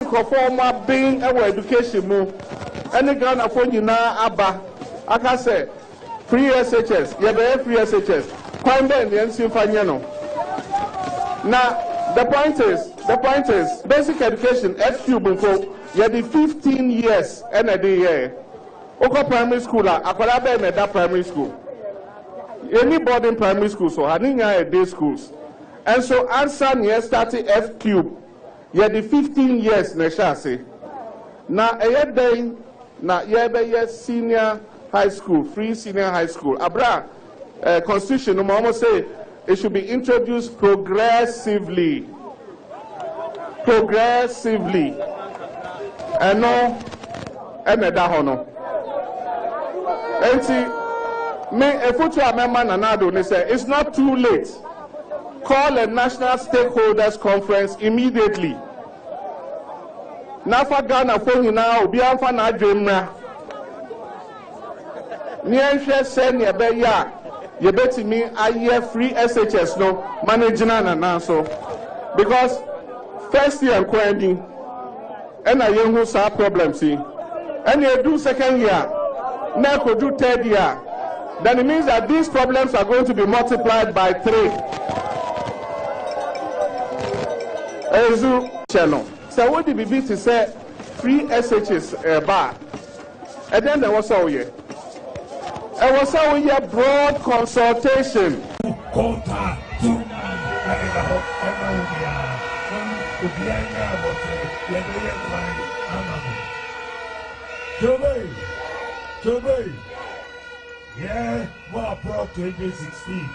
conform being our education move. Any Ghana for you now, Abba. I can say free SHS, yeah, free SHS. Find them the NC Fanyano. Now, the point is, basic education, FQ Bunko, yeah, the 15 years, and a day, Oko primary school, Akwalabe and that primary school. Any boarding primary school, so Haninya day schools. And so, answer near starting FQ, yeah, the 15 years, Neshase. Now, a year day, now, yeah, senior high school, free senior high school. Abra, constitution, almost say, it should be introduced progressively. And no, and a dahono. And see, me a future amendment and they say it's not too late. Call a national stakeholders conference immediately. Nafa Ghana for you now, be on for na dream na. Near send your be ya. You bet me I hear free SHS no managing and so because first year quarantine and I young who saw problems see and you do second year now could do third year, then it means that these problems are going to be multiplied by 3. So what did we be to say free SHS bar and then there was all year. It was a broad consultation. Yeah, more pro 2016.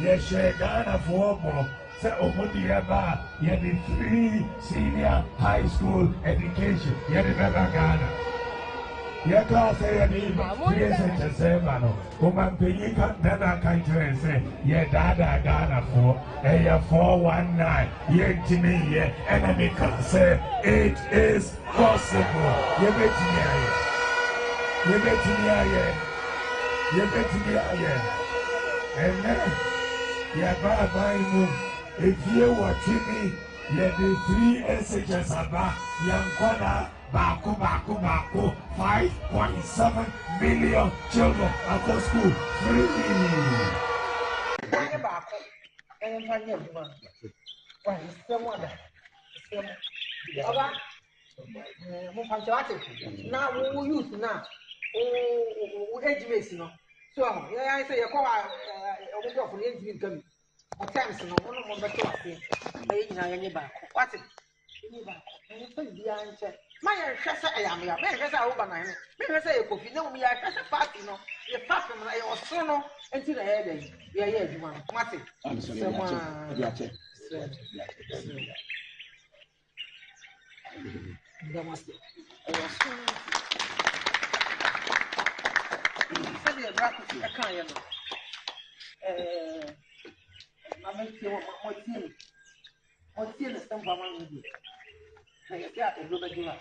Yeah, share Ghana for more. Say Omundiaba, yeah, the free senior high school education. Yeah, the better Ghana. Yeah, class A and E, PSHS, mano. Woman paying Ghana country say, yeah, Dada Ghana for, yeah, 419, yeah, Jimmy, yeah, enemy can say, it is possible. You bet me, you bet me, and then, yeah, bye, move. If you watch me, yeah, the 3 SHS about Yankwana. Baku, 5.7 million children across school free. Now we use now. Oh, education. So yeah, I say you call for the education. What times no one more better. What it? My ancestor, I am here. My ancestor over 9. My ancestor, you could know me. I can't pass, you know. You pass from I was so no until the head. Yeah, you want Martin. I'm sorry. There must be. I was so. Said the bracket, I can't, I make you what team is some one with you. I got a good idea.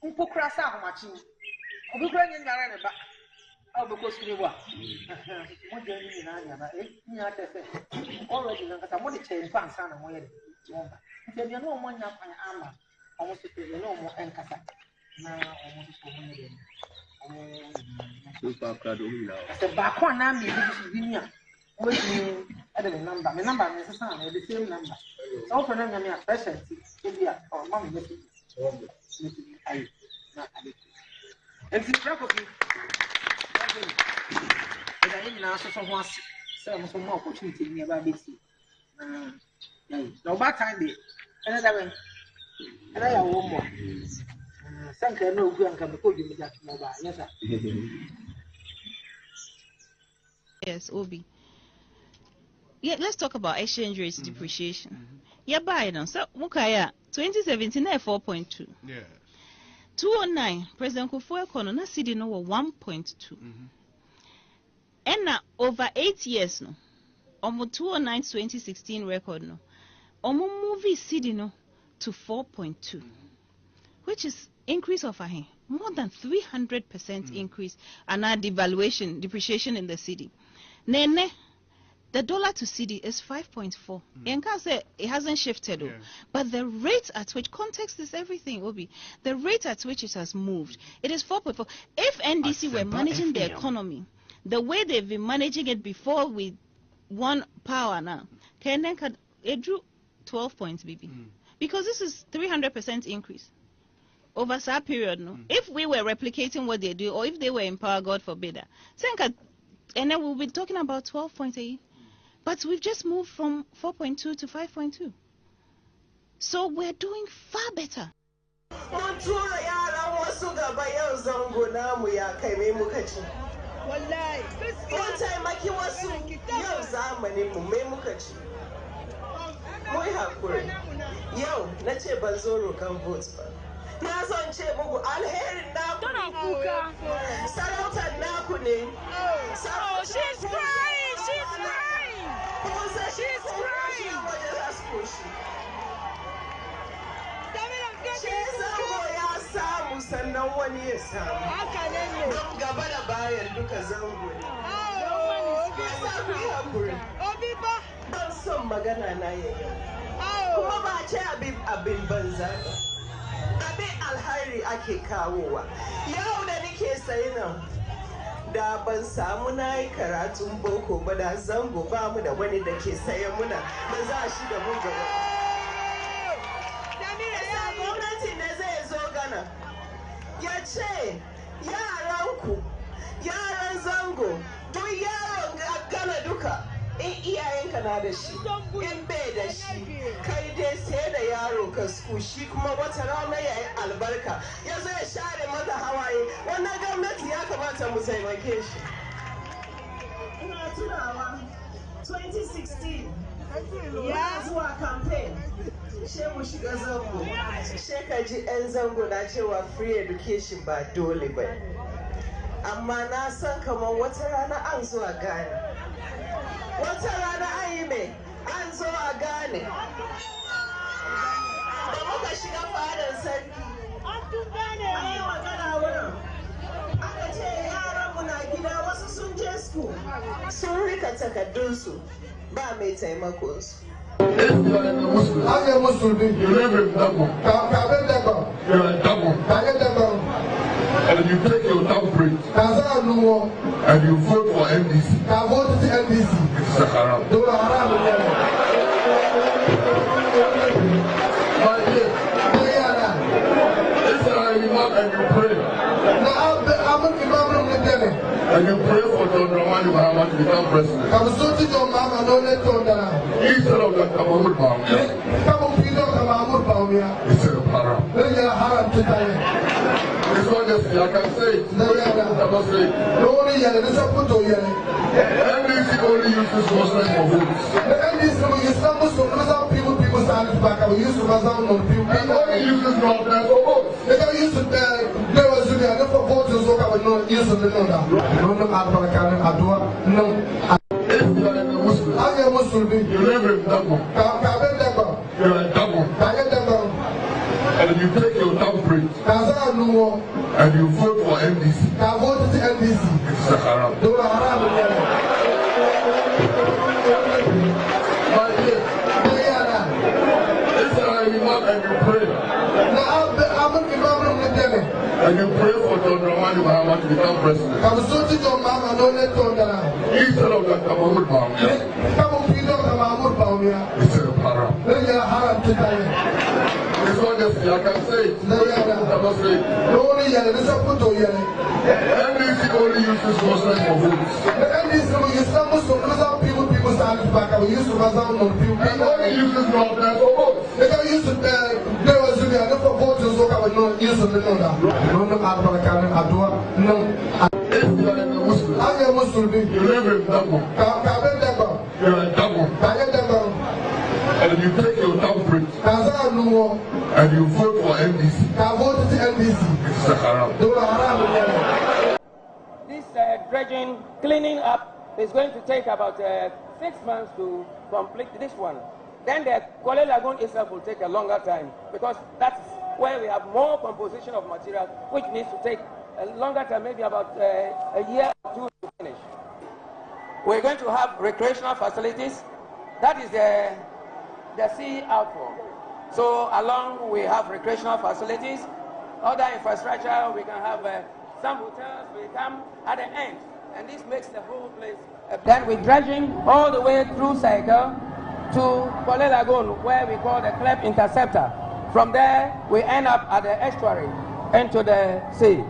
Umpocrasa, matching. I'll be bringing your back. I'll be close to you. What do you mean? Already, I'm only saying, fans and away. If you know one up my armor, almost to the normal and cassa. Now, almost the back one, I'm with me at the number. My number is the same number. So for them, I'm a present. Or mommy, and it's probably I didn't answer for once. Some more opportunity nearby this. No bad time. Another way. And I have one more. Thank you. No good can be called you that mobile. Yes, sir. Yes, Obi. Yeah, let's talk about exchange rates depreciation. Yeah, buy them. So, Mukaya, 2017, 4.2. Yeah. 2009, President Kufuor Kono, city no 1.2. And now, over 8 years, no, almost 2009 2016 record, no, almost movie city no to 4.2, which is increase of more than 300% increase, and our depreciation in the city. Nene, The dollar to CD is 5.4. And can say it hasn't shifted, but the rate at which, context is everything, Obi. The rate at which it has moved, it is 4.4. If NDC were managing the economy the way they've been managing it before we won power now, it drew 12 points, BB. Because this is 300% increase over that period. No, if we were replicating what they do, or if they were in power, God forbid that, and then we'll be talking about 12.8. But we've just moved from 4.2 to 5.2. So we're doing far better. One time I was yo, let's say Bazoro can vote. Nazon Chebugu, I'll hear it now. Sarota Nakune. Oh, she's crying, she's crying. She's crying. She's a boy, Samus, and no one is Sam. How can I know? Gabana buy and look as a some Magana. Kuma ba ce abin banza abin alhari ake kawowa yau da nake sai nan da ban samu nayi karatun boko ba da zango ba mu da wani da ke saye muna da za shi da mu gaba yasa gwamnati ne zai zo gana ya ce yaran zango duk yaron gana duka in iyayenka na da shi in bai da shi kai dai sai da yaro ka shi kuma wata rana ya yi albarka ya zo ya share mata hawaye wannan gwamnati ya kamata mu taimake shi ina tunawa 2016 ya zuwa campaign she mu shiga zango she ka ji 'yan zango na cewa free education ba dole ba amma na san kamar wata rana an zuwa gane wata rana an yi mai an zo a gane da muka shiga fadar sarki an tun gane an yi magana wurin aka ce yaranmu na gida wasu sun je school sun rika takardunsu ba mai taimakonsu. If you are a Muslim, I am Muslim. You live in Dabo. You are in Dabo. And you take your temperate and you vote for NDC. It's a haram. If you are an imam and you pray, and you pray for John Dramani Mahama to become president, instead of the Kamamur Bawumia, it's a haram. It's not just, I can say it. I must say it. NDC only uses Muslims for votes. People stand back. I used to only uses Muslims for votes. They don't use it there. There was a lot of voters who have no use of the number. If you are a Muslim, I am Muslim. You live in Dabo. You are in Dabo. And you take your temperate and you vote for NDC. It's a haram. If you are an imam and you pray, and you pray for John Dramani Mahama to become president, instead of the Kamamur Bawumia, it's a haram. It's not just, I can say it. I must say it. NDC only uses Muslims for votes. People stand back. I used to only uses Muslims for votes. They don't use it there. There was a lot of voters who have no use of the number. If you are a Muslim, I am Muslim. You live in Dabo. You are in Dabo. And you take your temperate and you vote for NDC. It's a haram. This dredging, cleaning up is going to take about 6 months to complete this one. Then the Kwale Lagoon itself will take a longer time because that's where we have more composition of material, which needs to take a longer time, maybe about a year or two to finish. We're going to have recreational facilities. That is the sea outfall. So along we have recreational facilities. Other infrastructure, we can have some hotels will come at the end. And this makes the whole place. Then we're dredging all the way through Cycle to Kole Lagoon, where we call the Clep Interceptor. From there, we end up at the estuary into the sea.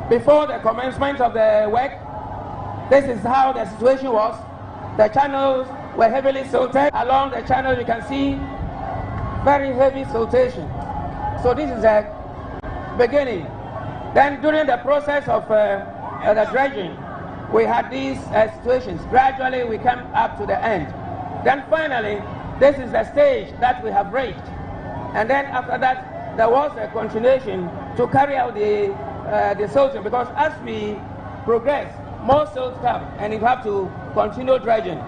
Before the commencement of the work, this is how the situation was. The channels were heavily silted. Along the channel, you can see very heavy siltation. So this is the beginning. Then during the process of the dredging, we had these situations. Gradually, we came up to the end. Then finally, this is the stage that we have reached. And then after that, there was a continuation to carry out the silting, because as we progress, more silt come, and you have to continue dredging.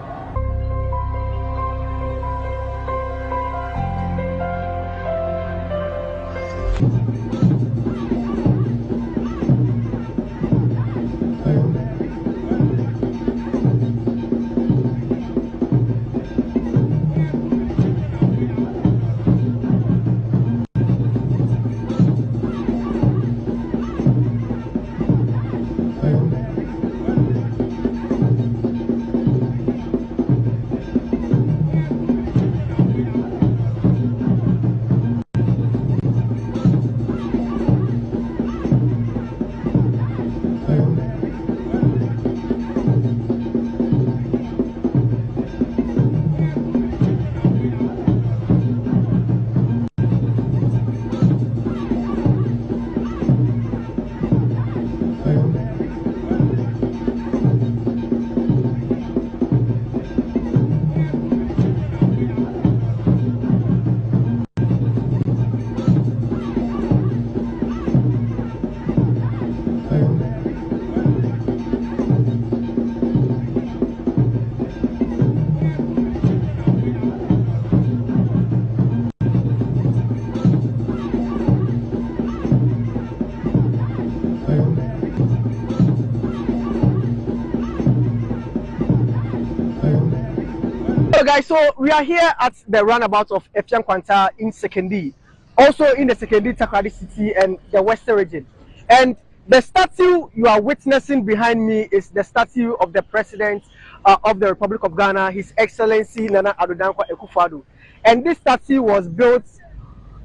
Guys, so we are here at the roundabout of Efian Kwanta in Sekondi, also in the Sekondi Takoradi city and the western region. And the statue you are witnessing behind me is the statue of the President of the Republic of Ghana, His Excellency Nana Addo Dankwa Akufo-Addo. And this statue was built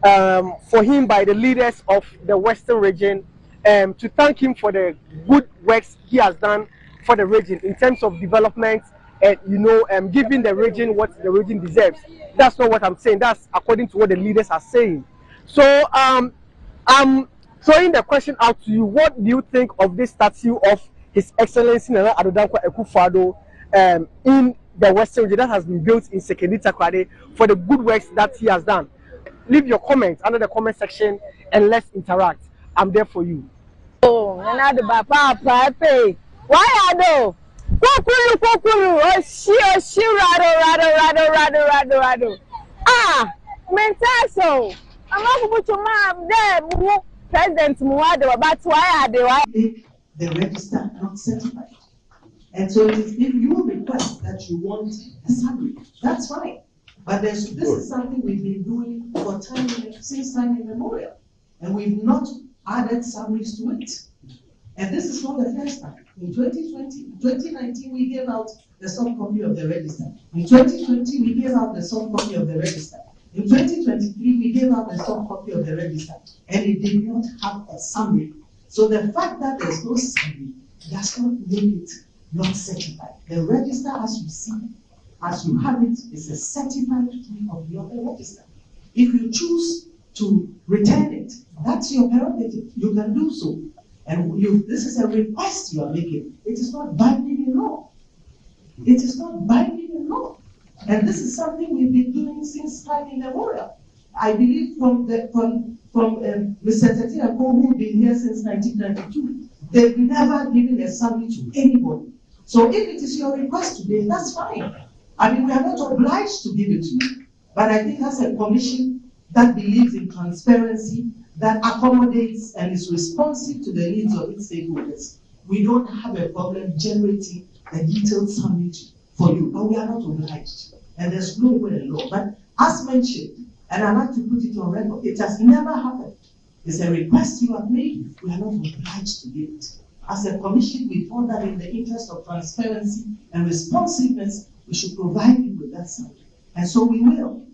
for him by the leaders of the western region to thank him for the good works he has done for the region in terms of development. And giving the region what the region deserves. That's not what I'm saying. That's according to what the leaders are saying. So I'm throwing the question out to you. What do you think of this statue of His Excellency Nana Addo Dankwa Akufo-Addo in the western region that has been built in Sekondi Takoradi for the good works that he has done? Leave your comments under the comment section and let's interact. I'm there for you. Oh, Nana Addo Papa, why Addo? Kokulu, rado. Ah, mentaso. I'm not going to mom there, President Muado, but why are they? The register not certified. And so if you request that you want a summary, that's fine. But this is something we've been doing for since time immemorial. And we've not added summaries to it. And this is not the first time. In 2019, we gave out the soft copy of the register. In 2020, we gave out the soft copy of the register. In 2023, we gave out the soft copy of the register. And it did not have a summary. So the fact that there's no summary does not make it not certified. The register, as you see, as you have it, is a certified copy of the register. If you choose to return it, that's your prerogative. You can do so. And this is a request you are making. It is not binding in law. It is not binding in law. And this is something we've been doing since time immemorial. I believe from Mr. Tetia, who's been here since 1992, they've never given a summary to anybody. So if it is your request today, that's fine. I mean, we are not obliged to give it to you. But I think as a commission that believes in transparency, that accommodates and is responsive to the needs of its stakeholders, we don't have a problem generating a detailed summary for you, but we are not obliged. And there's no way in law. But as mentioned, and I like to put it on record, it has never happened. It's a request you have made, we are not obliged to give it. As a commission, we thought that in the interest of transparency and responsiveness, we should provide you with that summary. And so we will.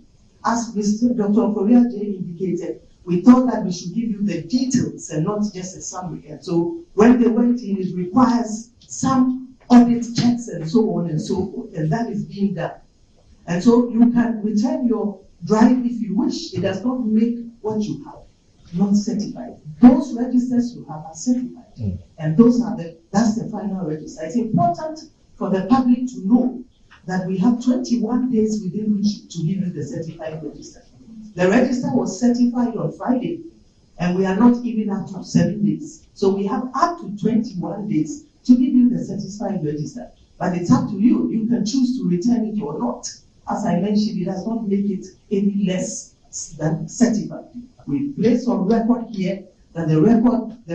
As Mr. Dr. Korea J indicated, we thought that we should give you the details and not just a summary. And so when they went in, it requires some audit checks and so on and so forth, and that is being done. And so you can return your drive if you wish. It does not make what you have not certified. Those registers you have are certified, and those are that's the final register. It's important for the public to know that we have 21 days within which to give you the certified register. The register was certified on Friday, and we are not even up to 7 days. So we have up to 21 days to give you the certified register. But it's up to you. You can choose to return it or not. As I mentioned, it does not make it any less than certified. We place on record here that the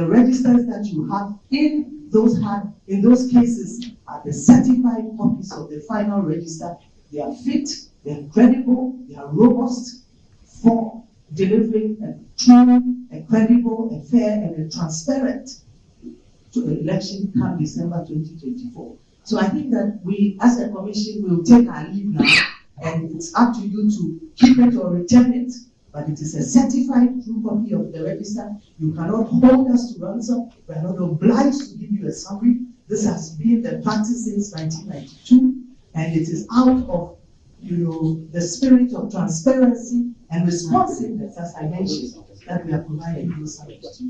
registers that you have in those cases are the certified copies of the final register. They are fit, they are credible, they are robust for delivering a true, a credible, a fair, and a transparent to the election come December 2024. So I think that we, as a commission, will take our leave now, and it's up to you to keep it or return it. But it is a certified true copy of the register. You cannot hold us to ransom. We are not obliged to give you a summary. This has been the practice since 1992, and it is out of the spirit of transparency and responsiveness, as I mentioned, that we are providing those summaries.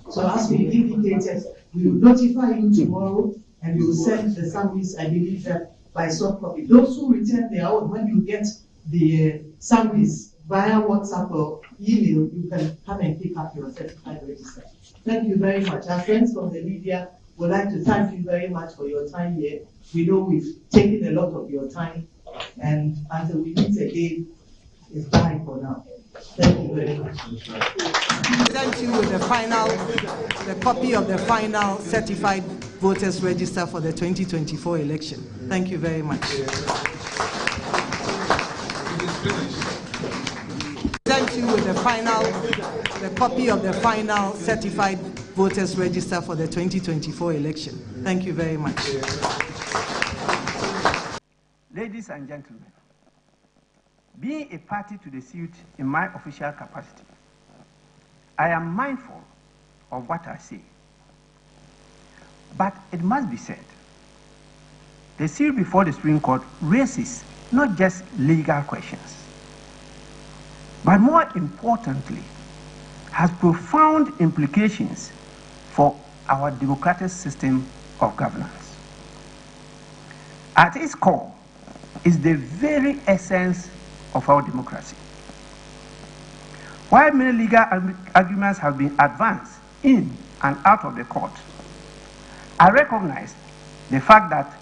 So as we indicated, we will notify you tomorrow, and we will send the summaries, I believe, that by soft copy. Those who return their own, when you get the summaries via WhatsApp or email, you can come and pick up your certified register. Thank you very much. Our friends from the media would like to thank you very much for your time here. We know we've taken a lot of your time, and until we meet again, it's bye for now. Thank you very much. Present you with the copy of the final certified voters register for the 2024 election. Thank you very much. Present you with the copy of the final certified voters register for the 2024 election. Thank you very much. Ladies and gentlemen, being a party to the suit in my official capacity, I am mindful of what I say. But it must be said, the suit before the Supreme Court raises not just legal questions, but more importantly, has profound implications for our democratic system of governance. At its core is the very essence of our democracy. While many legal arguments have been advanced in and out of the court, I recognize the fact that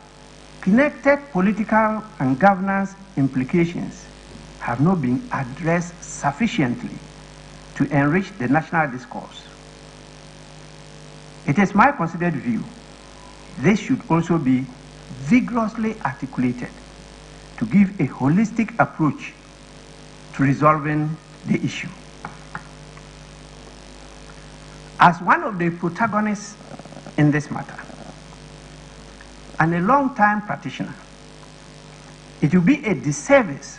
connected political and governance implications have not been addressed sufficiently to enrich the national discourse. It is my considered view this should also be vigorously articulated to give a holistic approach to resolving the issue. As one of the protagonists in this matter, and a long-time practitioner, it will be a disservice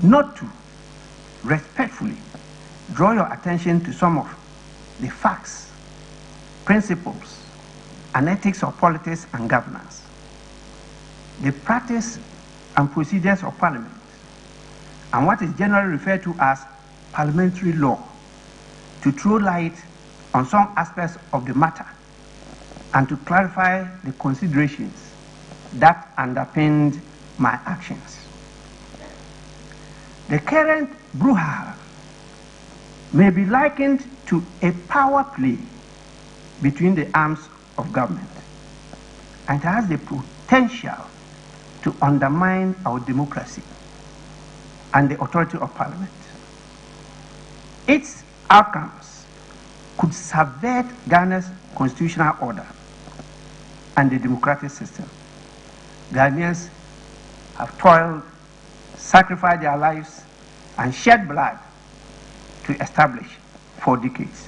not to respectfully draw your attention to some of the facts, principles, and ethics of politics and governance, the practice and procedures of Parliament, and what is generally referred to as parliamentary law, to throw light on some aspects of the matter and to clarify the considerations that underpinned my actions. The current brouhaha may be likened to a power play between the arms of government, and has the potential to undermine our democracy and the authority of Parliament. Its outcomes could subvert Ghana's constitutional order and the democratic system, Ghanaians have toiled, sacrificed their lives, and shed blood to establish for decades.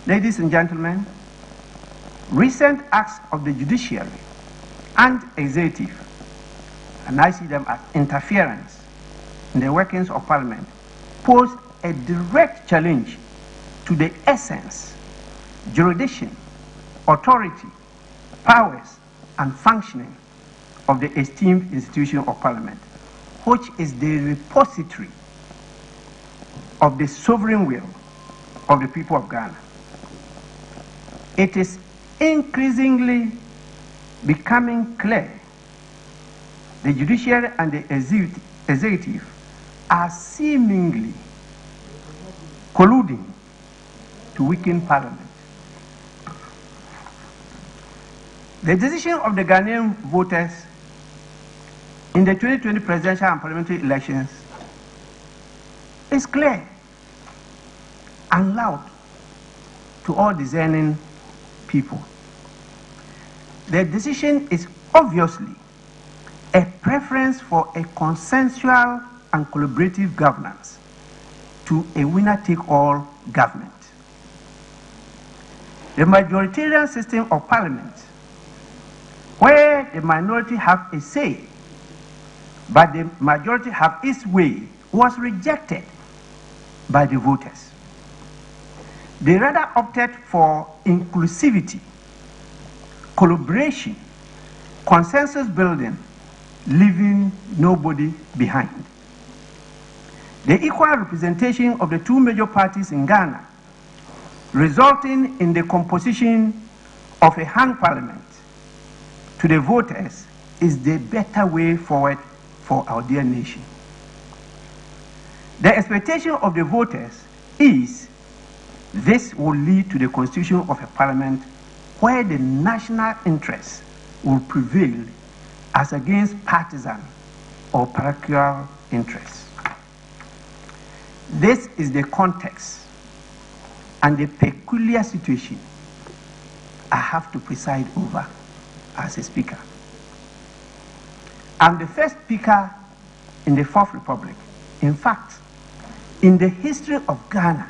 Ladies and gentlemen, recent acts of the judiciary and executive, and I see them as interference in the workings of Parliament, pose a direct challenge to the essence, jurisdiction, authority, powers, and functioning of the esteemed institution of Parliament, which is the repository of the sovereign will of the people of Ghana. It is increasingly becoming clear the judiciary and the executive are seemingly colluding to weaken Parliament. The decision of the Ghanaian voters in the 2020 presidential and parliamentary elections is clear and loud to all discerning people. The decision is obviously a preference for a consensual and collaborative governance to a winner-take-all government. The majoritarian system of Parliament, where the minority have a say, but the majority have its way, was rejected by the voters. They rather opted for inclusivity, collaboration, consensus building, leaving nobody behind. The equal representation of the two major parties in Ghana, resulting in the composition of a hung parliament, to the voters is the better way forward for our dear nation. The expectation of the voters is this will lead to the constitution of a parliament where the national interest will prevail as against partisan or parochial interests. This is the context and the peculiar situation I have to preside over as a speaker. I'm the first speaker in the Fourth Republic, in fact, in the history of Ghana,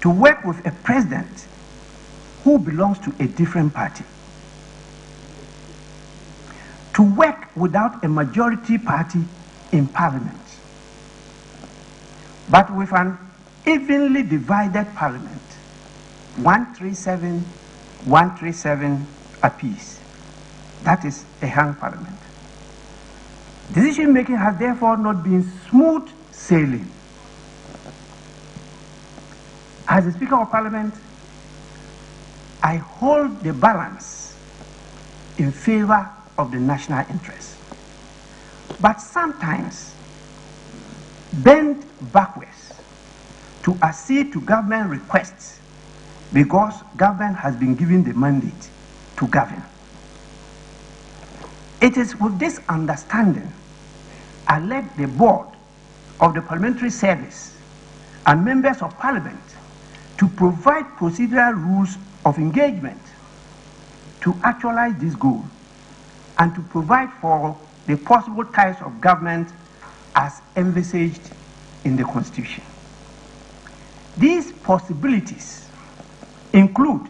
to work with a president who belongs to a different party, to work without a majority party in Parliament, but with an evenly divided Parliament, 137 apiece. That is a hung Parliament. Decision making has therefore not been smooth sailing. As the Speaker of Parliament, I hold the balance in favor of the national interest, but sometimes bend backwards to accede to government requests because government has been given the mandate to govern. It is with this understanding I led the board of the Parliamentary Service and members of Parliament to provide procedural rules of engagement to actualize this goal and to provide for the possible types of government as envisaged in the Constitution. These possibilities include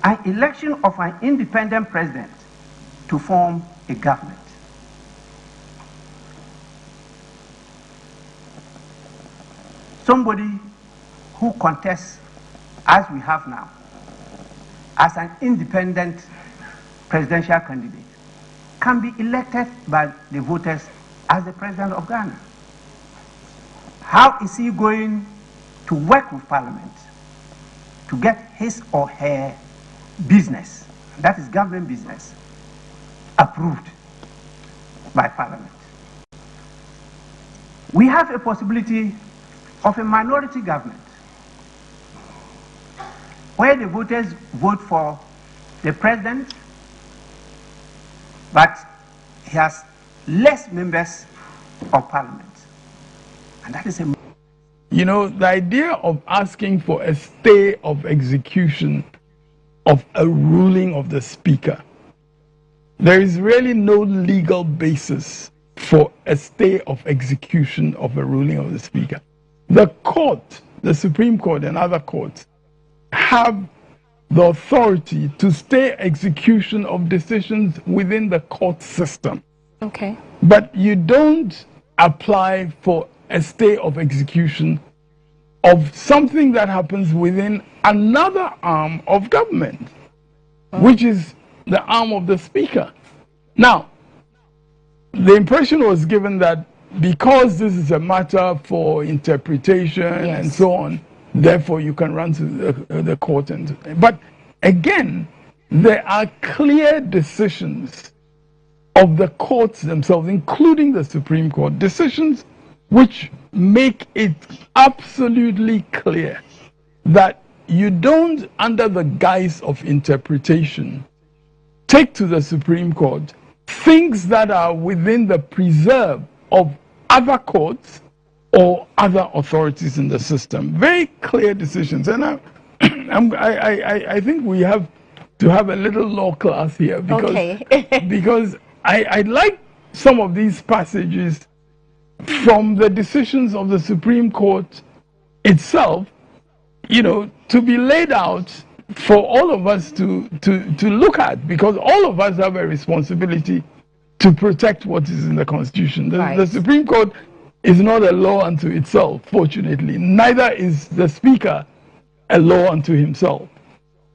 an election of an independent president to form a government, somebody who contests, as we have now, as an independent presidential candidate can be elected by the voters as the president of Ghana. How is he going to work with Parliament to get his or her business, that is government business, approved by Parliament? We have a possibility of a minority government where the voters vote for the president, but he has less members of Parliament. And that is a... You know, the idea of asking for a stay of execution of a ruling of the Speaker there is really no legal basis for a stay of execution of a ruling of the Speaker. The court, the Supreme Court and other courts, have the authority to stay execution of decisions within the court system. Okay. But you don't apply for a stay of execution of something that happens within another arm of government, which is the arm of the Speaker. Now, the impression was given that because this is a matter for interpretation and so on, therefore you can run to the court. But again, there are clear decisions of the courts themselves, including the Supreme Court, decisions which make it absolutely clear that you don't, under the guise of interpretation, take to the Supreme Court things that are within the preserve of other courts or other authorities in the system. Very clear decisions. And I think we have to have a little law class here because, because I like some of these passages from the decisions of the Supreme Court itself, you know, to be laid out for all of us to look at, because all of us have a responsibility to protect what is in the Constitution. The Supreme Court is not a law unto itself, fortunately. Neither is the Speaker a law unto himself.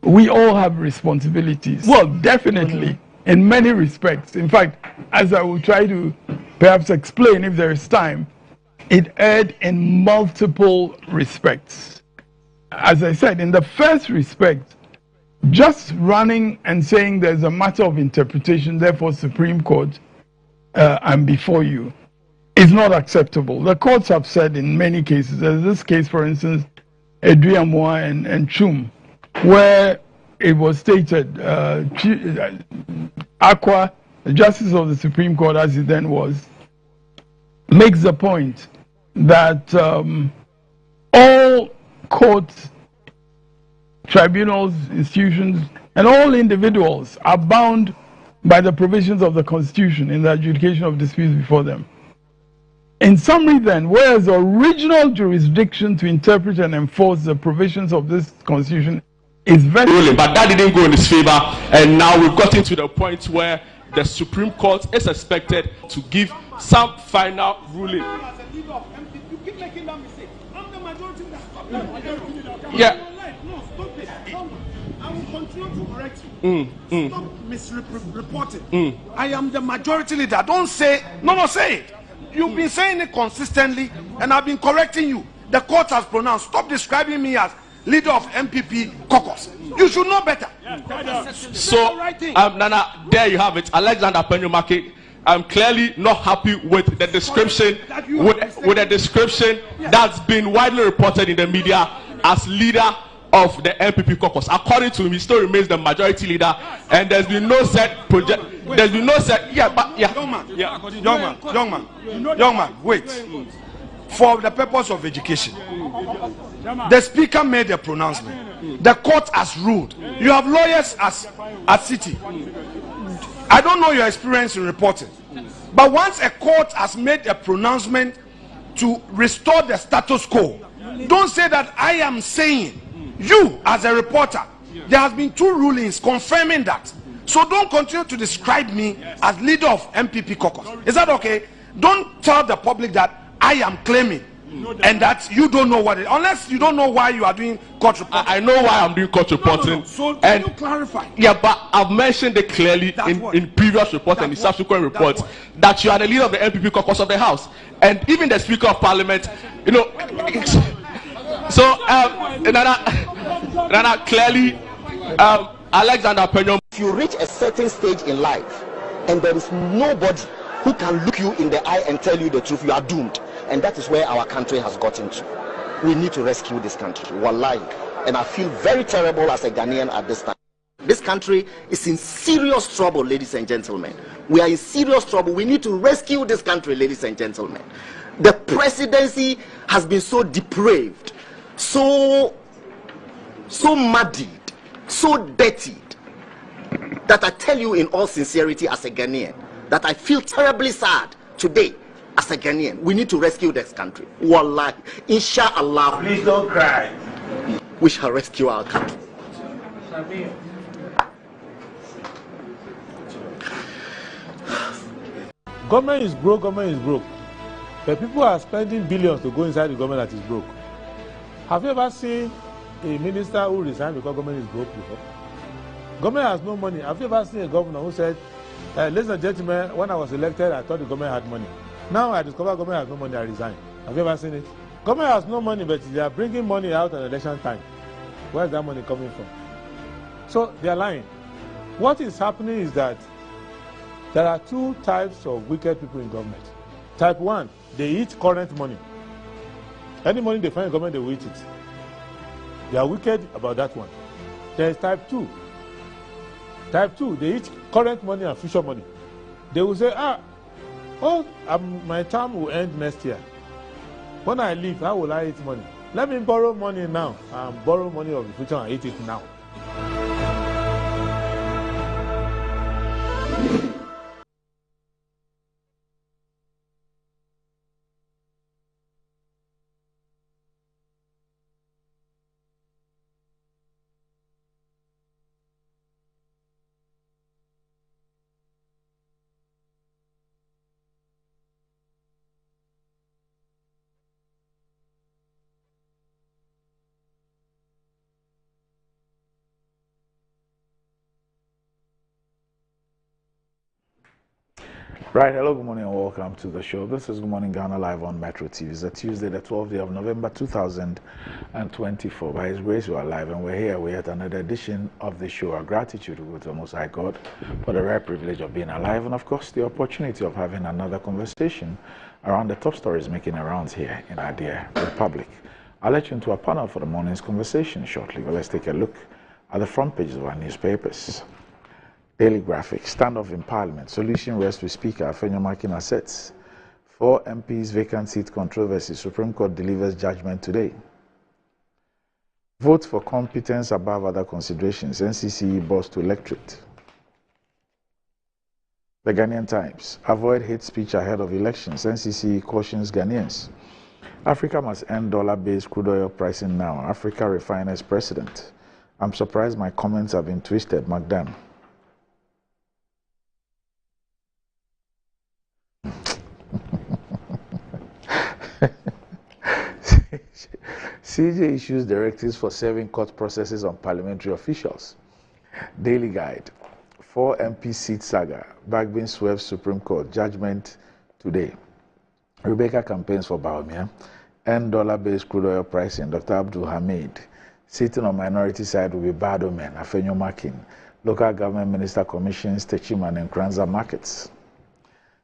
We all have responsibilities. Well, definitely, in many respects. In fact, as I will try to perhaps explain if there is time, it erred in multiple respects. As I said, in the first respect, just running and saying there's a matter of interpretation, therefore Supreme Court, I'm before you, is not acceptable. The courts have said in many cases, there's this case, for instance, Edriamoa and Chum, where it was stated, Aqua, the Justice of the Supreme Court, as he then was, makes the point that all courts, tribunals, institutions, and all individuals are bound by the provisions of the Constitution in the adjudication of disputes before them. In summary then, whereas the original jurisdiction to interpret and enforce the provisions of this Constitution is vested, but that didn't go in his favor, and now we've gotten to the point where the Supreme Court is expected to give some final ruling. Yeah. I will continue to correct you. Stop misreporting. I am the majority leader. Don't say, no, say it. You've been saying it consistently, and I've been correcting you. The court has pronounced. Stop describing me as leader of MPP caucus. You should know better. So, Nana, there you have it. Alexander Penyomake, I'm clearly not happy with the description, with the description that's been widely reported in the media as leader of the MPP caucus. According to him, he still remains the majority leader, and there's been no set project. There's been no set. Young man, wait. For the purpose of education, the Speaker made a pronouncement. The court has ruled. You have lawyers at City. I don't know your experience in reporting, but once a court has made a pronouncement to restore the status quo, don't say that I am saying. You, as a reporter, there has been 2 rulings confirming that. So don't continue to describe me as leader of MPP caucus. Is that okay? Don't tell the public that I am claiming and that you don't know what it is. Unless you don't know why you are doing court reporting. I know why I'm doing court reporting. No. So can you clarify? Yeah, but I've mentioned it clearly in previous reports and in subsequent reports that you are the leader of the MPP caucus of the House. And even the Speaker of Parliament, you know... So, Nana, clearly, Alexander Penyom. If you reach a certain stage in life and there is nobody who can look you in the eye and tell you the truth, you are doomed. And that is where our country has gotten to. We need to rescue this country. Wallahi. And I feel very terrible as a Ghanaian at this time. This country is in serious trouble, ladies and gentlemen. We are in serious trouble. We need to rescue this country, ladies and gentlemen. The presidency has been so depraved, so muddied, so dirtied. that I tell you in all sincerity as a Ghanaian, that I feel terribly sad today as a Ghanaian. We need to rescue this country. Wallahi, inshallah. Please don't cry. We shall rescue our country. Government is broke, government is broke. But people are spending billions to go inside the government that is broke. Have you ever seen a minister who resigned because government is broke before? Government has no money. Have you ever seen a governor who said, ladies and gentlemen, when I was elected, I thought the government had money. Now I discover government has no money, I resign. Have you ever seen it? Government has no money, but they are bringing money out at election time. Where is that money coming from? So they are lying. What is happening is that there are two types of wicked people in government. Type 1, they eat current money. Any money they find in government, they will eat it. They are wicked about that one. There is type 2. Type 2, they eat current money and future money. They will say, my term will end next year. When I leave, how will I eat money? Let me borrow money now and borrow money of the future and eat it now. Right, hello, good morning and welcome to the show. This is Good Morning Ghana live on Metro TV. It's a Tuesday, the 12th day of November 2024. By His grace, we are live and we're here. We're at another edition of the show. Our gratitude to the Most High God for the rare privilege of being alive and, of course, the opportunity of having another conversation around the top stories making the rounds here in our dear Republic. I'll let you into our panel for the morning's conversation shortly, but let's take a look at the front pages of our newspapers. Daily Graphic, standoff in Parliament, solution rests with Speaker Afenyomakin assets. 4 MPs vacant seat controversy, Supreme Court delivers judgment today. Vote for competence above other considerations, NCCE boss to electorate. The Ghanaian Times, avoid hate speech ahead of elections, NCCE cautions Ghanaians. Africa must end dollar-based crude oil pricing now, Africa refiners president. I'm surprised my comments have been twisted, McDan. CJ issues directives for serving court processes on parliamentary officials. Daily Guide, 4 MP seat saga, Bagbin swerves Supreme Court, judgment today. Rebecca campaigns for Baumia, end dollar-based crude oil pricing, Dr. Abdul Hamid, sitting on minority side will be bad omen, Afenyomakin, local government minister commissions, Techiman and Kranza markets.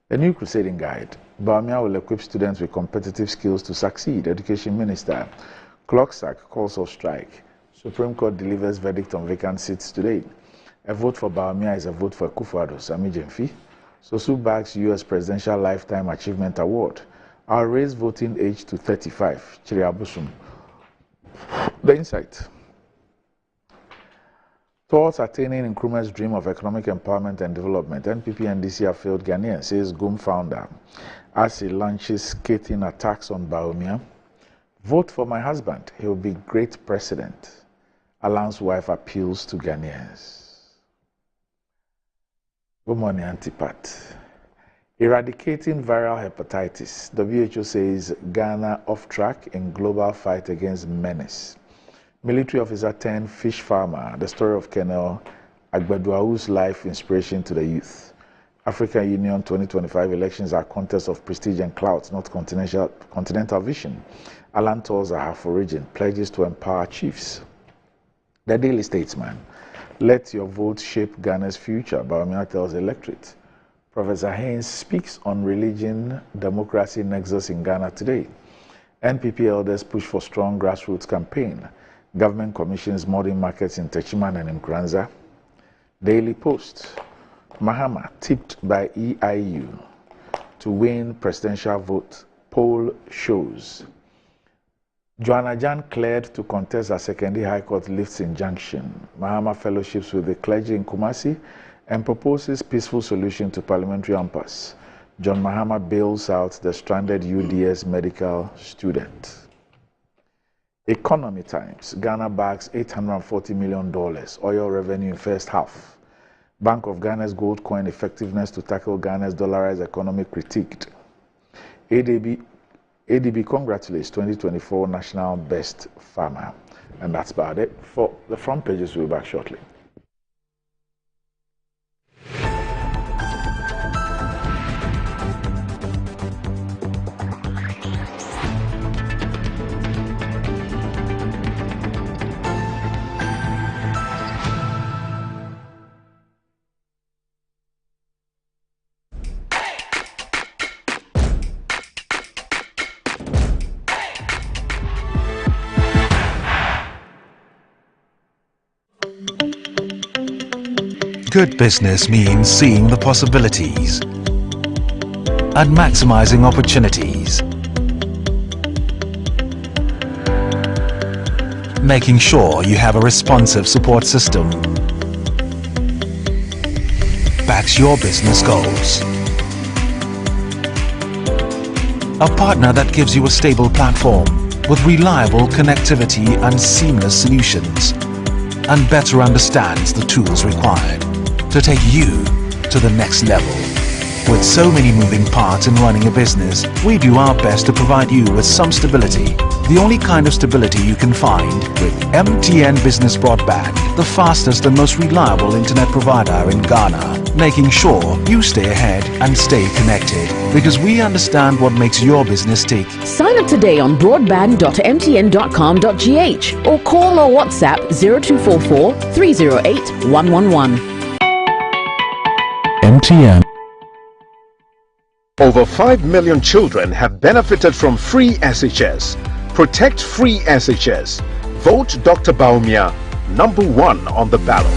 The new crusading guide, Baumia will equip students with competitive skills to succeed, Education Minister. Clock sack calls off strike. Supreme Court delivers verdict on vacant seats today. A vote for Baumia is a vote for Akufo-Addo, Sami Jemfi. Sosu bags U.S. Presidential Lifetime Achievement Award. I'll raise voting age to 35, Chiri Abusum. The insight. Towards attaining Nkrumah's dream of economic empowerment and development, NPP and NDC have failed Ghanaians, says GUM founder, as he launches scathing attacks on Baumia. Vote for my husband, he will be great president. Alan's wife appeals to Ghanaians. Good morning, Auntie Pat. Eradicating viral hepatitis. WHO says Ghana off track in global fight against menace. Military officer turned fish farmer, the story of Colonel Agbeduawu's life inspiration to the youth. African Union 2025 elections are contests of prestige and clout, not continental vision. Alan tours are for region, pledges to empower chiefs. The Daily Statesman, let your vote shape Ghana's future, Baumia tells electorate. Professor Haynes speaks on religion, democracy nexus in Ghana today. NPP elders push for strong grassroots campaign. Government commissions modern markets in Techiman and Nkranza. Daily Post, Mahama tipped by EIU to win presidential vote, poll shows. Joanna Jan cleared to contest a secondary High Court lifts injunction. Mahama fellowships with the clergy in Kumasi and proposes peaceful solution to parliamentary impasse. John Mahama bails out the stranded UDS medical student. Economy Times, Ghana bags $840 million oil revenue in first half. Bank of Ghana's gold coin effectiveness to tackle Ghana's dollarized economy critiqued. ADB congratulates 2024 National Best Farmer. And that's about it for the front pages. We'll be back shortly. Good business means seeing the possibilities and maximizing opportunities. Making sure you have a responsive support system backs your business goals. A partner that gives you a stable platform with reliable connectivity and seamless solutions, and better understands the tools required to take you to the next level. With so many moving parts in running a business, we do our best to provide you with some stability. The only kind of stability you can find with MTN Business Broadband, the fastest and most reliable internet provider in Ghana, making sure you stay ahead and stay connected, because we understand what makes your business tick. Sign up today on broadband.mtn.com.gh or call or WhatsApp 0244 308 111. MTN. Over 5 million children have benefited from free SHS. Protect free SHS. Vote Dr. Baumia #1 on the ballot.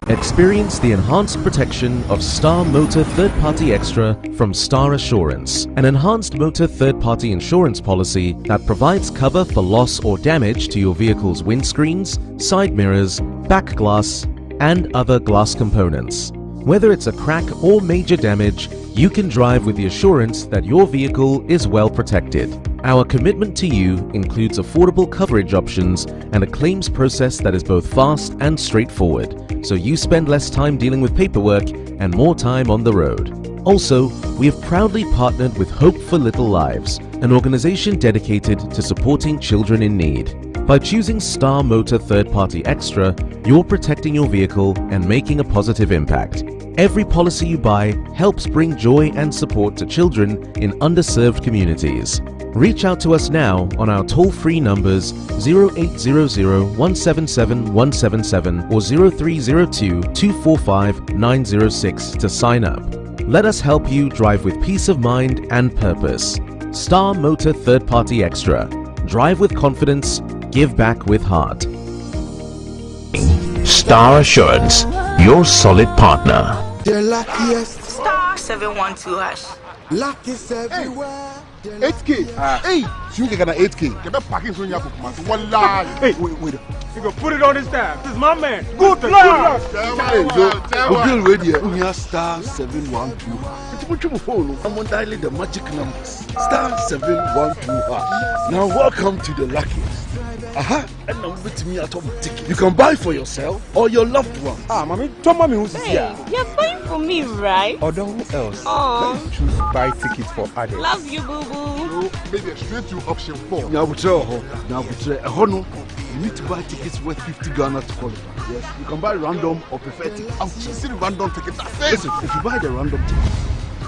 Experience the enhanced protection of Star Motor Third Party Extra from Star Assurance, an enhanced motor third party insurance policy that provides cover for loss or damage to your vehicle's windscreens, side mirrors, back glass, and other glass components. Whether it's a crack or major damage, you can drive with the assurance that your vehicle is well protected. Our commitment to you includes affordable coverage options and a claims process that is both fast and straightforward, so you spend less time dealing with paperwork and more time on the road. Also, we have proudly partnered with Hope for Little Lives, an organization dedicated to supporting children in need. By choosing Star Motor Third Party Extra, you're protecting your vehicle and making a positive impact. Every policy you buy helps bring joy and support to children in underserved communities. Reach out to us now on our toll-free numbers 0800-177-177 or 0302-245-906 to sign up. Let us help you drive with peace of mind and purpose. Star Motor Third Party Extra. Drive with confidence, give back with heart. Star Assurance, your solid partner. The luckiest. Star 712 hash. Luck is everywhere. 8K. Hey, you get an 8K. Get back packing from your book, man. One lie. Hey, wait. You can put it on his tab. This is my man. Good luck. Hey, Bill Radio. We have star 712. It's a phone. I'm on dialing the magic numbers. Star 712. Now welcome to the luckiest. And now with me at home ticket. You can buy for yourself or your loved one. Mommy, tell mommy who's here. You're buying for me, right? Or who else? Let's choose buy tickets for others. Love you, boo boo. No, maybe straight to option 4. Now, you need to buy tickets worth 50 Ghana to qualify. Yes, you can buy random or preferred tickets. I'm choosing random tickets. Listen, if you buy the random ticket,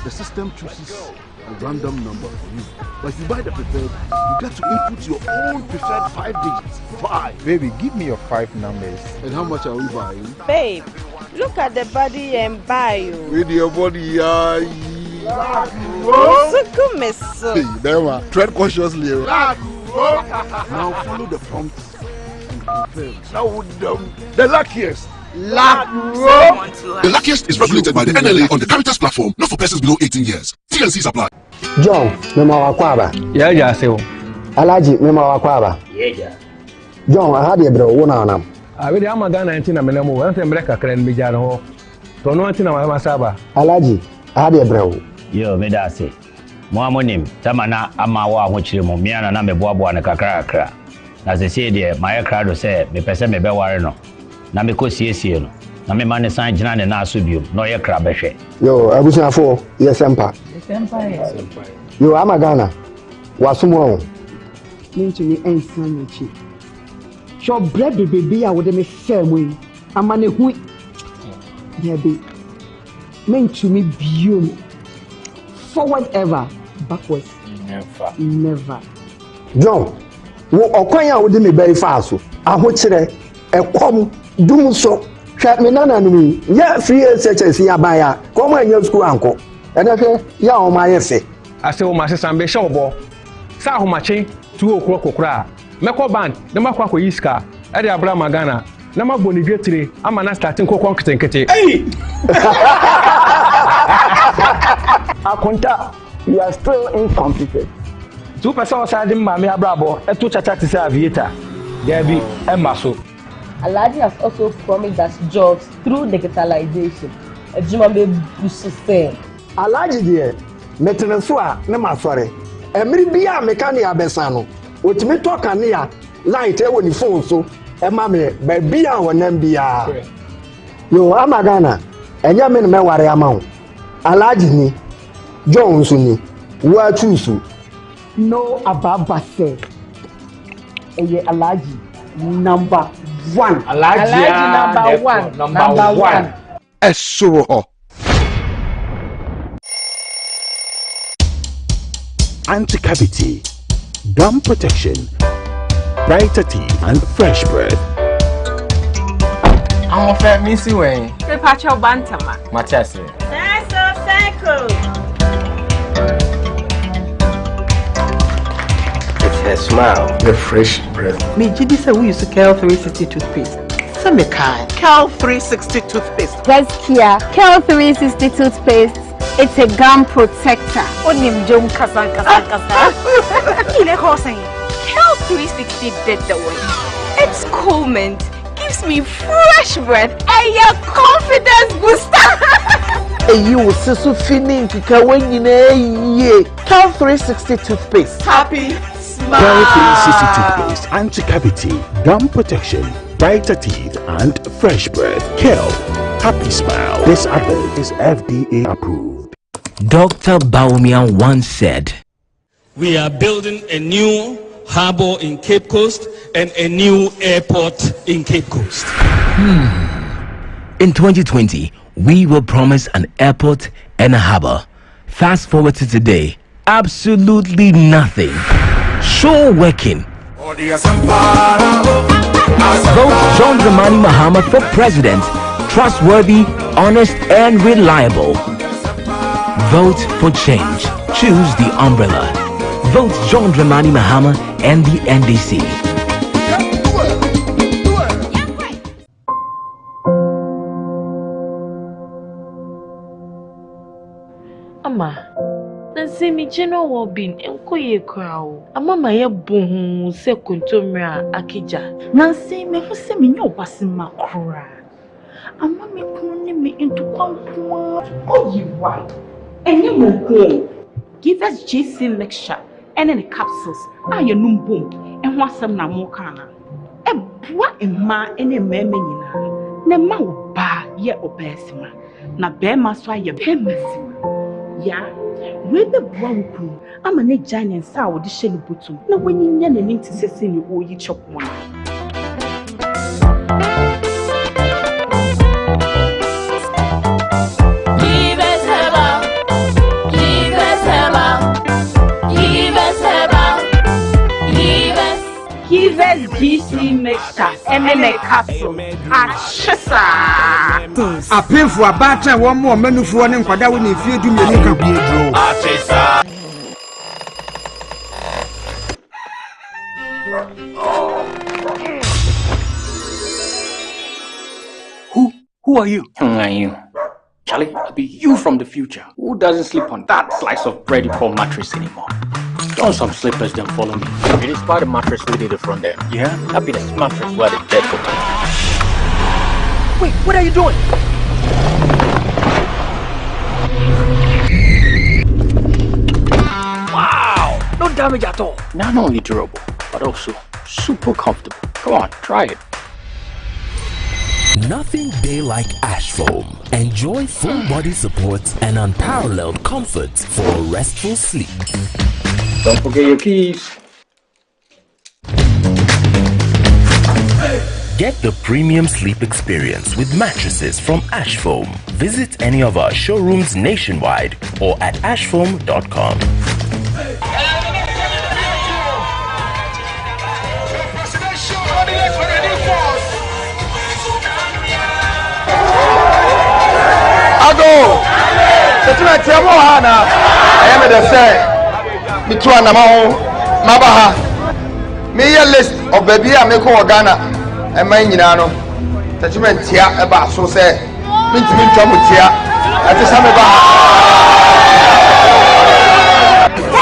the system chooses a random number for you. But if you buy the preferred, you get to input your own preferred 5 digits. 5. Baby, give me your 5 numbers. And how much are we buying? Babe, look at the body and buy you. With your body, Hey, there, tread cautiously. Now follow the prompts and confirm. Now the luckiest. The luckiest is regulated by the NLA on the Caritas platform, not for persons below 18 years. T&Cs apply. John, mema wakwaba. Yeah, say. Alaji, mema wakwaba. Yeah. John, I had a bro, one on them. I really am a gun 19 and Menamo, and then break a crane bijano. To no antina masaba. Alaji, I had a bro. Yo, me da say. Moamonim, tamana amawa which mo miana na me boabo na kakra. Na se say de my crowd say me pese me be ware no. Na me ko siesie no. Na me man san gina ne na so biom. No ye kra behwe. Yo, abusuafo, yes empa. Yo, Amagana. Wasumo. Mentumi ensan mechi. Sho bread baby a wode me famwe. Amane hu. Yabe. Mentumi biom. Forward ever, backwards never. John, wo okwan a wode me very fast so. Ahokyere, ekom, dum so. Hwa me nana no mi. Ya free SHS ya ban ya. Kom anya school anko. Ena hwe ya o ma ye fe. Ase o ma se sambe hye obo. Sa ahomache tu okro kokra. Meko band, na makwa ko yiska. E de abra magana. Na maboni dwetire ama na starting kokon ketenkete. Hey! Akunta, you are still incompetent. 2% sadin mami abrabo, eto chacha to say aviator. There be emaso. Alhaji has also promised us jobs through digitalization. Ejuma be bususe. Alhaji there, metene so a ne masore. Emri bia mekani abesa no. Otimi to kanea light e woni phone so. Ema me ba bia wonam bia. Yo Amagana, enya me me ware amawo. Alhaji ni Jones ni wa choose. No ababa say. Eye Alhaji number 1. Alhaji number 1. Esuro. Anti-cavity, gum protection, brighter teeth, and fresh breath. I'm a fair missy way. Prepare bantama. Machasi. Cycle. It's her smile, the fresh breath. Me jidi say we use Kel 360 toothpaste. Say me kind. Cal 360 toothpaste. Gaskia, Kel 360 toothpaste. It's a gum protector. Onim jom kasa. Kile hosing. Kel 360 did the way. It's cool mint. Gives me fresh breath and your confidence booster. You will see so feeling when you know Cal 360 toothpaste. Happy smile. Kel 360 toothpaste, anti-cavity, gum protection, brighter teeth, and fresh breath. Kel, happy smile. This advert is FDA approved. Dr. Baumia once said, "We are building a new harbor in Cape Coast and a new airport in Cape Coast." In 2020, we will promise an airport and a harbor. Fast forward to today, absolutely nothing. Sure working. Vote John Dramani Mahama for president. Trustworthy, honest, and reliable. Vote for change. Choose the umbrella. Vote John Dramani Mahama and the NDC. Ama, nansi mi jeno wo bin enko ye kwao. Ama ma ye bohu se kontomra akija. Nansi me hu se me nyo basima kra. Ama me kunu me into kwankwa. Oh you why? Enye mo ko. Give us JC lecture and in the capsules. You num boom and what some na mo kana. E boa emma ene meme nyina. Na ma wo ba ye obesima. Na be ma so aye be masima. Ya, we be boa wo kunu. Ama ne giant sa wo de hye ne botum. Na wanyinya na nim tisese ne wo yi chopon. GC mixture and capsule. A pin for a batter, one more menu for one and Quada when if you do me. Who are you? Who are you? Charlie, it'll be you from the future who doesn't sleep on that slice of bready poor mattress anymore. Don't some slippers then follow me. It is part of the mattress we did it from there. Yeah? That be the mattress where the dead go. Wait, what are you doing? Wow! No damage at all. Not only durable, but also super comfortable. Come on, try it. Nothing day like ash foam. Enjoy full body support and unparalleled comfort for a restful sleep. Don't forget your keys. Get the premium sleep experience with mattresses from Ash Foam. Visit any of our showrooms nationwide or at ashfoam.com. Ago! Settlement Yamohana! I am the same. Between Namaho, Mabaha. Me a list of baby I make over Ghana and my Yinano. Settlement Tia about so say. Mint trouble Tia at the summer bar.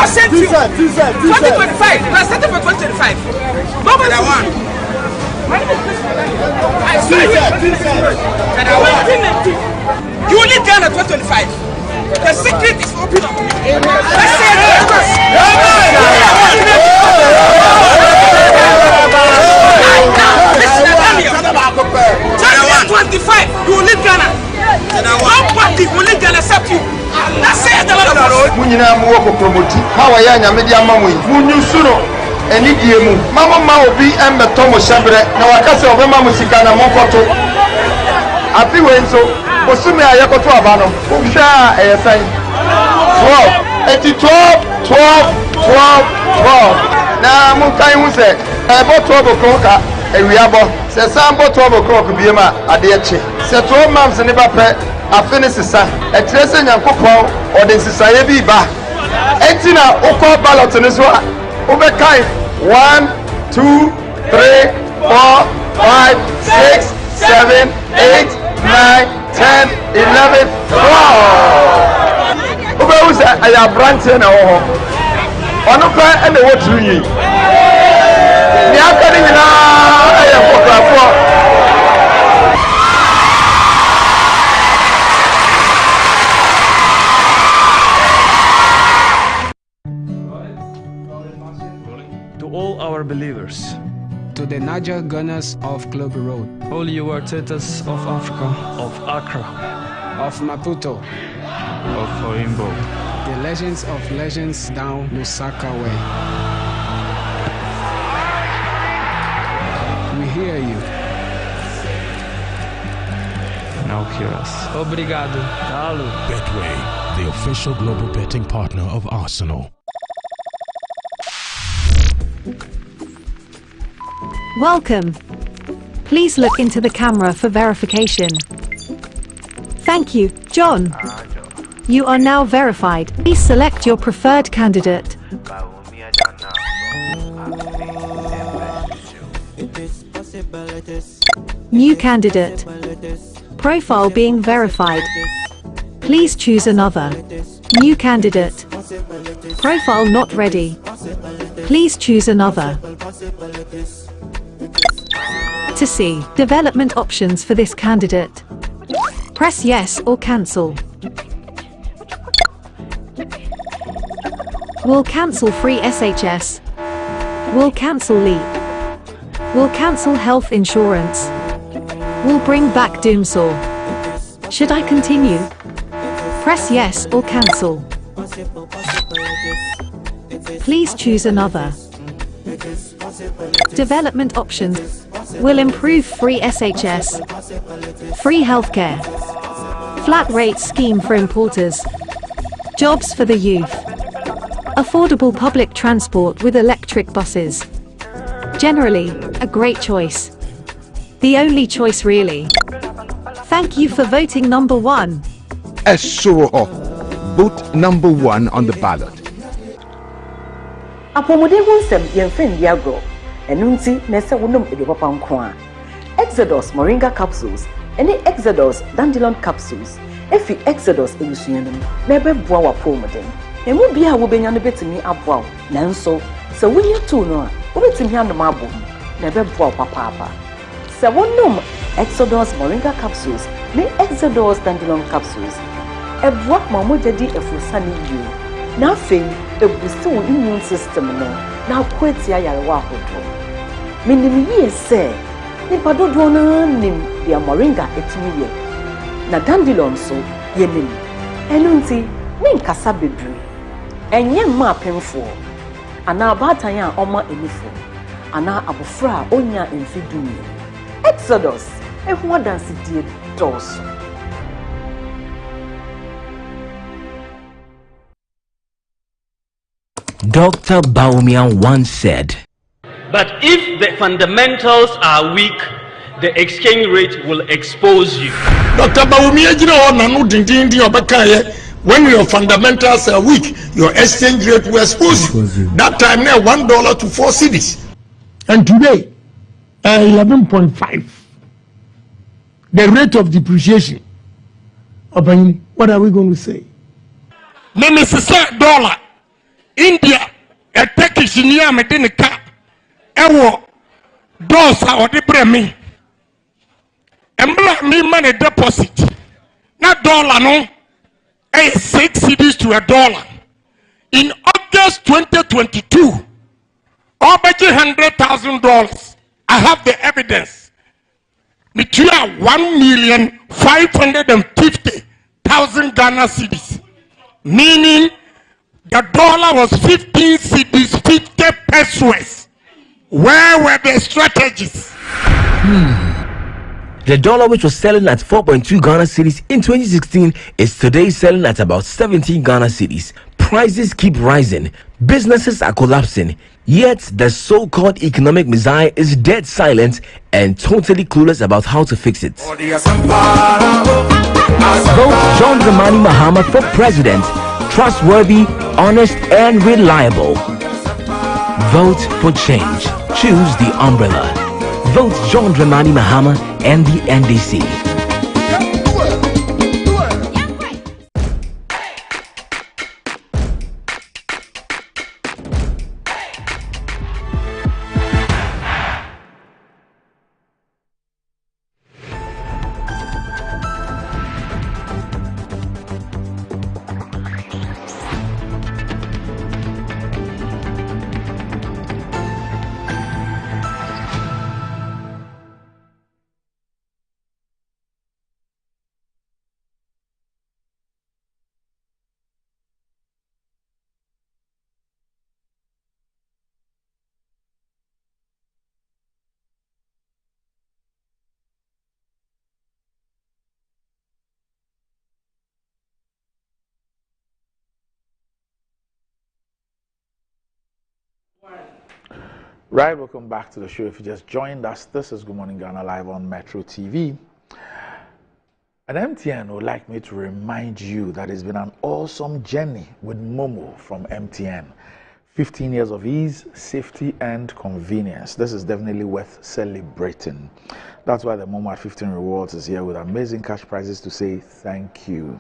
2025, let's set up for 2025. Nobody won. I swear. You only Ghana 2025. The secret is open up to me. Let's say it. 2025, you will leave Ghana. Nobody will leave Ghana except you. Let's say it. Munina Muoko Promoti, how I am Media Mamui, Munusuno, and Idiemu, Mama Maobi and the Tomo Shabre, Nawakasa of Mamusikana Mokoto. Happy Wenso, Osumi Ayakoto Abano, Usha, a sign 12, 12. Now Mukai Muse, I bought 12 o'clock, a Riabo, says some 12 o'clock, Biema, a dear chick. Said 12 months in the Papa, I finished the sun, a Tracy and Copo, or the Society Ba. Etina, Oko ballot in this one. Overkai 1, 2, 3, 4, 5, 6, 7, 8, 9, 10, 11, 12. Over I am branching now. On a plan and the water you. The academy now, I am for. All our believers, to the Niger Gunners of Globe Road, all you Artetas of Africa, of Accra, of Maputo, of Oimbo, the legends of legends down Lusaka way. We hear you. Now hear us. Obrigado. Halo. Betway, the official global betting partner of Arsenal. Welcome. Please look into the camera for verification. Thank you, John. You are now verified. Please select your preferred candidate. New candidate. Profile being verified. Please choose another. New candidate. Profile not ready. Please choose another. To see development options for this candidate, press yes or cancel. Will cancel free SHS. Will cancel LEAP. Will cancel health insurance. Will bring back Doomsaw. Should I continue? Press yes or cancel. Please choose another. Development options. Will improve free SHS. Free healthcare. Flat rate scheme for importers. Jobs for the youth. Affordable public transport with electric buses. Generally, a great choice. The only choice really. Thank you for voting number 1. Vote number 1 on the ballot. Apomode wonsem yemfen diagro. Enunti nese wonom edepapa nko a. Exodus moringa capsules, any Exodus dandelion capsules, efi Exodus ebusua no na ɛbɛboa w'apɔmuden na mu bia wo benya no betimi aboa wo nanso sɛ wonya to no a wo betimi anom abom na ɛbɛboa wo papaapa sɛ wonom Exodus moringa capsules ne Exodus dandelion capsules ɛboa ma mogya di afurusa ne yie na afei ebusi wo immune system no na akwatia yarewa ahodoɔ menim yie sɛ nipa dodoɔ no nim deɛ moringa etimi yɛ na dandelion so yenim ɛno nti menkasa bebree ɛnyɛ mma apemfoɔ ana baatan a ɔma enifo ana abofra a onya mfidu Exodus ehu adansi die dɔɔso. Dr. Baumian once said, "But if the fundamentals are weak, the exchange rate will expose you." Dr. Baumian, you know, when your fundamentals are weak, your exchange rate will expose you. That time now $1 to 4 cedis. And today, 11.5. The rate of depreciation. What are we going to say? Let me say dollar. India, a Turkish near Medina, ewo dosa or the bremi. Embla me money deposit. Not dollar no. 6 cedis to $1. In August 2022, over $100,000. I have the evidence. Between 1,550,000 Ghana cedis, meaning the dollar was 15 cedis, 50 pesos. Where were the strategies? The dollar, which was selling at 4.2 Ghana cedis in 2016, is today selling at about 17 Ghana cedis. Prices keep rising, businesses are collapsing, yet the so-called economic messiah is dead silent and totally clueless about how to fix it. Vote John Dramani Mahama for president. Trustworthy, honest, and reliable. Vote for change. Choose the umbrella. Vote John Dramani Mahama and the NDC. Right, welcome back to the show. If you just joined us, this is Good Morning Ghana live on Metro TV. And MTN would like me to remind you that it's been an awesome journey with Momo from MTN. 15 years of ease, safety, and convenience. This is definitely worth celebrating. That's why the Momo at 15 Rewards is here with amazing cash prizes to say thank you.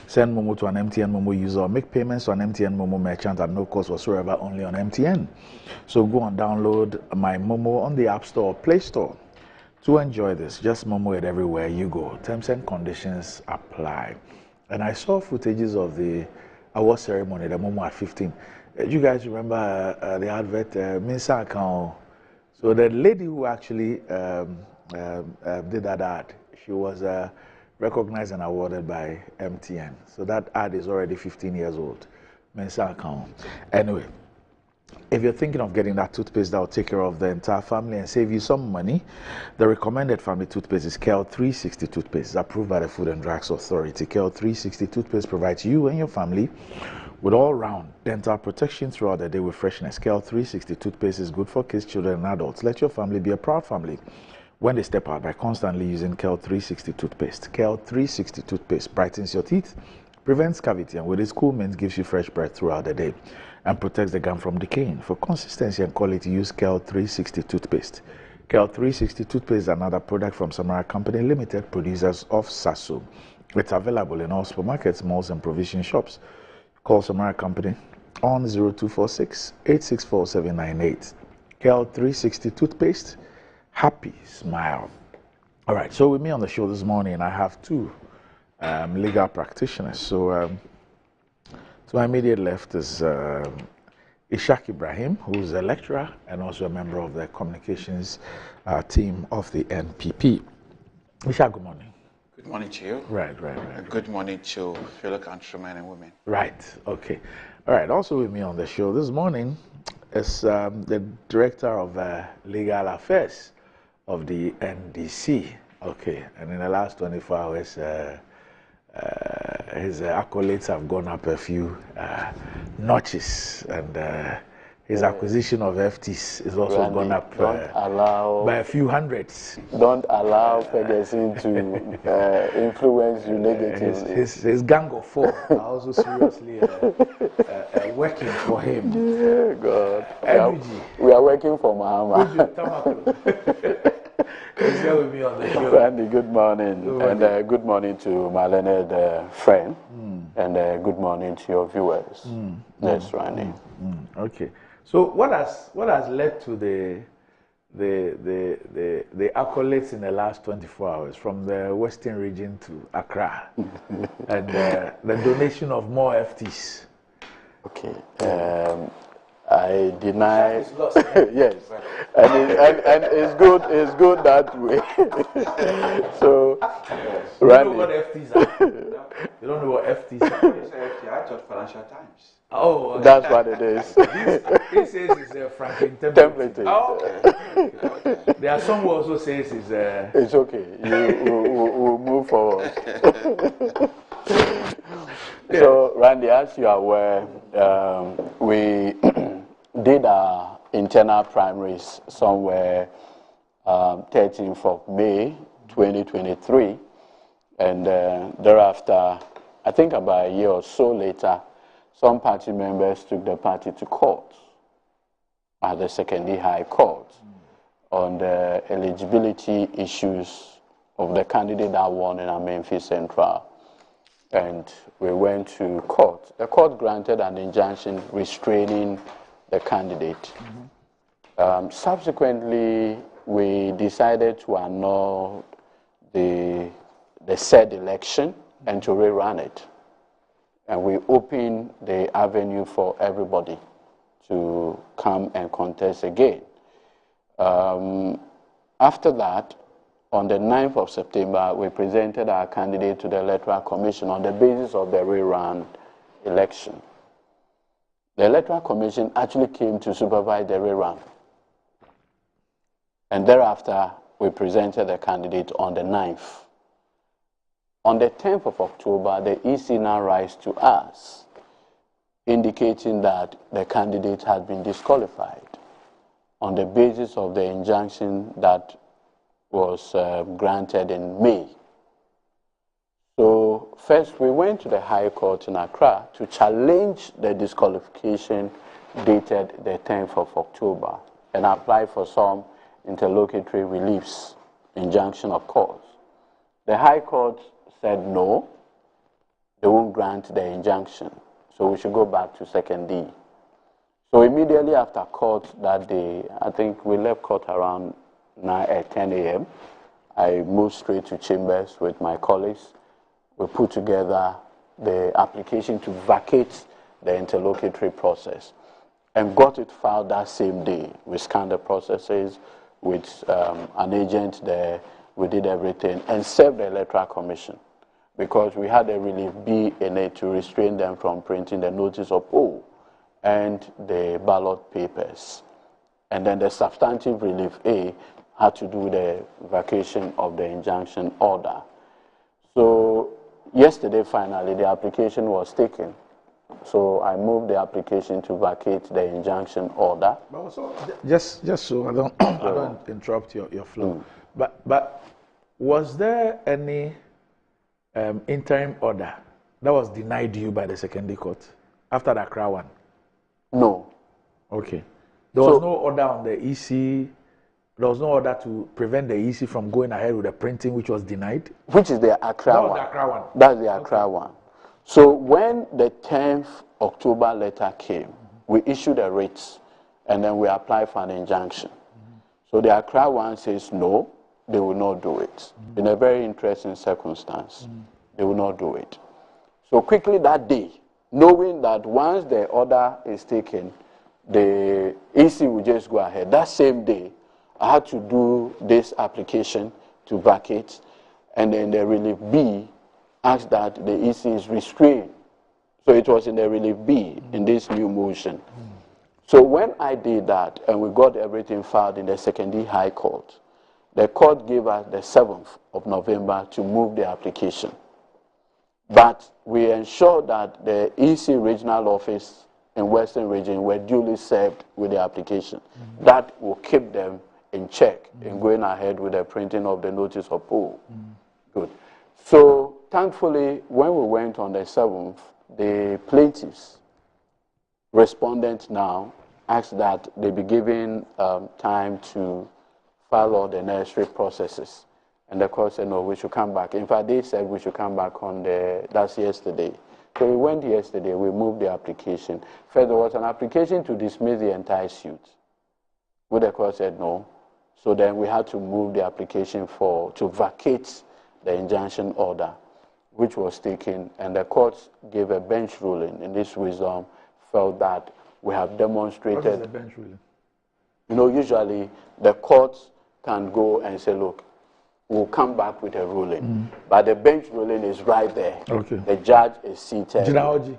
Send Momo to an MTN Momo user or make payments to an MTN Momo merchant at no cost whatsoever, only on MTN. So go and download my Momo on the App Store or Play Store to enjoy this. Just Momo it everywhere you go. Terms and conditions apply. And I saw footages of the award ceremony, the Momo at 15. You guys remember the advert, Minsa account? So the lady who actually did that ad, she was recognized and awarded by MTN. So that ad is already 15 years old. Mensa account. Anyway, if you're thinking of getting that toothpaste that will take care of the entire family and save you some money, the recommended family toothpaste is KEL 360 toothpaste. It's approved by the Food and Drugs Authority. KEL 360 toothpaste provides you and your family with all-round dental protection throughout the day with freshness. KEL 360 toothpaste is good for kids, children, and adults. Let your family be a proud family when they step out by constantly using KEL 360 toothpaste. KEL 360 toothpaste brightens your teeth, prevents cavity, and with its cool mint gives you fresh breath throughout the day and protects the gum from decaying. For consistency and quality, use KEL 360 toothpaste. KEL 360 toothpaste is another product from Samara Company Limited, producers of Sasso. It's available in all supermarkets, malls, and provision shops. Call Samara Company on 0246 864 798. Kel 360 toothpaste. Happy smile. All right, so with me on the show this morning, I have two legal practitioners. So to my immediate left is Ishaq Ibrahim, who is a lecturer and also a member of the communications team of the NPP. Ishaq, good morning. Good morning to you. Right. Good morning to fellow countrymen and women. Right, okay. All right, also with me on the show this morning is the Director of Legal Affairs of the NDC. Okay, and in the last 24 hours, his accolades have gone up a few notches, and his acquisition of FTs is also Randy, gone up by a few hundreds. Don't allow Ferguson to influence you negatively. His gang of four are also seriously working for him. Yeah, God. Energy. We are working for Mahama. He's here with me on the show. Randy, good morning. Good morning to my learned friend. And good morning to your viewers. Yes, Randy. Okay. So what has led to the accolades in the last 24 hours from the Western region to Accra and the donation of more FTs? Okay. I deny. Yes, and it's good. It's good that way. So, Randy. You know what FTs are? You don't know what FTs are? I thought Financial Times. Oh, okay. That's what it is. He says it's a Franklin template. Oh, okay. There are some who also says it's a... It's okay. We'll move forward. So, Randy, as you are aware, we did our internal primaries somewhere 13th of May 2023, and thereafter, I think about a year or so later, some party members took the party to court at the Secondary High Court on the eligibility issues of the candidate that won in Amenfi Central. And we went to court. The court granted an injunction restraining the candidate. Subsequently, we decided to annul the said election and to rerun it. And we opened the avenue for everybody to come and contest again. After that, on the 9th of September, we presented our candidate to the Electoral Commission on the basis of the rerun election. The Electoral Commission actually came to supervise the rerun. And thereafter, we presented the candidate on the 9th. On the 10th of October, the EC now writes to us, indicating that the candidate had been disqualified on the basis of the injunction that was granted in May. So first we went to the High Court in Accra to challenge the disqualification dated the 10th of October and apply for some interlocutory reliefs, injunction of course. The High Court said no, they won't grant the injunction, so we should go back to Second D. So immediately after court that day, I think we left court around 10 a.m. I moved straight to chambers with my colleagues. We put together the application to vacate the interlocutory process and got it filed that same day. We scanned the processes with an agent there. We did everything and served the Electoral Commission because we had a relief B in it to restrain them from printing the notice of O and the ballot papers. And then the substantive relief A had to do the vacation of the injunction order. So yesterday, finally, the application was taken. So I moved the application to vacate the injunction order. But also, just so I don't interrupt your flow. But was there any interim order that was denied you by the Secondary Court after the Accra one? No. Okay. There was no order on the EC There was no order to prevent the EC from going ahead with the printing, which was denied? Which is the Accra one. The Accra one. That's the Accra one. So when the 10th October letter came, we issued a writ, and then we applied for an injunction. So the Accra one says no, they will not do it. In a very interesting circumstance, they will not do it. So quickly that day, knowing that once the order is taken, the EC will just go ahead. That same day, I had to do this application to vacate, and then the relief B asked that the EC is restrained. So it was in the relief B in this new motion. So when I did that, and we got everything filed in the Secondary High Court, the court gave us the 7th of November to move the application. But we ensured that the EC regional office in Western Region were duly served with the application. That will keep them in check in going ahead with the printing of the notice of poll. Good. So thankfully, when we went on the 7th, the plaintiffs, respondents now, asked that they be given time to file all the necessary processes. And the court said, no, we should come back. In fact, they said we should come back on that's yesterday. So we went yesterday, we moved the application. First, there was an application to dismiss the entire suit. But the court said no. So then we had to move the application to vacate the injunction order, which was taken, and the court gave a bench ruling. In this wisdom, felt that we have demonstrated. What is the bench ruling? You know, usually the courts can go and say, look, we'll come back with a ruling. But the bench ruling is right there. Okay. The judge is seated. Jinaoji.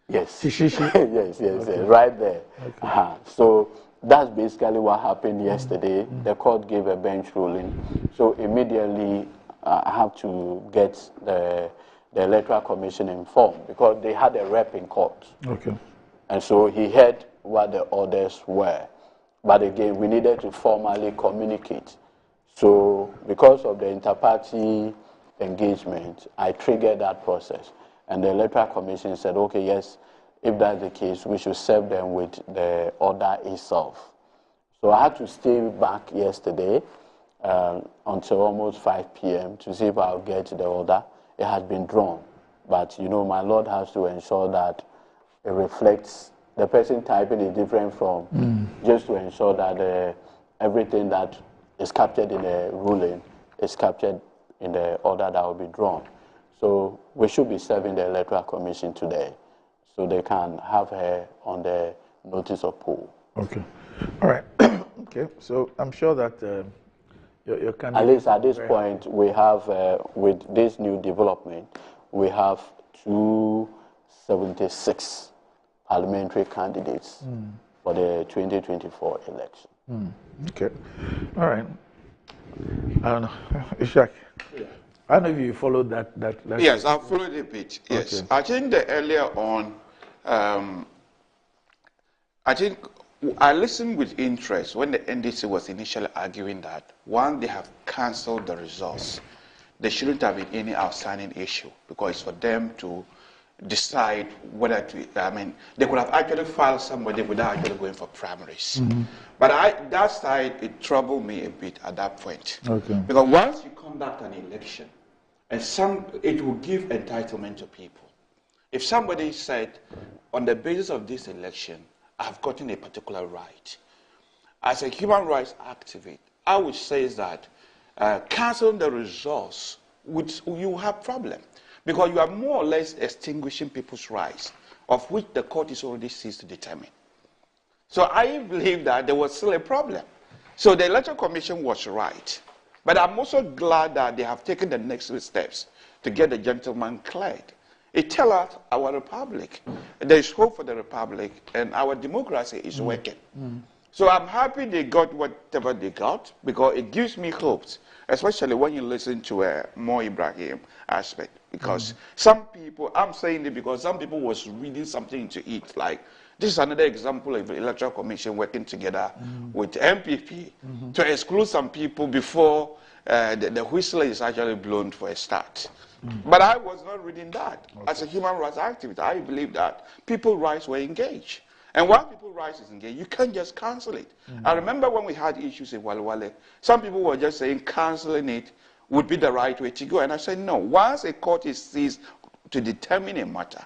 Yes. Shishishi. yes, right there. Okay. So that's basically what happened yesterday. The court gave a bench ruling. So immediately I have to get the Electoral Commission informed because they had a rep in court. Okay. And so he heard what the orders were. But again, we needed to formally communicate. So because of the inter-party engagement, I triggered that process. And the Electoral Commission said, okay, yes, if that's the case, we should serve them with the order itself. So I had to stay back yesterday until almost 5 p.m. to see if I'll get the order. It has been drawn. But, you know, my Lord has to ensure that it reflects, the person typing is different from, just to ensure that everything that is captured in the ruling is captured in the order that will be drawn. So we should be serving the Electoral Commission today so they can have her on the notice of poll. Okay. All right. Okay. So I'm sure that your candidate... At least at this point, we have, with this new development, we have 276 parliamentary candidates for the 2024 election. Okay. All right. I don't know. Ishak, I don't know if you followed that. Yes, I followed a bit. Yes. Okay. I think that earlier on, I think I listened with interest when the NDC was initially arguing that, one, they have cancelled the results. There shouldn't have been any outstanding issue because it's for them to decide whether to, they could have actually filed somebody without actually going for primaries. But that side, it troubled me a bit at that point. Okay. Because once you conduct an election, and it will give entitlement to people. If somebody said, on the basis of this election, I've gotten a particular right. As a human rights activist, I would say that canceling the results, you have problem. Because you are more or less extinguishing people's rights, of which the court is already ceased to determine. So I believe that there was still a problem. So the Electoral Commission was right. But I'm also glad that they have taken the next steps to get the gentleman cleared. It tells us our republic, there is hope for the republic, and our democracy is working. So I'm happy they got whatever they got, because it gives me hopes, especially when you listen to Mo Ibrahim aspect. Because some people, I'm saying it because some people was reading something to eat, like, this is another example of the Electoral Commission working together with MPP to exclude some people before the whistle is actually blown for a start. But I was not reading that. As a human rights activist, I believe that people's rights were engaged. And while people rise again, you can't just cancel it. I remember when we had issues in Walwale, some people were just saying cancelling it would be the right way to go. And I said, no, once a court is seized to determine a matter,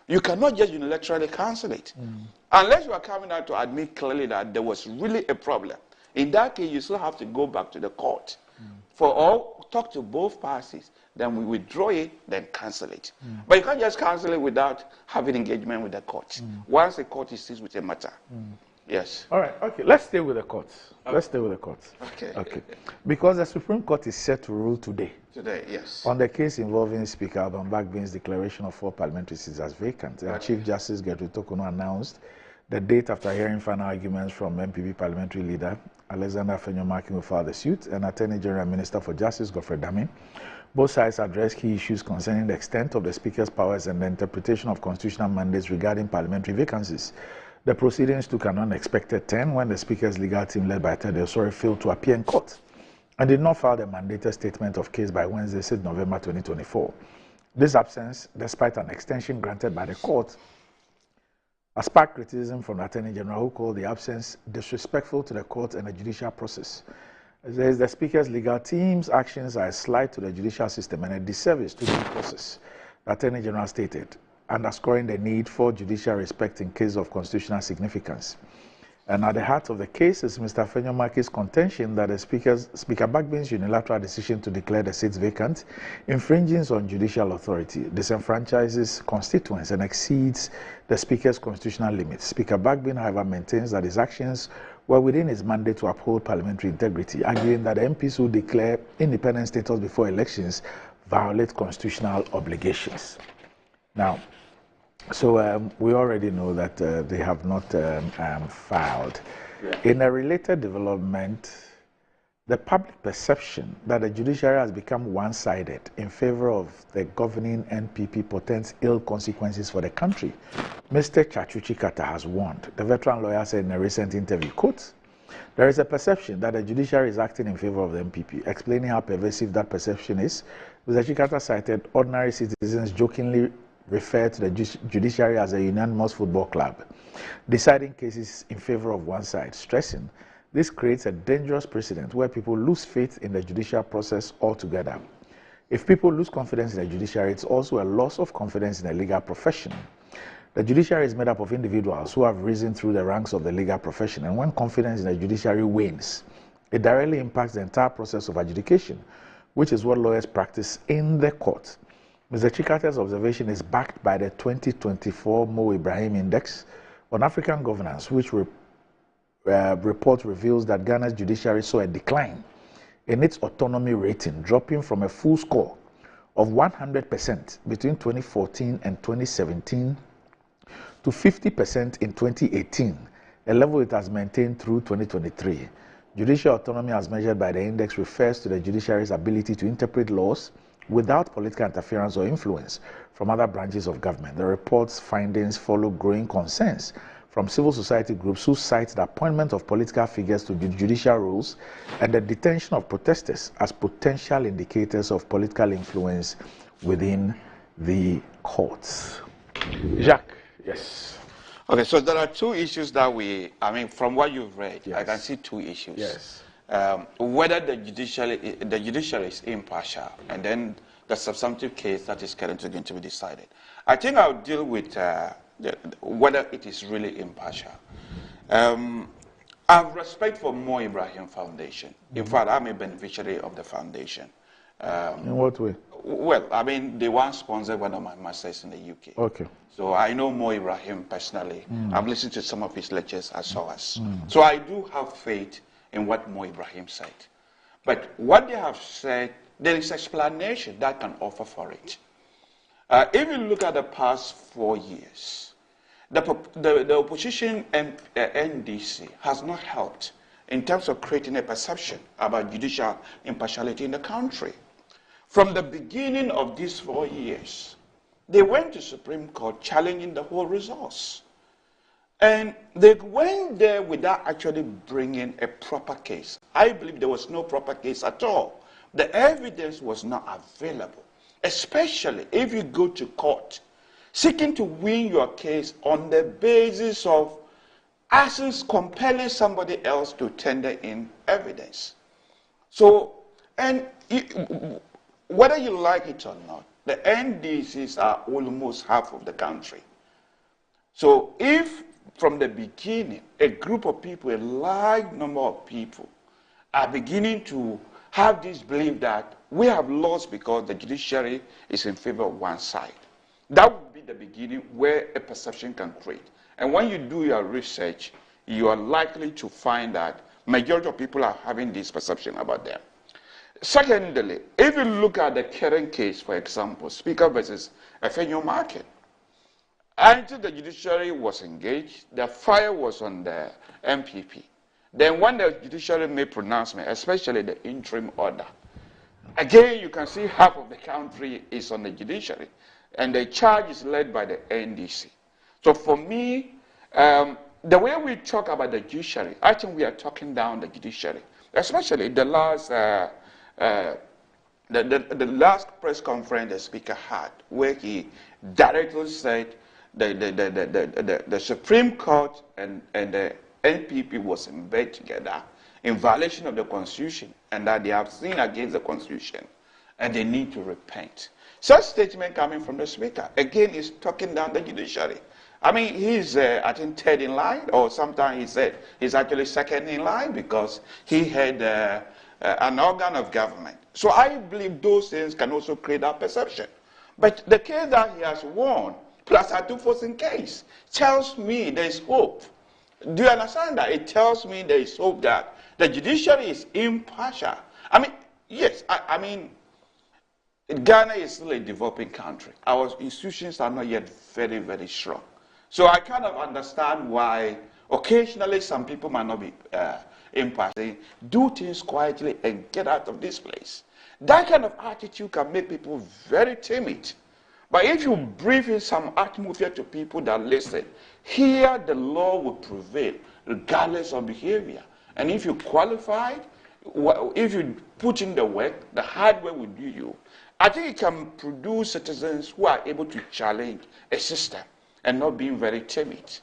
you cannot just unilaterally cancel it. Unless you are coming out to admit clearly that there was really a problem. In that case, you still have to go back to the court talk to both parties, then we withdraw it, then cancel it. But you can't just cancel it without having engagement with the court. Once the court is seized with a matter. Yes. All right, okay, let's stay with the courts. Okay. Let's stay with the courts. Okay. Because the Supreme Court is set to rule today. Today, yes. On the case involving Speaker Alban Bagbin's declaration of 4 parliamentary seats as vacant, Chief Justice Gertrude Tokono announced the date after hearing final arguments from MPP parliamentary leader Alexander Afenyo-Markin who filed the suit and Attorney General and Minister for Justice Godfrey Dame. Both sides addressed key issues concerning the extent of the Speaker's powers and the interpretation of constitutional mandates regarding parliamentary vacancies. The proceedings took an unexpected turn when the Speaker's legal team led by Teddy Osori failed to appear in court and did not file the mandated statement of case by Wednesday, 6 November 2024. This absence, despite an extension granted by the court, has sparked criticism from the Attorney General, who called the absence disrespectful to the court and the judicial process. As there is the Speaker's legal team's actions are a slight to the judicial system and a disservice to the process, the Attorney General stated, underscoring the need for judicial respect in cases of constitutional significance. And at the heart of the case is Mr. Afenyo-Markin's contention that the Speaker Bagbin's unilateral decision to declare the seats vacant infringes on judicial authority, disenfranchises constituents, and exceeds the Speaker's constitutional limits. Speaker Bagbin, however, maintains that his actions were within his mandate to uphold parliamentary integrity, arguing that the MPs who declare independent status before elections violate constitutional obligations. Now, so we already know that they have not filed. Yeah. In a related development, the public perception that the judiciary has become one-sided in favor of the governing NPP portends ill consequences for the country. Mr. Chachuchi Kata has warned. The veteran lawyer said in a recent interview, quote, there is a perception that the judiciary is acting in favor of the NPP. Explaining how pervasive that perception is, Mr. Chikata cited ordinary citizens jokingly refer to the judiciary as a unanimous football club, deciding cases in favor of one side, stressing this creates a dangerous precedent where people lose faith in the judicial process altogether. If people lose confidence in the judiciary, it's also a loss of confidence in the legal profession. The judiciary is made up of individuals who have risen through the ranks of the legal profession, and when confidence in the judiciary wanes, it directly impacts the entire process of adjudication, which is what lawyers practice in the court. Mr. Chikata's observation is backed by the 2024 Mo Ibrahim Index on African Governance, which report reveals that Ghana's judiciary saw a decline in its autonomy rating, dropping from a full score of 100% between 2014 and 2017 to 50% in 2018, a level it has maintained through 2023. Judicial autonomy as measured by the index refers to the judiciary's ability to interpret laws without political interference or influence from other branches of government. The report's findings follow growing concerns from civil society groups who cite the appointment of political figures to judicial roles and the detention of protesters as potential indicators of political influence within the courts. Jacques, yes. Okay, so there are two issues that from what you've read, yes. I can see two issues. Yes. Whether the judiciary is impartial, and then the substantive case that is currently going to be decided. I think I'll deal with whether it is really impartial. I have respect for Mo Ibrahim Foundation. In fact, I'm a beneficiary of the foundation. In what way? Well, they once sponsored one of my masters in the UK. Okay. So I know Mo Ibrahim personally. I've listened to some of his lectures as well as. So I do have faith in what Mo Ibrahim said. But what they have said, there is explanation that can offer for it. If you look at the past 4 years, the opposition NDC has not helped in terms of creating a perception about judicial impartiality in the country. From the beginning of these 4 years, they went to Supreme Court challenging the whole results. And they went there without actually bringing a proper case. I believe there was no proper case at all. The evidence was not available, especially if you go to court seeking to win your case on the basis of actions compelling somebody else to tender in evidence. So, and whether you like it or not, the NDCs are almost half of the country. So if from the beginning, a group of people, a large number of people, are beginning to have this belief that we have lost because the judiciary is in favor of one side, that would be the beginning where a perception can create. And when you do your research, you are likely to find that majority of people are having this perception about them. Secondly, if you look at the current case, for example, Speaker versus Efenyo Market, until the judiciary was engaged, the fire was on the MPP. Then when the judiciary made pronouncement, especially the interim order, again you can see half of the country is on the judiciary, and the charge is led by the NDC. So for me, the way we talk about the judiciary, I think we are talking down the judiciary, especially the last the last press conference the Speaker had, where he directly said the Supreme Court and the NPP was in bed together in violation of the Constitution, and that they have sinned against the Constitution and they need to repent. Such statement coming from the Speaker, again, is talking down the judiciary. I mean, he's, I think, third in line, or sometimes he said he's actually second in line because he had an organ of government. So I believe those things can also create that perception. But the case that he has won, plus a two-forcing case, tells me there is hope. Do you understand that? It tells me there is hope that the judiciary is impartial. I mean, yes, I mean, Ghana is still a developing country. Our institutions are not yet very, very strong. So I kind of understand why occasionally some people might not be impartial. Do things quietly and get out of this place. That kind of attitude can make people very timid. But if you breathe in some atmosphere to people that listen, here the law will prevail regardless of behavior. And if you qualify, if you put in the work, the hard work will do you. I think it can produce citizens who are able to challenge a system and not being very timid.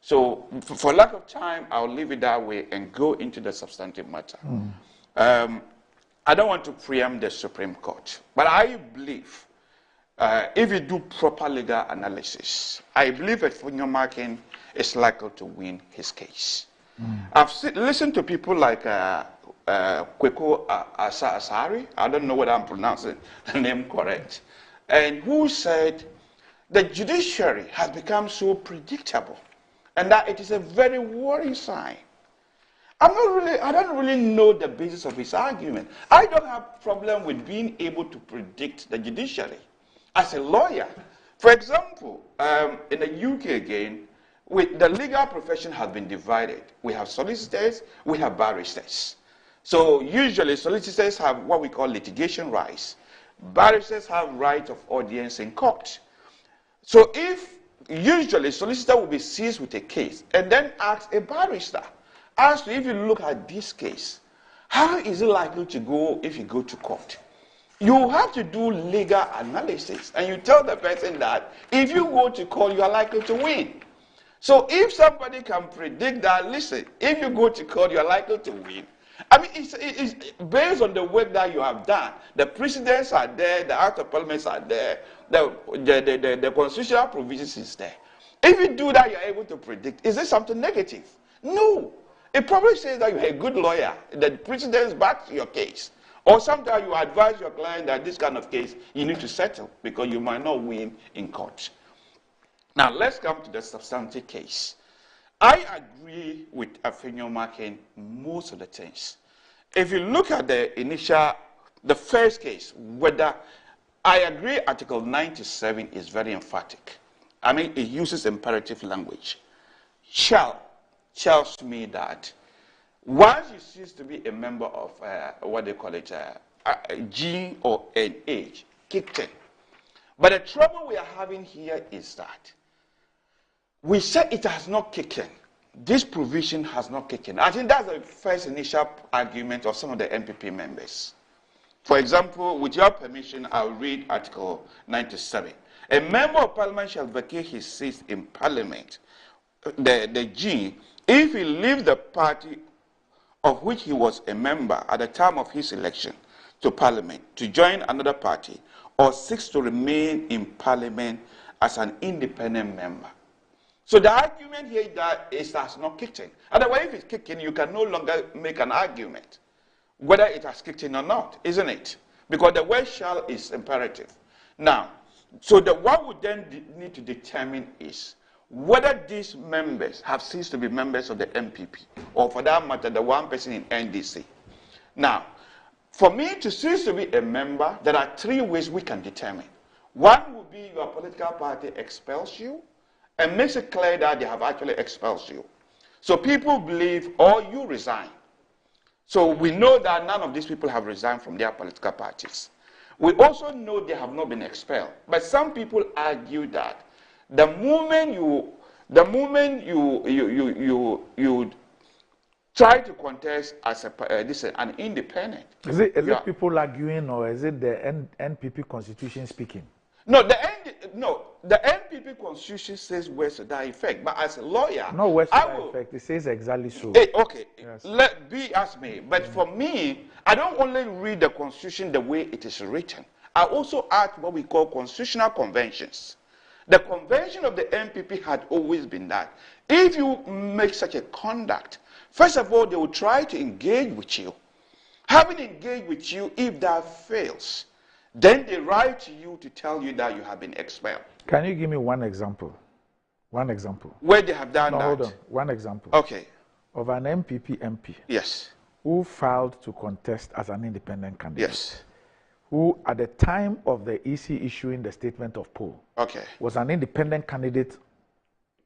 So for lack of time, I'll leave it that way and go into the substantive matter. I don't want to preempt the Supreme Court, but I believe if you do proper legal analysis, I believe that Efenyo Market is likely to win his case. I've listened to people like Kweko Asari, I don't know whether I'm pronouncing the name correct, and who said the judiciary has become so predictable and that it is a very worrying sign. I don't really know the basis of his argument. I don't have problem with being able to predict the judiciary as a lawyer. For example, in the UK again, the legal profession has been divided. We have solicitors, we have barristers. So usually solicitors have what we call litigation rights. Barristers have right of audience in court. So if usually solicitor will be seized with a case and then ask a barrister, as to if you look at this case, how is it likely to go if you go to court? You have to do legal analysis and you tell the person that if you go to court, you are likely to win. So if somebody can predict that, listen, if you go to court, you are likely to win. I mean, it's based on the work that you have done. The precedents are there, the Act of Parliament are there, the constitutional provisions is there. If you do that, you're able to predict. Is this something negative? No. It probably says that you're a good lawyer, that the precedents back your case. Or sometimes you advise your client that this kind of case you need to settle because you might not win in court. Now, let's come to the substantive case. I agree with Efenyo Market most of the things. If you look at the first case, whether I agree Article 97 is very emphatic. I mean, it uses imperative language. Tells me that once you cease to be a member of what they call it, G or an age, kicked in. But the trouble we are having here is that we said it has not kicked in. This provision has not kicked in. I think that's the first initial argument of some of the MPP members. For example, with your permission, I'll read Article 97. A member of Parliament shall vacate his seat in Parliament, the G, if he leaves the party of which he was a member at the time of his election to Parliament to join another party, or seeks to remain in Parliament as an independent member. So the argument here that it has not kicked in. Otherwise, if it's kicked in, you can no longer make an argument whether it has kicked in or not, isn't it? Because the word shall is imperative. Now, so what we then need to determine is whether these members have ceased to be members of the MPP, or for that matter, the one person in NDC. Now, for me to cease to be a member, there are three ways we can determine. One would be your political party expels you and makes it clear that they have actually expelled you. So people believe, or you resign. So we know that none of these people have resigned from their political parties. We also know they have not been expelled. But some people argue that the moment you try to contest as an independent. Is it people arguing, or is it the NPP constitution speaking? No, the NPP constitution says words to that effect. But as a lawyer, no words to that effect. It says exactly so. Okay, yes. Let be as me. But for me, I don't only read the constitution the way it is written. I also act what we call constitutional conventions. The convention of the NPP had always been that if you make such a conduct, first of all, they will try to engage with you. Having engaged with you, if that fails, then they write to you to tell you that you have been expelled. Can you give me one example? One example. Where they have done that? Hold on. One example. Okay. Of an MPP MP. Yes. Who filed to contest as an independent candidate. Yes. Who, at the time of the EC issuing the statement of poll, okay, was an independent candidate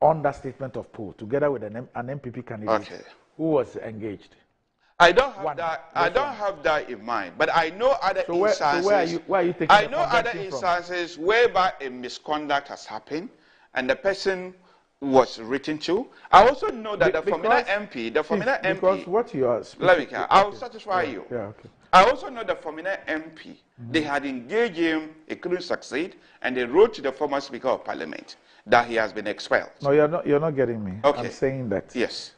on that statement of poll, together with an MPP candidate, okay, who was engaged. I don't have that. I don't have that in mind, but I know other instances. So where are you taking I know other instances whereby a misconduct has happened, and the person was written to. I also know that the Formula MP, because what you are speaking, let me. I'll satisfy you. Yeah, okay. I also know the Formula MP. They had engaged him, he couldn't succeed, and they wrote to the former Speaker of Parliament that he has been expelled. No, you're not getting me. Okay. I'm saying that. Yes.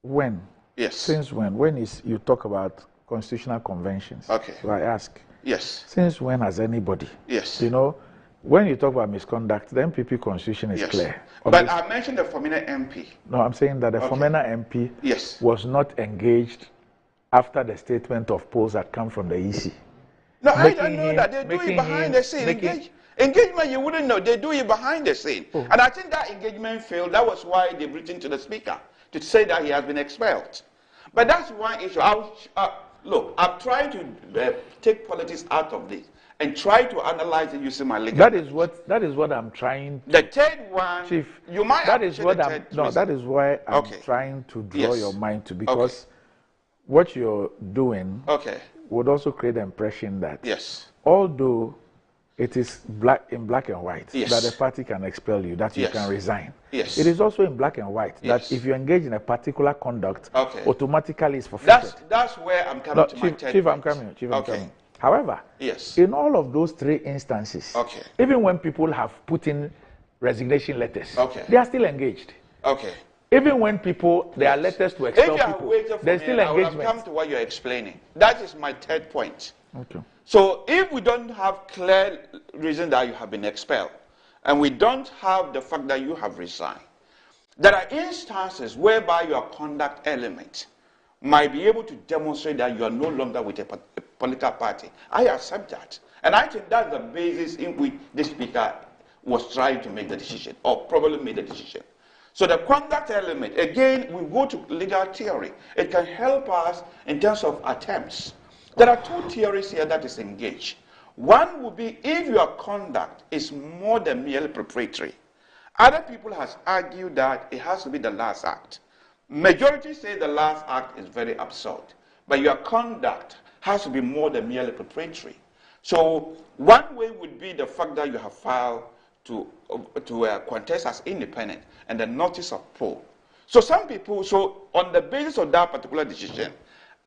When? Yes. Since when? When is you talk about constitutional conventions? Okay. So I ask. Yes. Since when has anybody? Yes. You know, when you talk about misconduct, the MPP constitution is clear. But I mentioned the Formula MP. No, I'm saying that the Formula MP was not engaged after the statement of polls had come from the EC. No, I don't know that. They do it behind the scene. Engagement, you wouldn't know. They do it behind the scene. Oh. And I think that engagement failed. That was why they've written to the Speaker to say that he has been expelled. But that's one issue. Look, I'm trying to take politics out of this and try to analyze it using my legal. That is what I'm trying to. The third one, Chief, you might. That is what I'm. No, that is why I'm trying to draw your mind to, because what you're doing would also create the impression that although it is in black and white that the party can expel you, that you can resign. It is also in black and white that if you engage in a particular conduct, automatically it's forfeited. That's where I'm coming to my third Chief, point. I'm coming. However, in all of those three instances, even when people have put in resignation letters, they are still engaged. Even when there are letters to expel people, there's still engagement. I will come to what you're explaining. That is my third point. Okay. So if we don't have clear reason that you have been expelled, and we don't have the fact that you have resigned, there are instances whereby your conduct element might be able to demonstrate that you are no longer with a political party. I accept that. And I think that's the basis in which the Speaker was trying to make the decision, or probably made the decision. So the conduct element, again, we go to legal theory. It can help us in terms of attempts. There are two theories here that is engaged. One would be if your conduct is more than merely preparatory. Other people have argued that it has to be the last act. Majority say the last act is very absurd, but your conduct has to be more than merely preparatory. So one way would be the fact that you have filed to contest as independent and the notice of poll. So some people, on the basis of that particular decision,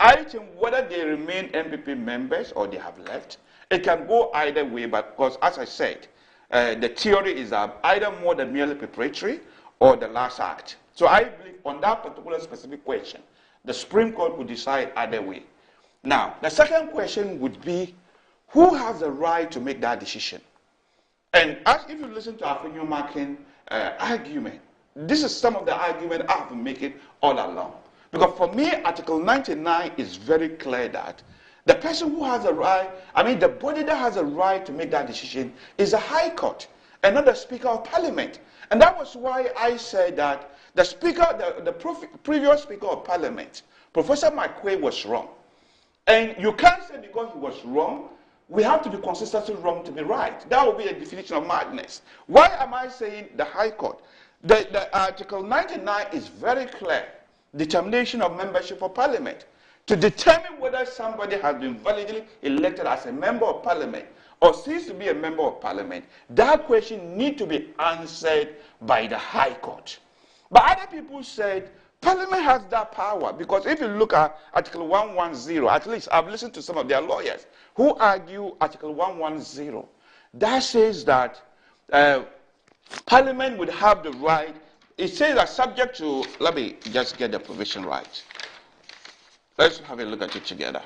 I think whether they remain MPP members or they have left, it can go either way, but because as I said, the theory is that either more than merely preparatory or the last act. So I believe on that particular specific question, the Supreme Court would decide either way. Now, the second question would be, who has the right to make that decision? And as if you listen to Afenyo Makin argument, this is some of the argument I have been making all along. Because for me, Article 99 is very clear that the person who has a right, the body that has a right to make that decision is the High Court and not the Speaker of Parliament. And that was why I said that the Speaker, the previous Speaker of Parliament, Professor McQuay, was wrong. And you can't say because he was wrong, we have to be consistently wrong to be right. That would be a definition of madness. Why am I saying the High Court? The Article 99 is very clear. Determination of membership of Parliament. To determine whether somebody has been validly elected as a member of Parliament or ceased to be a member of Parliament, that question needs to be answered by the High Court. But other people said Parliament has that power, because if you look at Article 110, at least I've listened to some of their lawyers who argue Article 110, that says that Parliament would have the right. It says that subject to, let me just get the provision right. Let's have a look at it together.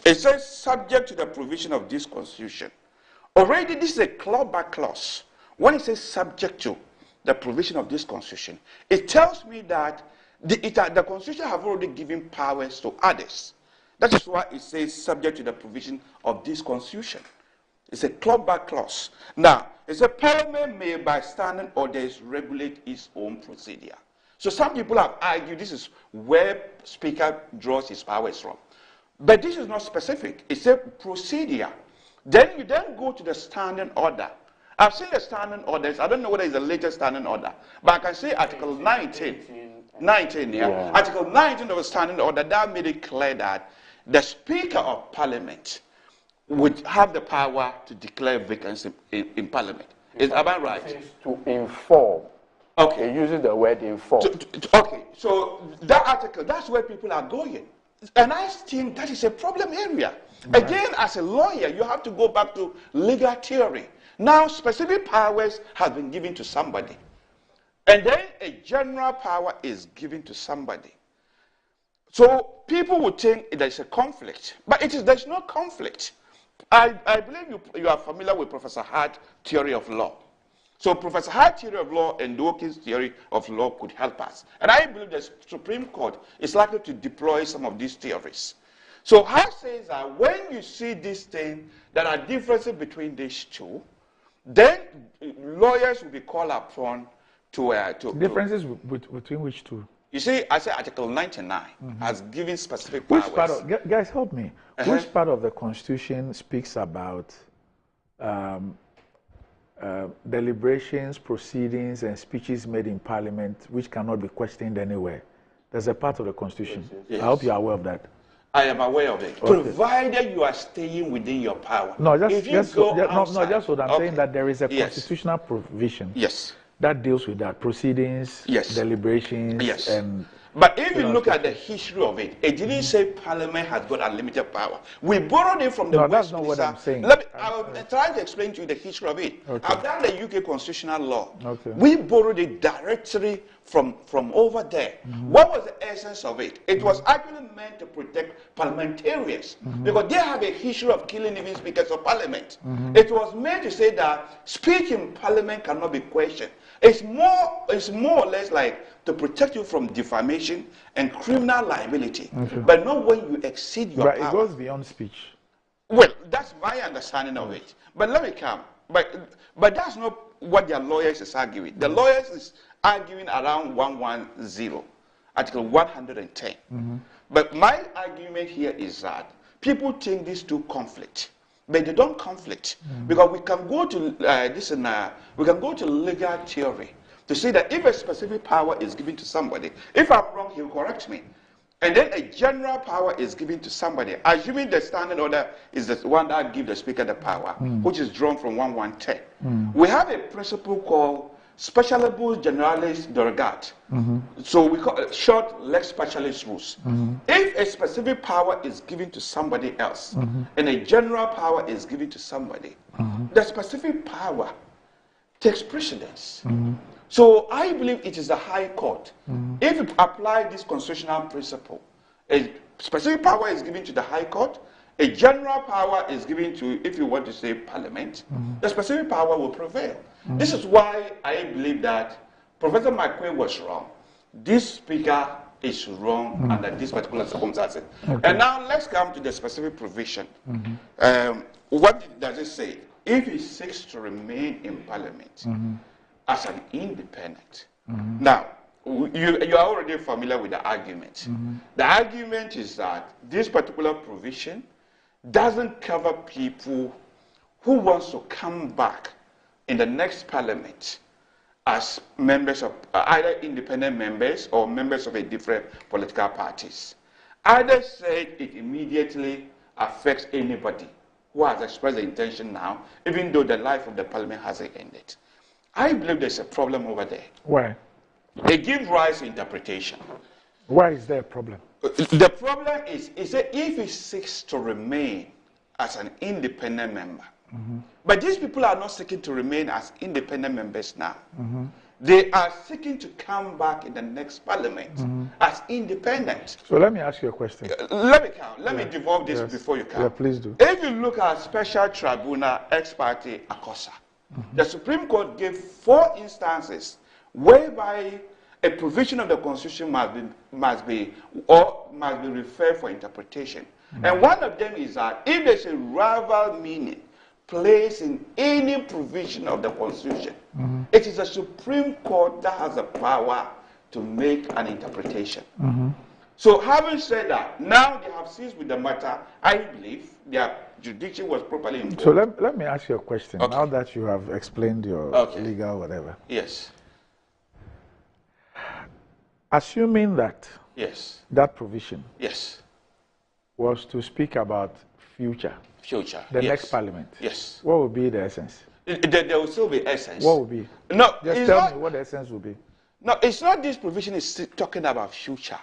It says subject to the provision of this Constitution. Already this is a clawback clause. When it says subject to the provision of this Constitution, it tells me that the Constitution have already given powers to others. That is why it says subject to the provision of this Constitution. It's a clawback clause. Now, it's a Parliament may by standing orders regulate its own procedure. So some people have argued this is where Speaker draws his powers from. But this is not specific. It's a procedure. Then you go to the standing order. I've seen the standing orders. I don't know whether it's the latest standing order. But I can say Article 19, yeah. Article 19 of the standing order, that made it clear that the Speaker of Parliament would have the power to declare vacancy in Parliament. Am I right? To inform. Okay. You're using the word inform. Okay, so that article, that's where people are going. And I think that is a problem area. Right. Again, as a lawyer, you have to go back to legal theory. Now, specific powers have been given to somebody. And then a general power is given to somebody. So people would think there's a conflict. But there's no conflict. I believe you are familiar with Professor Hart's theory of law. So Professor Hart's theory of law and Dawkins' theory of law could help us. And I believe the Supreme Court is likely to deploy some of these theories. So Hart says that when you see this thing, there are differences between these two, then lawyers will be called upon to differences between which two? You see, I say Article 99 has given specific powers. Which part of, guys, help me. Which part of the Constitution speaks about deliberations, proceedings, and speeches made in Parliament which cannot be questioned anywhere? There's a part of the Constitution. Yes. I hope you are aware of that. I am aware of it. Okay. Provided you are staying within your power. No, just what I'm saying, that there is a constitutional provision. Yes. That deals with that. Proceedings, deliberations, and... But if you look at the history of it, it didn't say Parliament has got unlimited power. We borrowed it from the West. That's not what I'm saying. I'll try to explain to you the history of it. Okay. I've done the UK constitutional law. Okay. We borrowed it directly from over there. What was the essence of it? It was actually meant to protect parliamentarians because they have a history of killing even speakers of Parliament. It was meant to say that speech in Parliament cannot be questioned. It's more or less like to protect you from defamation and criminal liability, but not when you exceed your power. But it goes beyond speech. Well, that's my understanding of it. But let me come. But that's not what their lawyers is arguing. The lawyers is arguing around 110, Article 110. But my argument here is that people think these two conflict, but they don't conflict because we can go to we can go to legal theory to say that if a specific power is given to somebody, if I'm wrong, he'll correct me. And then a general power is given to somebody, assuming the standing order is the one that gives the speaker the power, which is drawn from 110. We have a principle called specialibus generalis derogat. So we call it short lex specialis rules. If a specific power is given to somebody else and a general power is given to somebody, the specific power takes precedence. So I believe it is the High Court. If you apply this constitutional principle, a specific power is given to the High Court, a general power is given to, if you want to say, Parliament, the specific power will prevail. This is why I believe that Professor McQueen was wrong. This speaker is wrong under this particular circumstances. Okay. And now let's come to the specific provision. What does it say? If he seeks to remain in Parliament as an independent. Now, you are already familiar with the argument. The argument is that this particular provision doesn't cover people who wants to come back in the next Parliament as members of either independent members or members of a different political parties. Others said it immediately affects anybody who has expressed the intention now, even though the life of the Parliament hasn't ended. I believe there's a problem over there. Why? They give rise to interpretation. Why is there a problem? The problem is that if he seeks to remain as an independent member, but these people are not seeking to remain as independent members now. They are seeking to come back in the next Parliament as independent. So let me ask you a question. Let me devolve this before you come. Yeah, please do. If you look at Special Tribunal ex parte Akosa, the Supreme Court gave 4 instances whereby a provision of the Constitution must be referred for interpretation. And one of them is that if there's a rival meaning placed in any provision of the Constitution, it is the Supreme Court that has the power to make an interpretation. So having said that, now they have ceased with the matter. I believe their judicial was properly involved. So let me ask you a question. Okay. Now that you have explained your legal whatever. Yes. Assuming that that provision was to speak about future, the next Parliament. Yes. What would be the essence? There will still be essence. What would be? No, just tell me what the essence will be. No, it's not this provision is talking about future.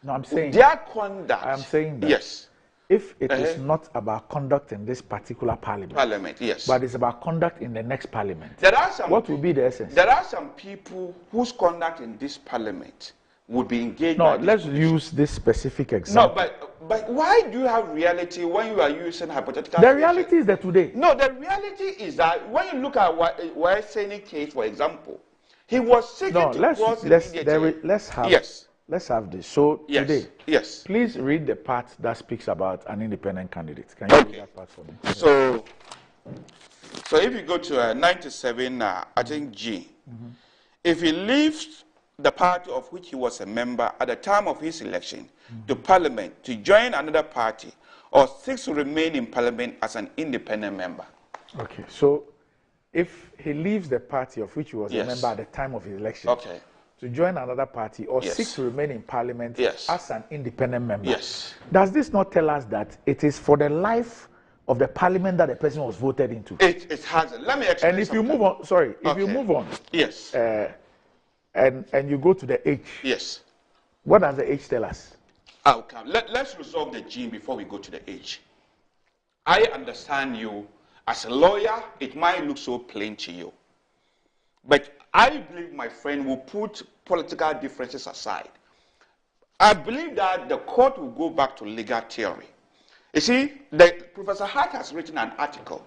No, I'm saying their conduct. I'm saying that. Yes. If it is not about conduct in this particular Parliament, yes, but it's about conduct in the next Parliament, there are some. What will be the essence? There are some people whose conduct in this Parliament would be engaged. No, let's use this specific example. No, but why do you have reality when you are using hypothetical? The reality is that today. No, the reality is that when you look at why Senate case, for example, he was seeking to cross immediately. Let's have this. So today, please read the part that speaks about an independent candidate. Can you read that part for me? So if you go to 97, I think G, if he leaves the party of which he was a member at the time of his election to Parliament to join another party or seeks to remain in Parliament as an independent member. Okay, so if he leaves the party of which he was a member at the time of his election to join another party or seek to remain in Parliament as an independent member, does this not tell us that it is for the life of the Parliament that the person was voted into? It hasn't. Let me explain. And if you move on, if you move on, and you go to the H, what does the H tell us? Okay, let's resolve the G before we go to the H. I understand you. As a lawyer, it might look so plain to you. But I believe my friend will put political differences aside. I believe that the court will go back to legal theory. You see, Professor Hart has written an article,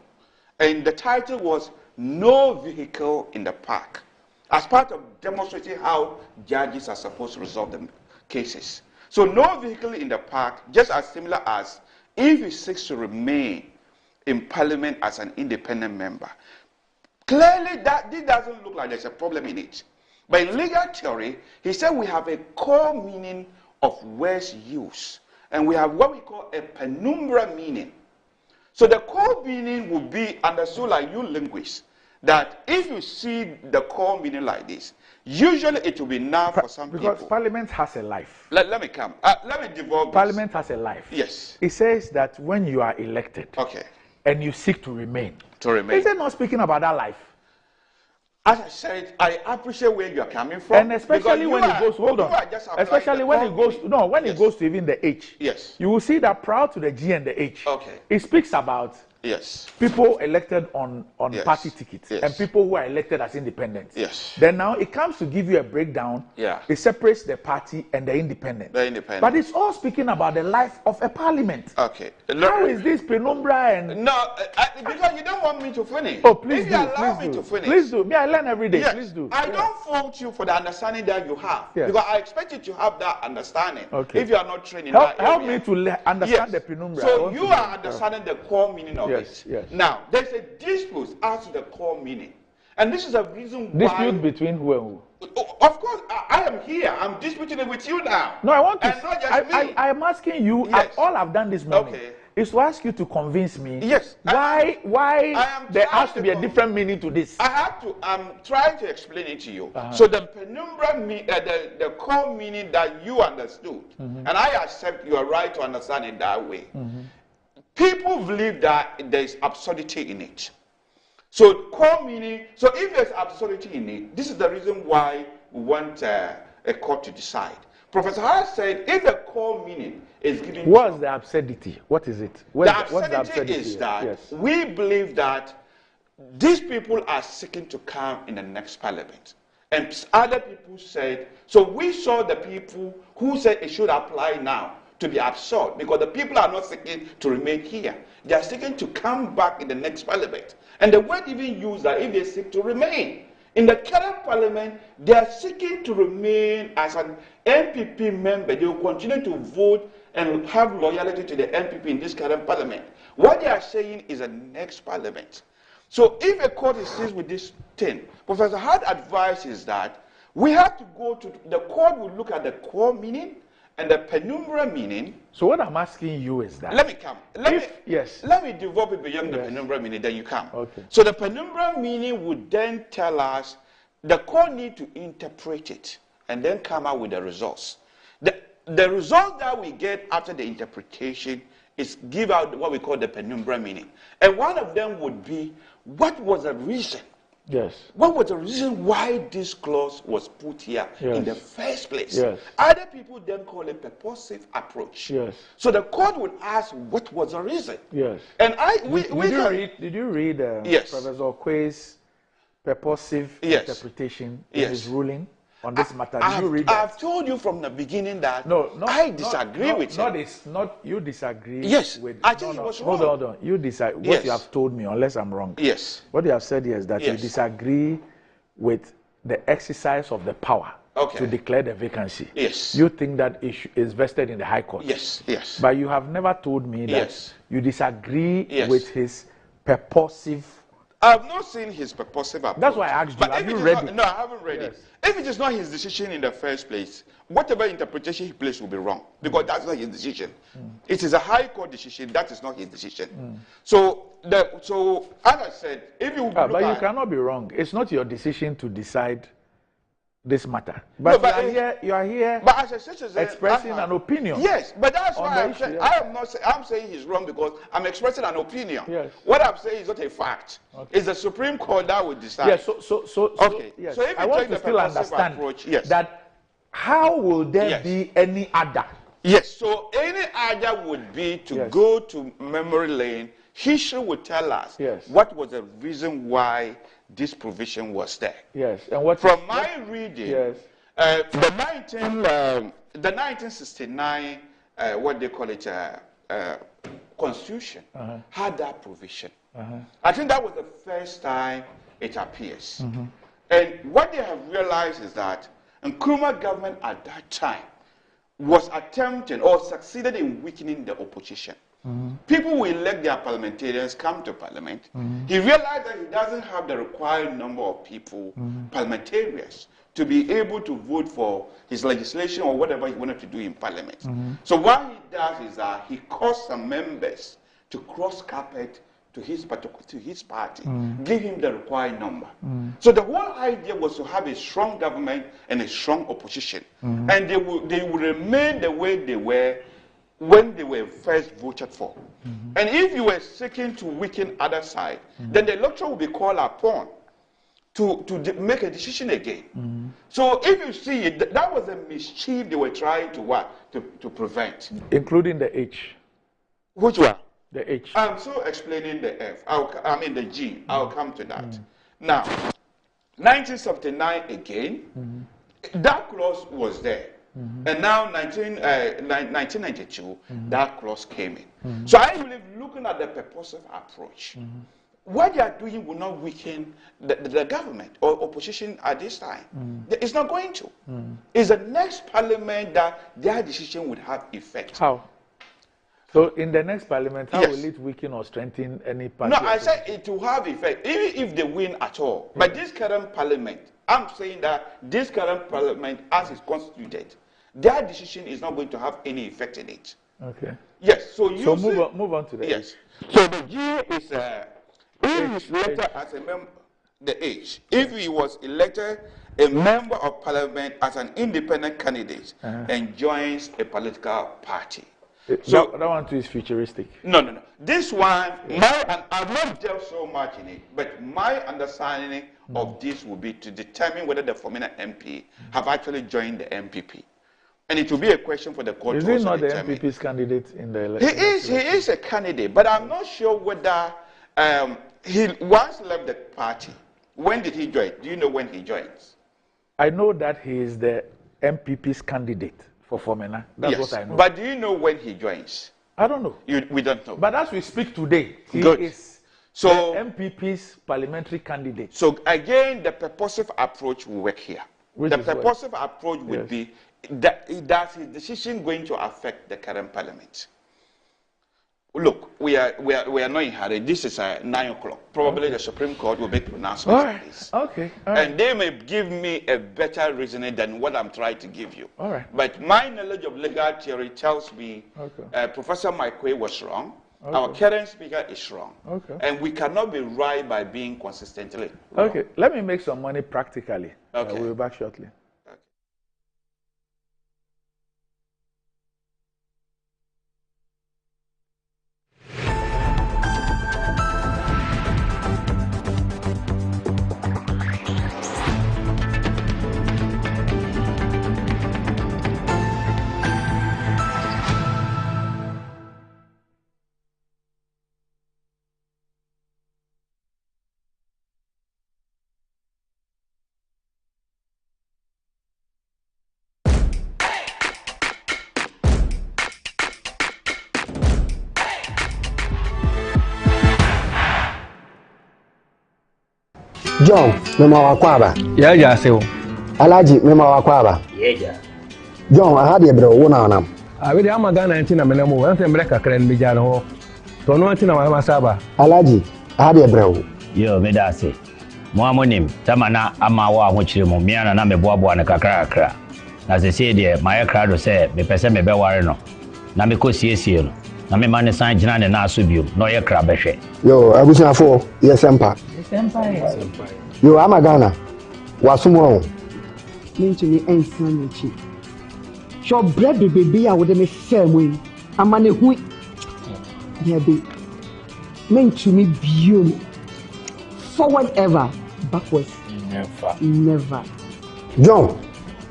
and the title was No Vehicle in the Park, as part of demonstrating how judges are supposed to resolve the cases. So no vehicle in the park, just as similar as if he seeks to remain in Parliament as an independent member. Clearly, this doesn't look like there's a problem in it. But in legal theory, he said we have a core meaning of words used. And we have what we call a penumbra meaning. So the core meaning will be understood like you linguists, that if you see the core meaning like this, usually it will be now for some people. Because Parliament has a life. Let me come. Let me devolve Parliament has a life. Yes. It says that when you are elected and you seek to remain. Is it not speaking about that life? As I said, I appreciate where you are coming from. And especially when it goes, especially when it goes, it goes to even the H. Yes. You will see that prior to the G and the H, it speaks about Yes. People elected on Yes. party tickets, Yes. and people who are elected as independents. Yes. Then now it comes to give you a breakdown. Yeah. It separates the party and the independent. The independent. But it's all speaking about the life of a parliament. Okay. How is this penumbra and... No, because you don't want me to finish. Oh, please if do. you allow Please me do. to finish. Please do. Me, I learn every day. Yes. Please do. I don't fault you for the understanding that you have. Yes. Because I expect you to have that understanding. Okay. If you are not trained in Help, that help area. me to understand the penumbra. I So want you to are know. understanding the core meaning of Yes, it. yes. Now, there's a dispute as to the core meaning. And this is a reason why... Dispute between who and who? Of course, I am here. I'm disputing it with you now. No, I want to... And not just me. I'm asking you, Yes. all I've done this morning is to ask you to convince me Yes. why there trying has to be a different meaning to this. I'm trying to explain it to you. So the penumbra, the core meaning that you understood, and I accept you are right to understand it that way. People believe that there is absurdity in it. So core meaning, so if there's absurdity in it, this is the reason why we want a court to decide. Professor Harris said if the core meaning is given... What's the absurdity? What is it? What's the absurdity is that we believe that these people are seeking to come in the next parliament. And other people said, so we saw the people who said it should apply now to be absurd because the people are not seeking to remain here. They are seeking to come back in the next parliament. And the word even used that if they seek to remain. In the current parliament, they are seeking to remain as an NPP member. They will continue to vote and have loyalty to the NPP in this current parliament. What they are saying is a next parliament. So if a court is seized with this thing, Professor Hart advises that we have to go to, the court will look at the core meaning and the penumbra meaning. So what I'm asking you is that... Let me come. Let me develop it beyond the Yes. penumbra meaning, then you come. Okay. So the penumbra meaning would then tell us the court need to interpret it and then come out with the results. The result that we get after the interpretation is give out what we call the penumbra meaning. And one of them would be, what was the reason? Yes. What was the reason why this clause was put here in the first place? Yes. Other people then call it purposive approach. Yes. So the court would ask, what was the reason? Yes. And did you read Yes. Professor Okwe's purposive interpretation in his ruling on this matter? Did you read that? I've told you from the beginning that I disagree with him. You disagree. Yes. With, I think it was wrong. Hold on. You disagree. What you have told me, unless I'm wrong. Yes. What you have said here is that you disagree with the exercise of the power to declare the vacancy. Yes. You think that it is vested in the High Court. Yes. Yes. But you have never told me that you disagree with his purposive. I've not seen his purposive approach. That's why I asked you. Have you read it? No, I haven't read it. If it is not his decision in the first place, whatever interpretation he places will be wrong because that's not his decision. It is a High Court decision. That is not his decision. So as I said, if you but you cannot be wrong. It's not your decision to decide this matter. But, you are here but as a citizen, expressing an opinion. Yes, but that's why I'm saying, I'm saying he's wrong because I'm expressing an opinion. Yes. What I'm saying is not a fact. Okay. It's the Supreme Court that will decide. Yes, so yes. So if I you want take to the still understand approach, that how will there be any other? Yes, so any other would be to go to memory lane. History would tell us what was the reason why this provision was there. Yes, and what from my reading, the 1969, what they call it, Constitution had that provision. I think that was the first time it appears. And what they have realized is that Nkrumah government at that time was attempting or succeeded in weakening the opposition. People who elect their parliamentarians come to parliament. He realized that he doesn't have the required number of people, parliamentarians, to be able to vote for his legislation or whatever he wanted to do in parliament. So what he does is that he caused some members to cross carpet to his party, give him the required number. So the whole idea was to have a strong government and a strong opposition. And they would remain the way they were when they were first voted for. And if you were seeking to weaken other side, then the electoral will be called upon to make a decision again. So if you see it, that was a mischief they were trying to prevent. Including the H. Which one? The H. I'm so explaining the F. I mean the G. I'll come to that. Now, 1979 again, that clause was there. And now 1992, that clause came in. So I believe looking at the purposive approach, what they are doing will not weaken the government or opposition at this time. It's not going to. It's the next parliament that their decision would have effect. How? So in the next parliament, how will it weaken or strengthen any party? No, I said it will have effect, even if they win at all. But this current parliament, I'm saying that this current parliament, as it's constituted, their decision is not going to have any effect in it. Okay. Yes. So you move on to the yes. So the G is if he's elected as a member, the H. If he was elected a member of parliament as an independent candidate and joins a political party. So that one too is futuristic. No. This one, and I've not dealt so much in it, but my understanding of this will be to determine whether the former MP have actually joined the MPP. And it will be a question for the court to also determine. Is he not the MPP's candidate in the election? He is a candidate, but I'm not sure whether he once left the party. When did he join? Do you know when he joins? I know that he is the MPP's candidate for Fomena. That's what I know. But do you know when he joins? I don't know. We don't know. But as we speak today, he is the MPP's parliamentary candidate. So again, the purposive approach will work here. The purposive approach would be that his decision going to affect the current parliament. Look, we are not in hurry. This is 9 o'clock. Probably the Supreme Court will make pronouncements on this. Okay. And they may give me a better reasoning than what I'm trying to give you. All right. But my knowledge of legal theory tells me Professor Maikwe was wrong. Okay. Our current speaker is wrong. Okay. And we cannot be right by being consistently wrong. Okay. Let me make some money practically. Okay. We'll be back shortly. John, mema wakwaba. Yeah, so. Alaji, mema wakwaba. Yeah. John, I had a bro, one on them. I really am a gun and tin a minimum, once and break a crane bijano. So no tin of my saba. Alaji, I had a bro. Yo, Medasi. Moamonim, Tamana, Amawa, which you Miana Name Bobo and a Kakra. As they say, dear, my crowd said, me pese me bewareno. Namiko CSL. Name man sign Jan and Nasubium, no your crabeshe. Yo, I was not for, yes, Empire. Yo, I'm a Ghana. What's wrong? Mean to me, ain't sanity. Your bread baby, I would have same way. I'm on a week. Yeah, be meant to me, beauty. Forward ever, backwards. Never. John,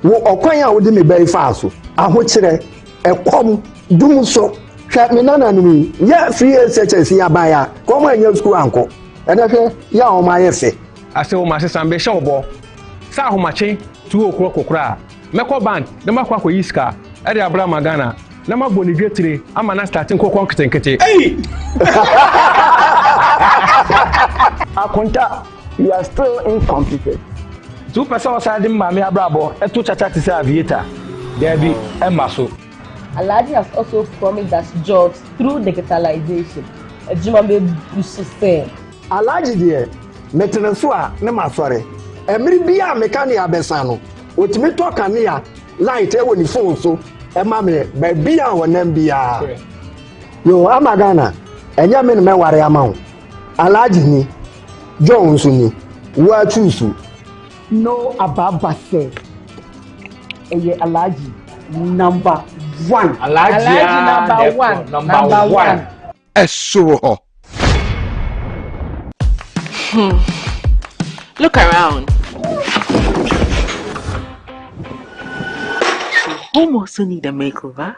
wo okwanya wo de me very fast. Ahokyere, ekom, dum so. Hwa me nana no mi. Ya free SHS ya ba ya. Kom anya school anko. Ena hwe ya o ma ye fe. Ase o ma se sambe hye obo. Sa ahomache 2 o'clock kokra. Meko bank, na makwa akoyi sika. E de abra magana. Na maboni dwetire ama na starting kokon ketenkete. Hey! Akonta, we are still incompetent. 2% outside the Mammy Abrabo, a 2 chacha to say aviator. There be a muscle. Aladi has also promised us jobs through digitalization. A Jimabe Bususe. Aladi dear, Metanasua, Nema sorry. Every beer mechania besano. What me talk and near light when you phone so. A mammy, baby, our Nambia. Yo, Amagana, and Yamin Mewari amount. Aladi ni, Jones ni, where choose. No Ababa said. Eye Alaji number 1. Alaji number 1. Eso. Look around. Home also need a makeover.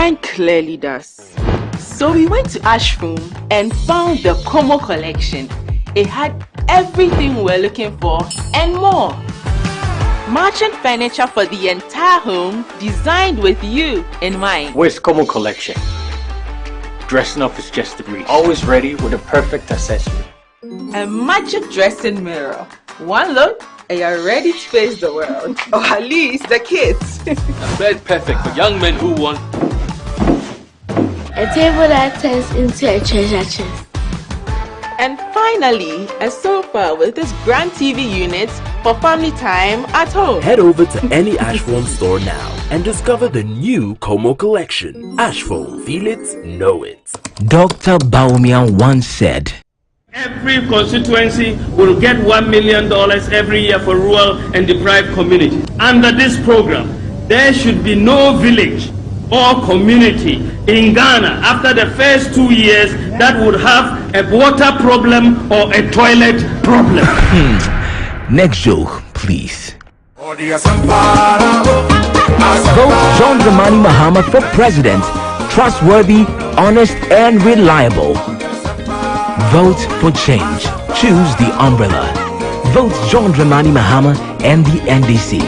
Mine clearly does. So we went to Ashroom and found the Como collection. It had everything we're looking for and more. Matching furniture for the entire home, designed with you in mind. Where's Como collection? Dressing up is just a breeze. Always ready with a perfect accessory. A magic dressing mirror. One look and you're ready to face the world. Or at least the kids. A bed perfect for young men who want a table that turns into a treasure chest. And finally, a sofa with this grand TV unit for family time at home. Head over to any Ashform store now and discover the new Como collection. Ashform, feel it, know it. Dr. Baumian once said, every constituency will get $1 million every year for rural and deprived communities. Under this program, there should be no village or community in Ghana after the first 2 years that would have a water problem or a toilet problem. Next joke, please. Vote John Dramani Mahama for president. Trustworthy, honest, and reliable. Vote for change. Choose the umbrella. Vote John Dramani Mahama and the NDC.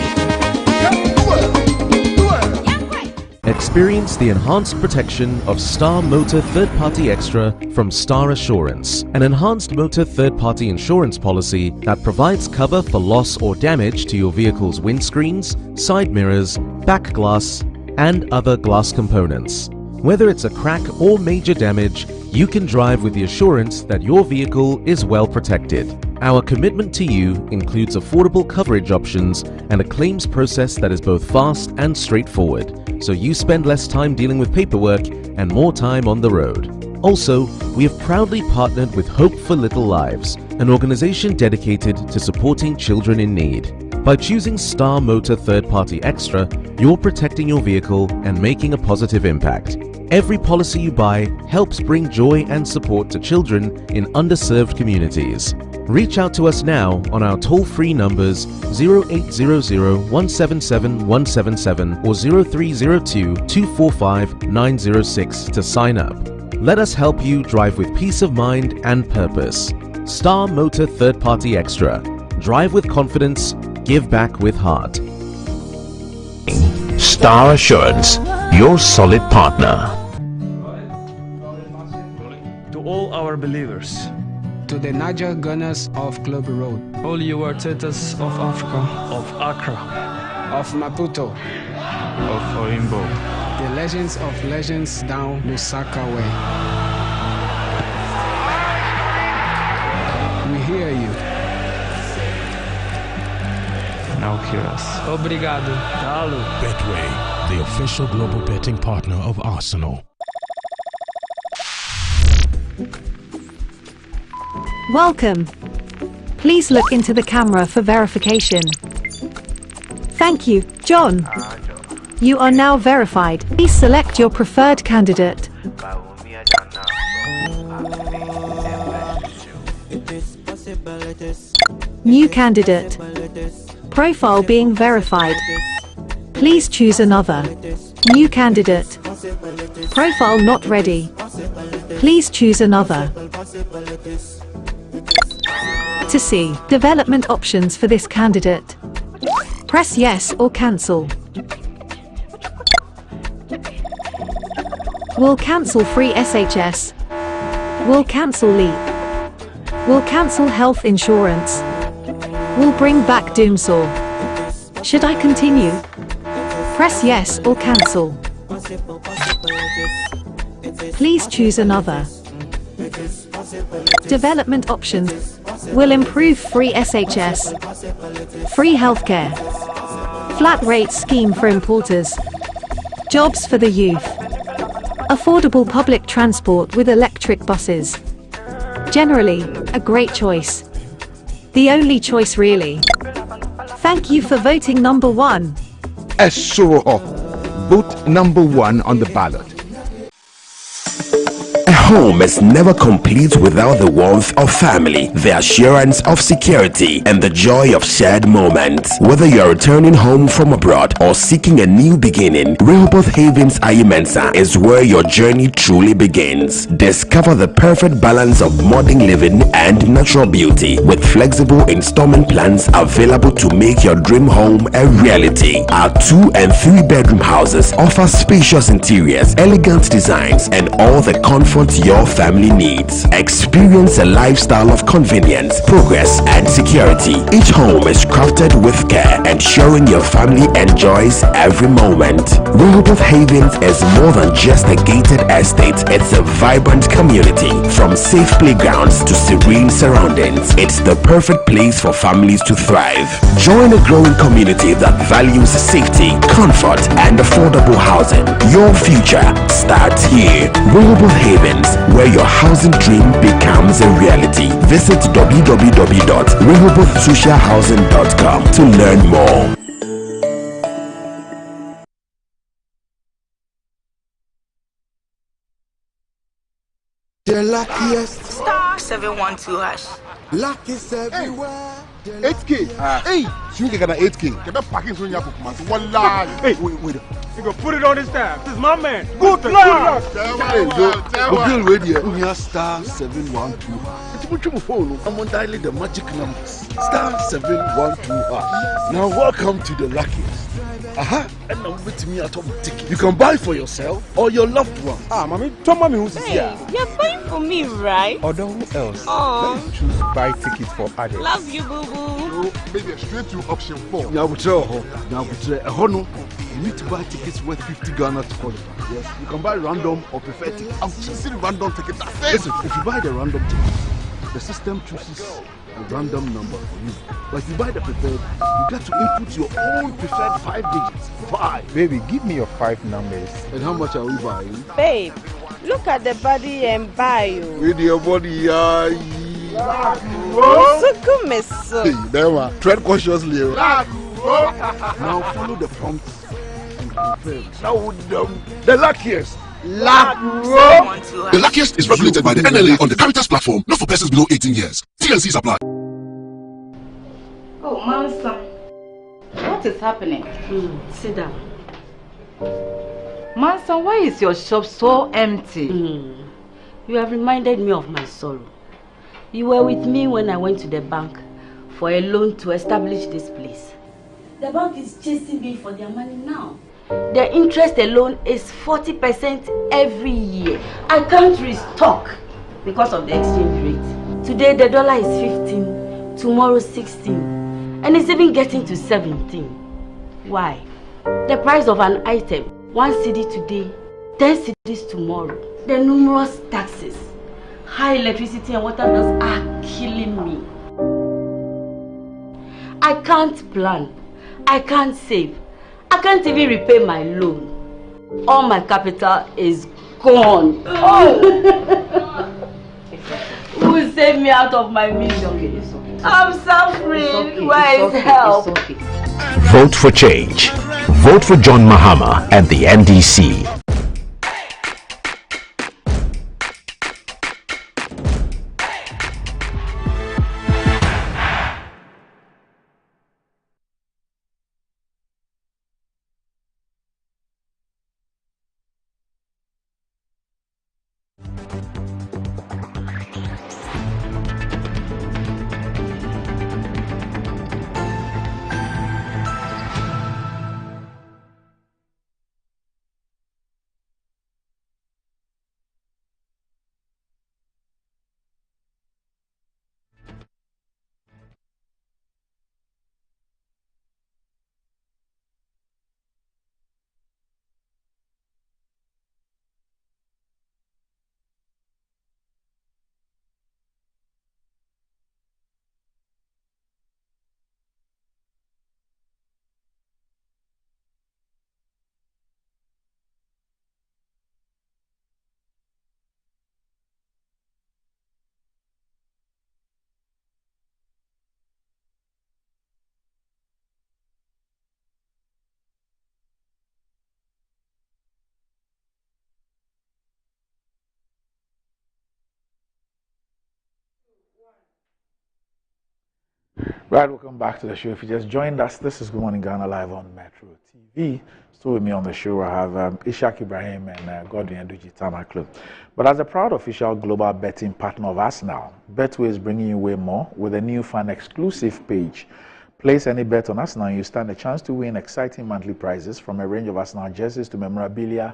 Experience the enhanced protection of Star Motor Third Party Extra from Star Assurance, an enhanced motor third party insurance policy that provides cover for loss or damage to your vehicle's windscreens, side mirrors, back glass, and other glass components. Whether it's a crack or major damage, you can drive with the assurance that your vehicle is well protected. Our commitment to you includes affordable coverage options and a claims process that is both fast and straightforward, so you spend less time dealing with paperwork and more time on the road. Also, we have proudly partnered with Hope for Little Lives, an organization dedicated to supporting children in need. By choosing Star Motor Third Party Extra, you're protecting your vehicle and making a positive impact. Every policy you buy helps bring joy and support to children in underserved communities. Reach out to us now on our toll-free numbers 0800-177-177 or 0302-245-906 to sign up. Let us help you drive with peace of mind and purpose. Star Motor Third Party Extra. Drive with confidence, give back with heart. Star Assurance, your solid partner. To all our believers, to the Niger Gunners of Globe Road, all you Artetas of Africa, of Accra, of Maputo, of Oimbo, the legends of legends down Lusaka way. We hear you. Now hear us. Obrigado. Galo. Betway, the official global betting partner of Arsenal. Welcome. Please look into the camera for verification. Thank you, John. You are now verified. Please select your preferred candidate. New candidate. Profile being verified. Please choose another. New candidate. Profile not ready. Please choose another. To see development options for this candidate, press yes or cancel. Will cancel free SHS. Will cancel LEAP. Will cancel health insurance. Will bring back Doomsaw. Should I continue? Press yes or cancel. Please choose another. Development options. Will improve free SHS. Free healthcare. Flat rate scheme for importers. Jobs for the youth. Affordable public transport with electric buses. Generally, a great choice. The only choice really. Thank you for voting number 1. Vote number 1 on the ballot. home is never complete without the warmth of family, the assurance of security, and the joy of shared moments. Whether you are returning home from abroad or seeking a new beginning, Rehoboth Havens Ayimensa is where your journey truly begins. Discover the perfect balance of modern living and natural beauty with flexible installment plans available to make your dream home a reality. Our 2 and 3 bedroom houses offer spacious interiors, elegant designs, and all the comfort your family needs. Experience a lifestyle of convenience, progress, and security. Each home is crafted with care, ensuring your family enjoys every moment. Rehoboth Havens is more than just a gated estate. It's a vibrant community. From safe playgrounds to serene surroundings, it's the perfect place for families to thrive. Join a growing community that values safety, comfort, and affordable housing. Your future starts here. Rehoboth Havens, where your housing dream becomes a reality. Visit www.rehobothsocialhousing.com to learn more. The luckiest. Star 712 hash. Luck is everywhere. 8K. Hey, you get an 8K. Get that packing from your book, man. Wallahi. Hey, wait. You go put it on this tab. This is my man. Good luck. Hey, yo, bill radio. We are star 712. It's much more phone. I'm on dialing the magic numbers. Star 712. Now welcome to the luckiest. And now with me at home ticket. You can buy for yourself or your loved one. Mommy, tell mommy who's here. You're buying for me, right? Or who else? Oh. Let me choose buy tickets for others. Love you, boo boo. Maybe straight to option 4. Now we try you need to buy tickets worth 50 Ghana to qualify. Yes, you can buy random or prefer ticket. I'm choosing random ticket. Listen, if you buy the random ticket, the system chooses a random number for you. But if you buy the preferred, you get to input your own preferred 5 digits. 5. Baby, give me your 5 numbers. And how much are we buying? Babe, look at the body and buy you. With your body, Hey, there we are. Tread cautiously. Now follow the prompts and confirm. Now the luckiest. The luckiest is regulated by the NLA on the Caritas platform, not for persons below 18 years. T&Cs apply. Oh, Mansa, what is happening? Sit down. Mansa, why is your shop so empty? You have reminded me of my sorrow. You were with me when I went to the bank for a loan to establish this place. The bank is chasing me for their money now. The interest alone is 40% every year. I can't restock because of the exchange rate. Today the dollar is 15, tomorrow 16, and it's even getting to 17. Why? The price of an item, 1 cedi today, 10 cedis tomorrow. The numerous taxes, high electricity and water bills are killing me. I can't plan, I can't save. I can't even repay my loan. All my capital is gone. Oh! Who will save me out of my misery? It's okay. I'm suffering. Where is help? Vote for change. Vote for John Mahama and the NDC. Right, welcome back to the show. If you just joined us, this is Good Morning Ghana live on Metro TV. Still with me on the show, I have Ishaq Ibrahim and Godwin Aduji Tamaklo. But as a proud official global betting partner of Arsenal, Betway is bringing you way more with a new fan exclusive page. Place any bet on Arsenal and you stand a chance to win exciting monthly prizes from a range of Arsenal jerseys to memorabilia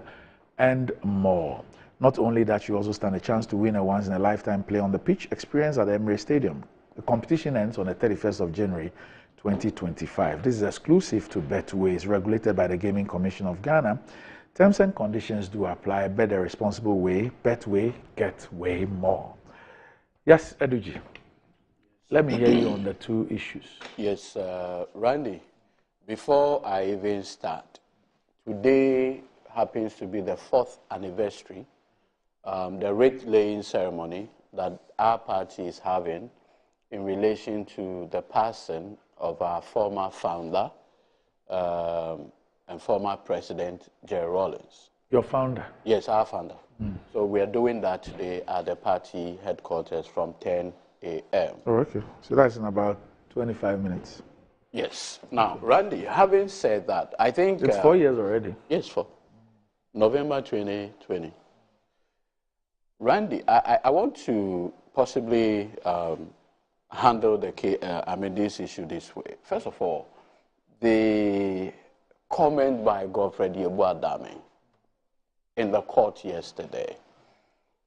and more. Not only that, you also stand a chance to win a once-in-a-lifetime play on the pitch experience at the Emirates Stadium. The competition ends on the 31st of January 2025. This is exclusive to Betway. It's regulated by the Gaming Commission of Ghana. Terms and conditions do apply. Bet the responsible way. Betway, get way more. Yes, Eduji. Let me hear you on the two issues. Yes, Randy, before I even start, today happens to be the 4th anniversary, the wreath laying ceremony that our party is having in relation to the passing of our former founder and former president, Jerry Rawlings. Your founder? Yes, our founder. So we are doing that today at the party headquarters from 10 a.m. Oh, okay. So that's in about 25 minutes. Yes. Now, Randy, having said that, I think... It's 4 years already. Yes, for November 2020. Randy, I want to possibly handle this issue this way. First of all, the comment by Godfred Yebuadame in the court yesterday,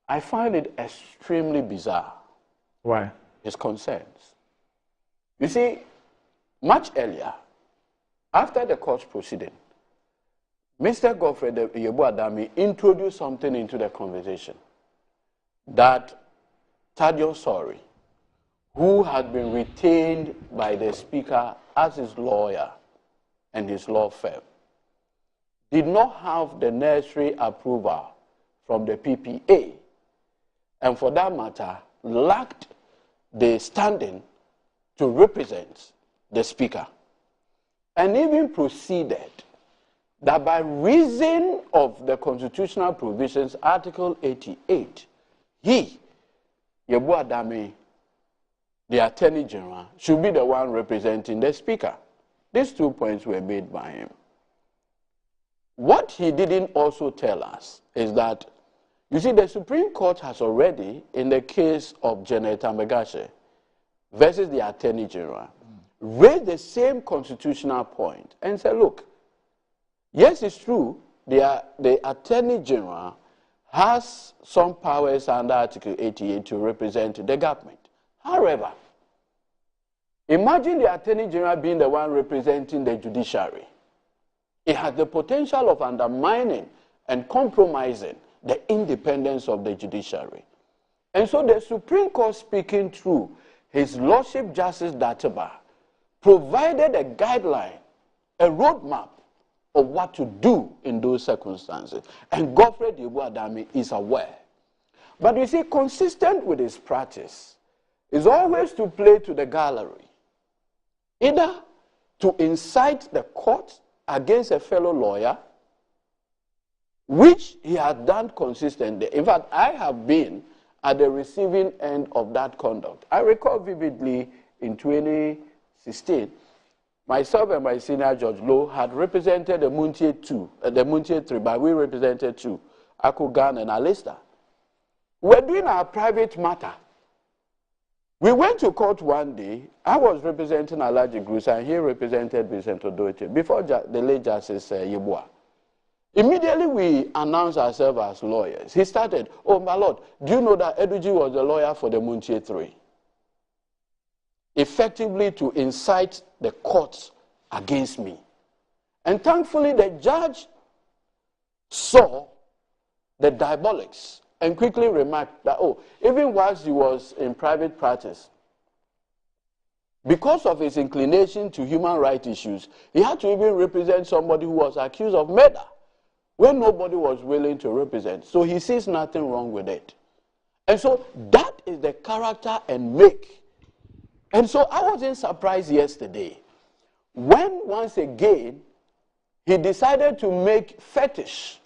I find it extremely bizarre. Why? His concerns. You see, much earlier, after the court proceeding, Mr. Godfred Yebuadame introduced something into the conversation that Thaddeus Sorry, who had been retained by the Speaker as his lawyer and his law firm, did not have the necessary approval from the PPA, and for that matter, lacked the standing to represent the Speaker, and even proceeded that by reason of the constitutional provisions, Article 88, he, Yebuadame, the Attorney General, should be the one representing the Speaker. These 2 points were made by him. What he didn't also tell us is that, you see, the Supreme Court has already, in the case of Janet Amegashe versus the Attorney General, raised the same constitutional point and said, look, yes, it's true, the Attorney General has some powers under Article 88 to represent the government. However, imagine the Attorney General being the one representing the judiciary. It has the potential of undermining and compromising the independence of the judiciary. And so the Supreme Court, speaking through His Lordship Justice Databa, provided a guideline, a roadmap of what to do in those circumstances. And Godfred Yebuadame is aware. But you see, consistent with his practice is always to play to the gallery, either to incite the court against a fellow lawyer, which he had done consistently. In fact, I have been at the receiving end of that conduct. I recall vividly in 2016, myself and my senior Judge Lowe had represented the Muntie 2, the Muntie 3, but we represented 2, Akugan and Alista. We were doing our private matter. We went to court one day. I was representing Alaji Grusa and he represented Vincent Odoche before the late Justice Yebua. Immediately we announced ourselves as lawyers. He started, oh my Lord, do you know that Eduji was the lawyer for the Muntie 3? Effectively to incite the courts against me. And thankfully the judge saw the diabolics and quickly remarked that, oh, even whilst he was in private practice, because of his inclination to human rights issues, he had to even represent somebody who was accused of murder when nobody was willing to represent. So he sees nothing wrong with it. And so that is the character and make. And so I wasn't surprised yesterday when once again he decided to make fetish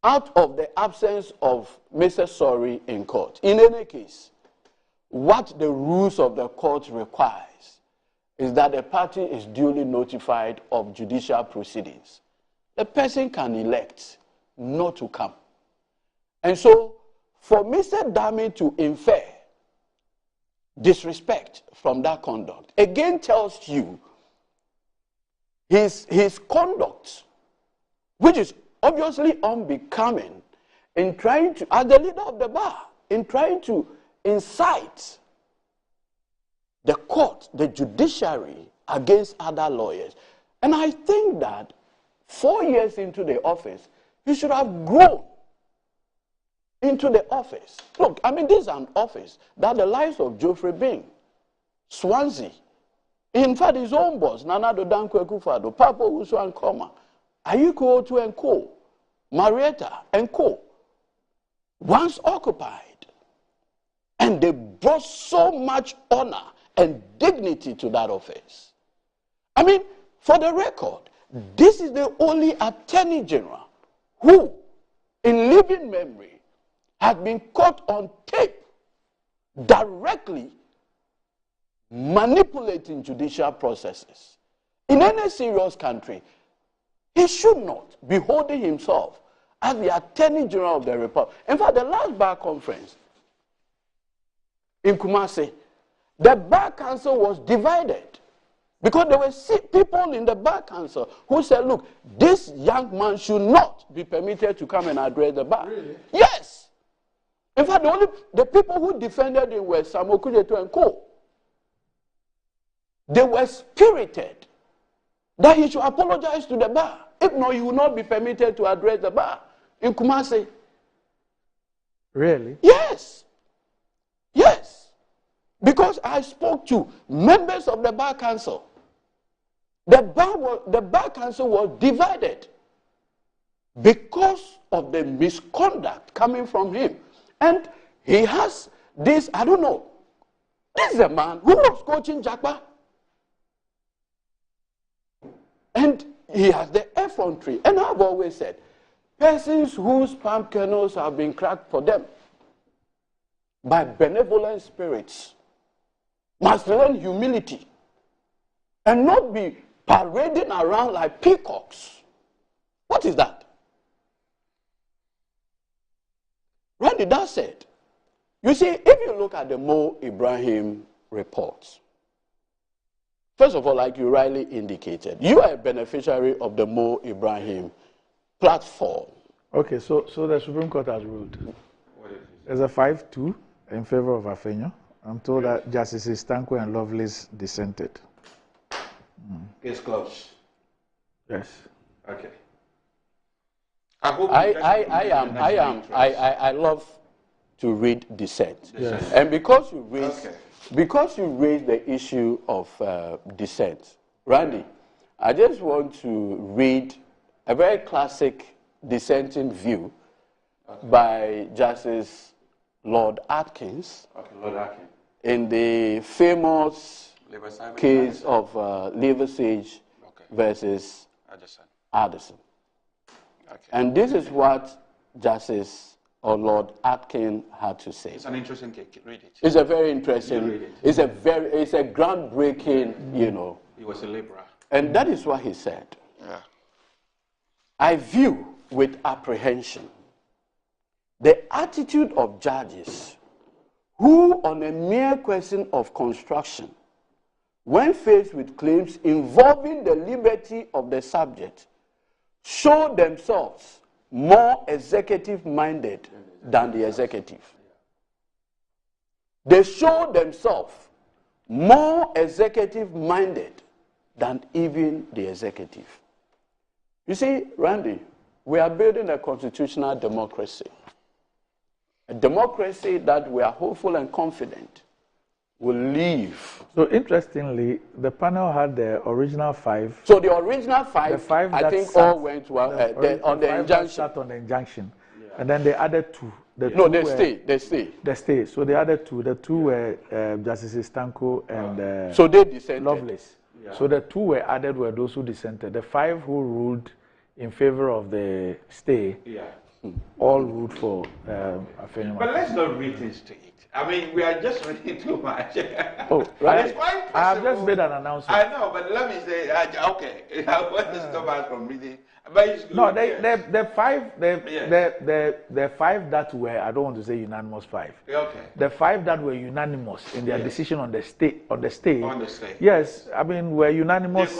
out of the absence of Mr. Sorry in court. In any case, what the rules of the court requires is that the party is duly notified of judicial proceedings. The person can elect not to come. And so, for Mr. Dami to infer disrespect from that conduct, again tells you his conduct, which is obviously unbecoming, in trying to, as the leader of the bar, in trying to incite the court, the judiciary, against other lawyers. And I think that 4 years into the office, he should have grown into the office. Look, I mean, this is an office that the likes of Geoffrey Bing, Swansea, in fact, his own boss, Nana Dankwa Akufo-Addo, Papa Usu and Koma, Ayiko Otu and Co., Marietta and Co., once occupied. And they brought so much honor and dignity to that office. I mean, for the record, this is the only Attorney General who, in living memory, has been caught on tape directly manipulating judicial processes. In any serious country, he should not be holding himself as the Attorney General of the Republic. In fact, the last bar conference in Kumasi, the bar council was divided because there were people in the bar council who said, look, this young man should not be permitted to come and address the bar. Really? Yes. In fact, the people who defended him were Samuel Kujetu and Co. They were spirited that he should apologize to the bar. If not, he will not be permitted to address the bar in Kumasi. Really? Yes. Yes. Because I spoke to members of the bar council. The bar council was divided because of the misconduct coming from him. And he has this, I don't know, this is a man who was coaching Jakpa. And he has the effrontery. And I've always said, persons whose palm kernels have been cracked for them by benevolent spirits must learn humility and not be parading around like peacocks. What is that? Randy, that said, you see, if you look at the Mo Ibrahim reports, first of all, like you rightly indicated, you are a beneficiary of the Mo Ibrahim platform. Okay, so the Supreme Court has ruled. There's a 5-2 in favor of Afenyo. I'm told that Justices Stanko and Lovelace dissented. Case closed. Yes. Okay. I love to read dissent. Yes. And because you raised the issue of dissent, Randy, I just want to read a very classic dissenting view by Justice Lord Atkins, in the famous case of Liversidge versus Addison. And this is what Justice or Lord Atkin had to say. It's an interesting case. Read it. It's a very interesting. It's a groundbreaking. You know. He was a liberal. And that is what he said. Yeah. I view with apprehension the attitude of judges who, on a mere question of construction, when faced with claims involving the liberty of the subject, show themselves more executive-minded than the executive. They show themselves more executive-minded than even the executive. You see, Randy, we are building a constitutional democracy. A democracy that we are hopeful and confident will live. So interestingly, the panel had the original 5. So the original 5, the 5 I think all went to on the injunction. Sat on the injunction. Yeah. And then they added 2. They stay. So they added 2. The 2 were Justices Stanko and so they dissented. Lovelace. Yeah. So the 2 were added were those who dissented. The 5 who ruled in favor of the stay all ruled for Afenyo. But let's not read things to it. I mean, we are just reading too much. Oh, right. It's quite I have just made an announcement. I know, but let me say, okay, I want to stop us from reading. But it's good. No, the five that were, I don't want to say unanimous five. Okay. The five that were unanimous in their decision on the state. State. Yes, I mean, were unanimous.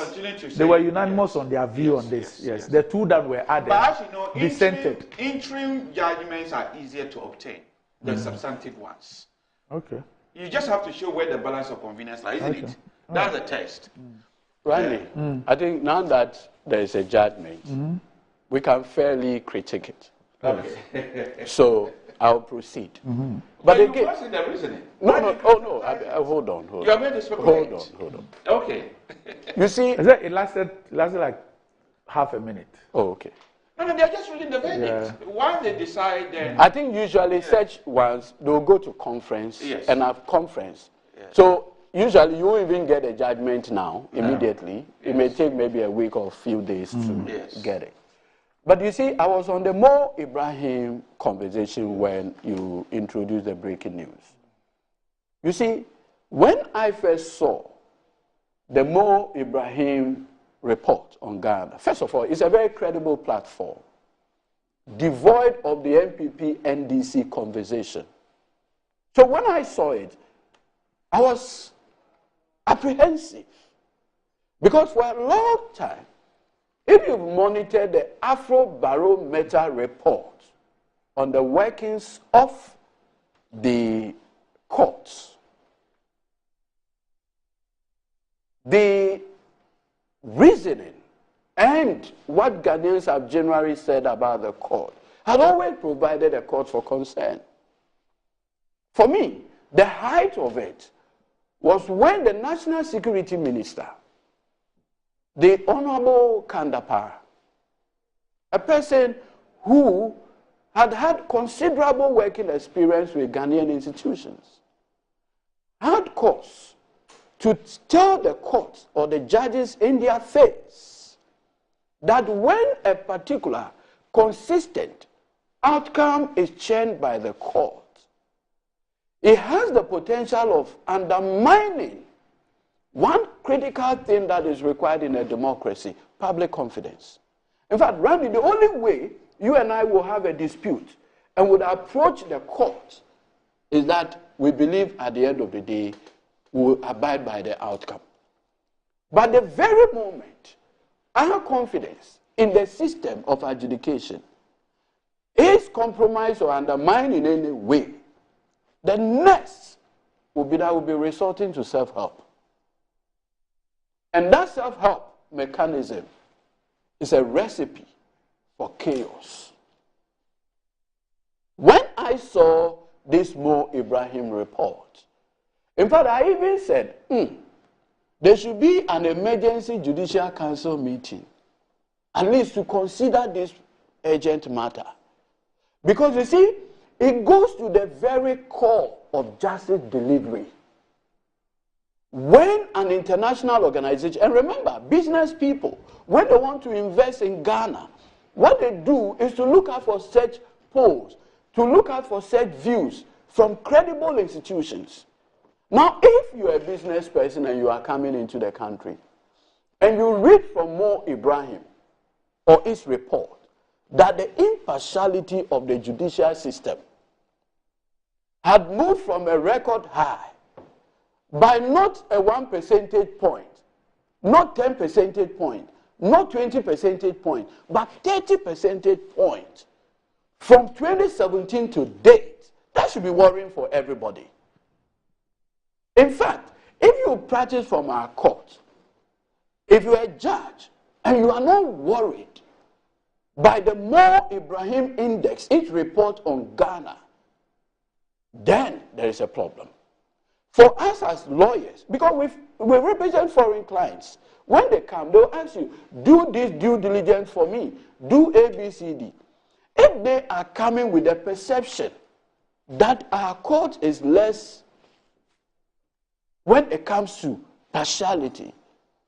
They were unanimous on their view on this. Yes. The two that were added. But as you know, dissented. Interim judgments are easier to obtain than substantive ones. Okay. You just have to show where the balance of convenience lies, isn't it? That's the test. Randy, I think now that there is a judgment, we can fairly critique it. Okay. So I'll proceed. But again, you question the reasoning. No. Hold on. You are going to speculate. Hold on. Okay. You see, it lasted like half a minute. Oh, okay. No, they're just reading the verdict. Once they decide, then I think usually such ones they'll go to conference and have conference. So usually you won't even get a judgment now immediately. It may take maybe a week or a few days to get it. But you see, I was on the Mo Ibrahim conversation when you introduced the breaking news. You see, when I first saw the Mo Ibrahim report on Ghana, first of all, it's a very credible platform, devoid of the MPP NDC conversation. So when I saw it, I was apprehensive because for a long time, if you've monitored the Afrobarometer report on the workings of the courts, the reasoning and what Ghanaians have generally said about the court had always provided a cause for concern. For me, the height of it was when the National Security Minister, the Honorable Kandapara, a person who had had considerable working experience with Ghanaian institutions, had cause to tell the courts or the judges in their face that when a particular consistent outcome is churned by the court, it has the potential of undermining one critical thing that is required in a democracy, public confidence. In fact, Randy, the only way you and I will have a dispute and would approach the court is that we believe at the end of the day we will abide by the outcome. But the very moment our confidence in the system of adjudication is compromised or undermined in any way, the next will be that we'll be resorting to self-help. And that self-help mechanism is a recipe for chaos. When I saw this Mo Ibrahim report, in fact, I even said, there should be an emergency Judicial Council meeting, at least to consider this urgent matter. Because you see, it goes to the very core of justice delivery. When an international organization, and remember, business people, when they want to invest in Ghana, what they do is to look out for such polls, to look out for such views from credible institutions. Now, if you're a business person and you are coming into the country, and you read from Mo Ibrahim or his report that the impartiality of the judicial system had moved from a record high by not a 1 percentage point, not 10 percentage point, not 20 percentage point, but 30 percentage point from 2017 to date, that should be worrying for everybody. In fact, if you practice from our court, if you're a judge and you are not worried by the Mo Ibrahim Index, its report on Ghana, then there is a problem. For us as lawyers, because we represent foreign clients, when they come, they'll ask you, do this due diligence for me, do A, B, C, D. If they are coming with a perception that our court is less, when it comes to partiality,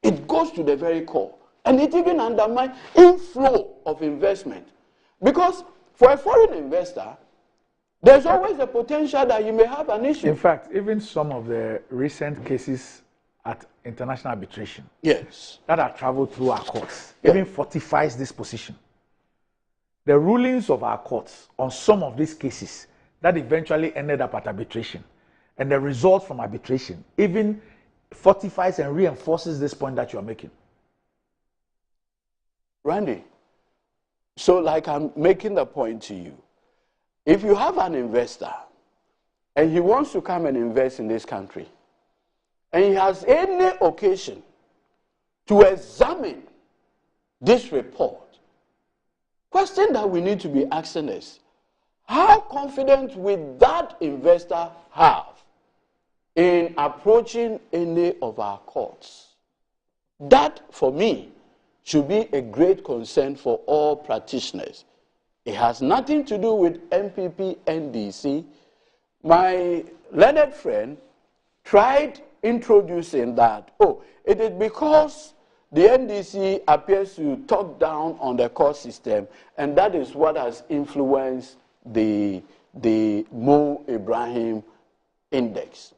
it goes to the very core. And it even undermines inflow of investment. Because for a foreign investor, there's always a potential that you may have an issue. In fact, even some of the recent cases at international arbitration, yes, that have traveled through our courts, even fortifies this position. The rulings of our courts on some of these cases that eventually ended up at arbitration, and the results from arbitration even fortifies and reinforces this point that you are making. Randy, so like I'm making the point to you, if you have an investor and he wants to come and invest in this country, and he has any occasion to examine this report, question that we need to be asking is, how confident will that investor have in approaching any of our courts? That, for me, should be a great concern for all practitioners. It has nothing to do with MPP, NDC. My learned friend tried introducing that, it is because the NDC appears to talk down on the court system, and that is what has influenced the Mo Ibrahim Index.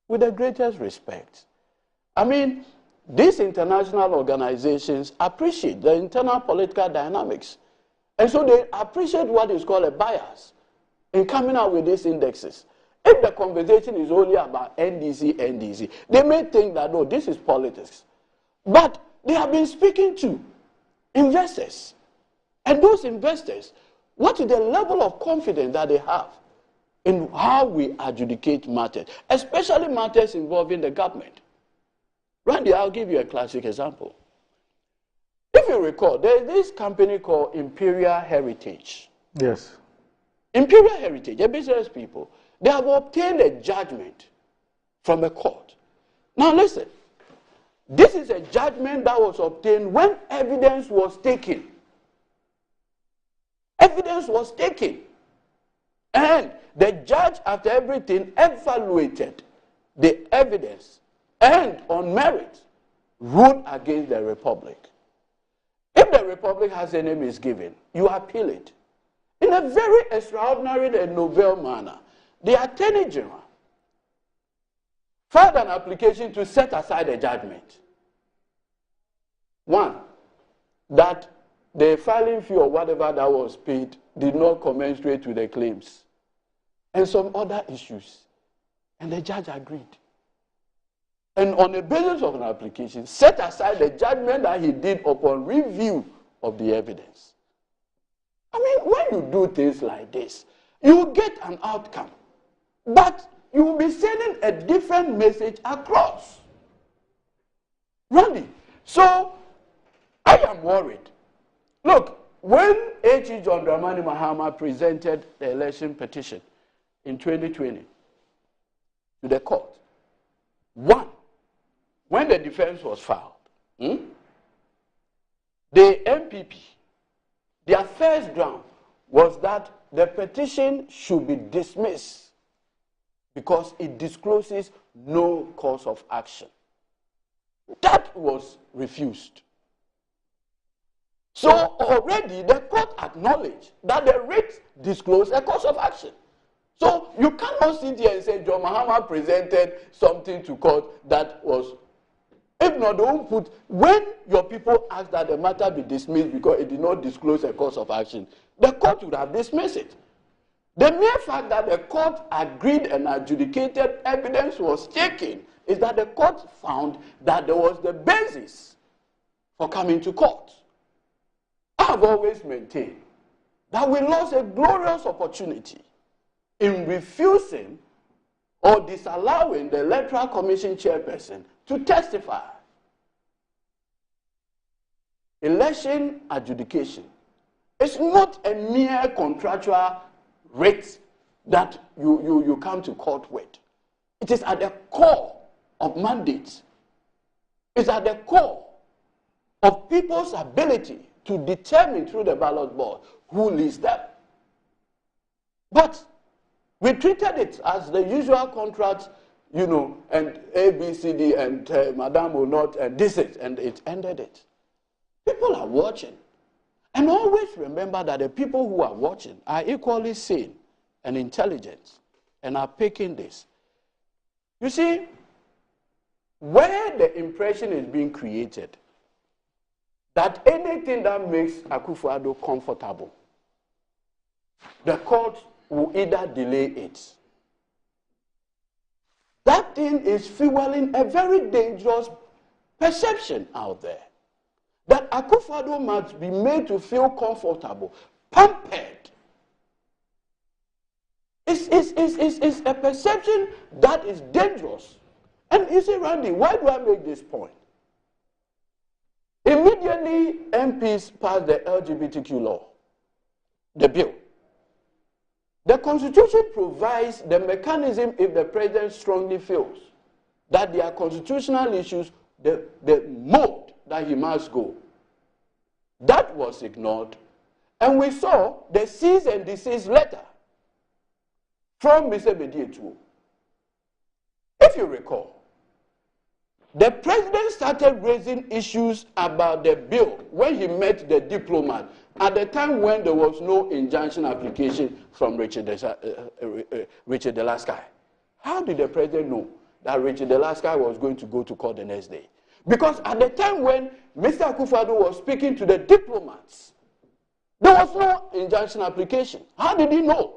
With the greatest respect, I mean, these international organizations appreciate the internal political dynamics. And so they appreciate what is called a bias in coming out with these indexes. If the conversation is only about NDC, they may think that, no, this is politics. But they have been speaking to investors. And those investors, what is the level of confidence that they have in how we adjudicate matters, especially matters involving the government? Randy, I'll give you a classic example. If you recall, there is this company called Imperial Heritage. Yes. Imperial Heritage, they're business people. They have obtained a judgment from a court. Now listen, this is a judgment that was obtained when evidence was taken. Evidence was taken. And the judge, after everything, evaluated the evidence and on merit ruled against the Republic. If the Republic has any misgiving, you appeal it. In a very extraordinary and novel manner, the Attorney General filed an application to set aside the judgment. One, that the filing fee or whatever that was paid did not commensurate with the claims, and some other issues. And the judge agreed. And on the basis of an application, set aside the judgment that he did upon review of the evidence. I mean, when you do things like this, you get an outcome, but you will be sending a different message across. Randy, so I am worried. Look, when H.E. John Dramani Mahama presented the election petition in 2020 to the court, one, when the defense was filed, the MPP, their first ground was that the petition should be dismissed because it discloses no cause of action. That was refused. So already the court acknowledged that the writ disclosed a cause of action. So you cannot sit here and say John Mahama presented something to court that was, if not, they won't put, when your people ask that the matter be dismissed because it did not disclose a cause of action, the court would have dismissed it. The mere fact that the court agreed and adjudicated evidence was taken is that the court found that there was the basis for coming to court. I have always maintained that we lost a glorious opportunity in refusing or disallowing the Electoral Commission chairperson to testify. Election adjudication is not a mere contractual rate that you come to court with. It is at the core of mandates. It's at the core of people's ability to determine through the ballot board who leads them. But we treated it as the usual contract, you know, and A, B, C, D, and Madame will not, and this is, and it ended it. People are watching. And always remember that the people who are watching are equally sane and intelligence and are picking this. You see, where the impression is being created that anything that makes Akufo-Addo comfortable, the court will either delay it. That thing is fueling a very dangerous perception out there. That Akufo-Addo must be made to feel comfortable, pampered. It's a perception that is dangerous. And you see, Randy, why do I make this point? Immediately, MPs passed the LGBTQ law, the bill. The Constitution provides the mechanism if the president strongly feels that there are constitutional issues, the mode that he must go. That was ignored. And we saw the cease and desist letter from Mr. Medietuo. If you recall, the president started raising issues about the bill when he met the diplomat at the time when there was no injunction application from Richard Delasky. How did the president know that Richard Delasky was going to go to court the next day? Because at the time when Mr. Akufo-Addo was speaking to the diplomats, there was no injunction application. How did he know?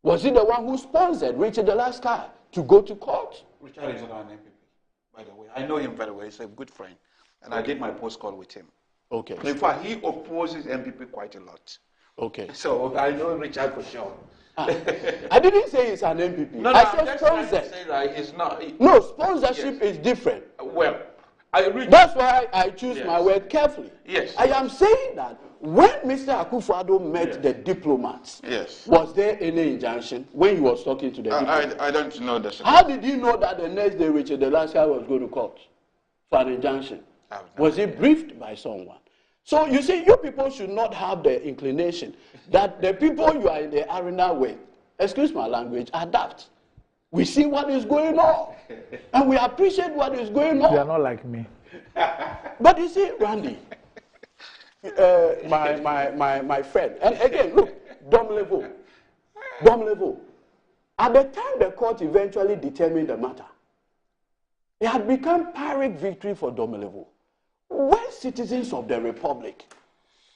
Was he the one who sponsored Richard Delasky to go to court? Richard is not an MPP, by the way. I know him very well. He's a good friend. And I did my post call with him. Okay. In fact, he opposes MPP quite a lot. Okay. So I know Richard for sure. I didn't say he's an MPP. No, I said just sponsor. trying to say that he's not. No, sponsorship is different. Well, that's why I choose my word carefully. Yes. I am saying that when Mr. Akufo-Addo met the diplomats, was there any injunction when he was talking to the diplomats? I don't know that. How did you know that the next day Richard Delasky was going to court for an injunction? Was he briefed by someone? So you see, you people should not have the inclination that the people you are in the arena with, excuse my language, adapt. We see what is going on, and we appreciate what is going on. They are not like me. But you see, Randy, my friend, and again, look, Dom Levo. At the time the court eventually determined the matter, it had become Pyrrhic victory for Dom Levo. When citizens of the Republic,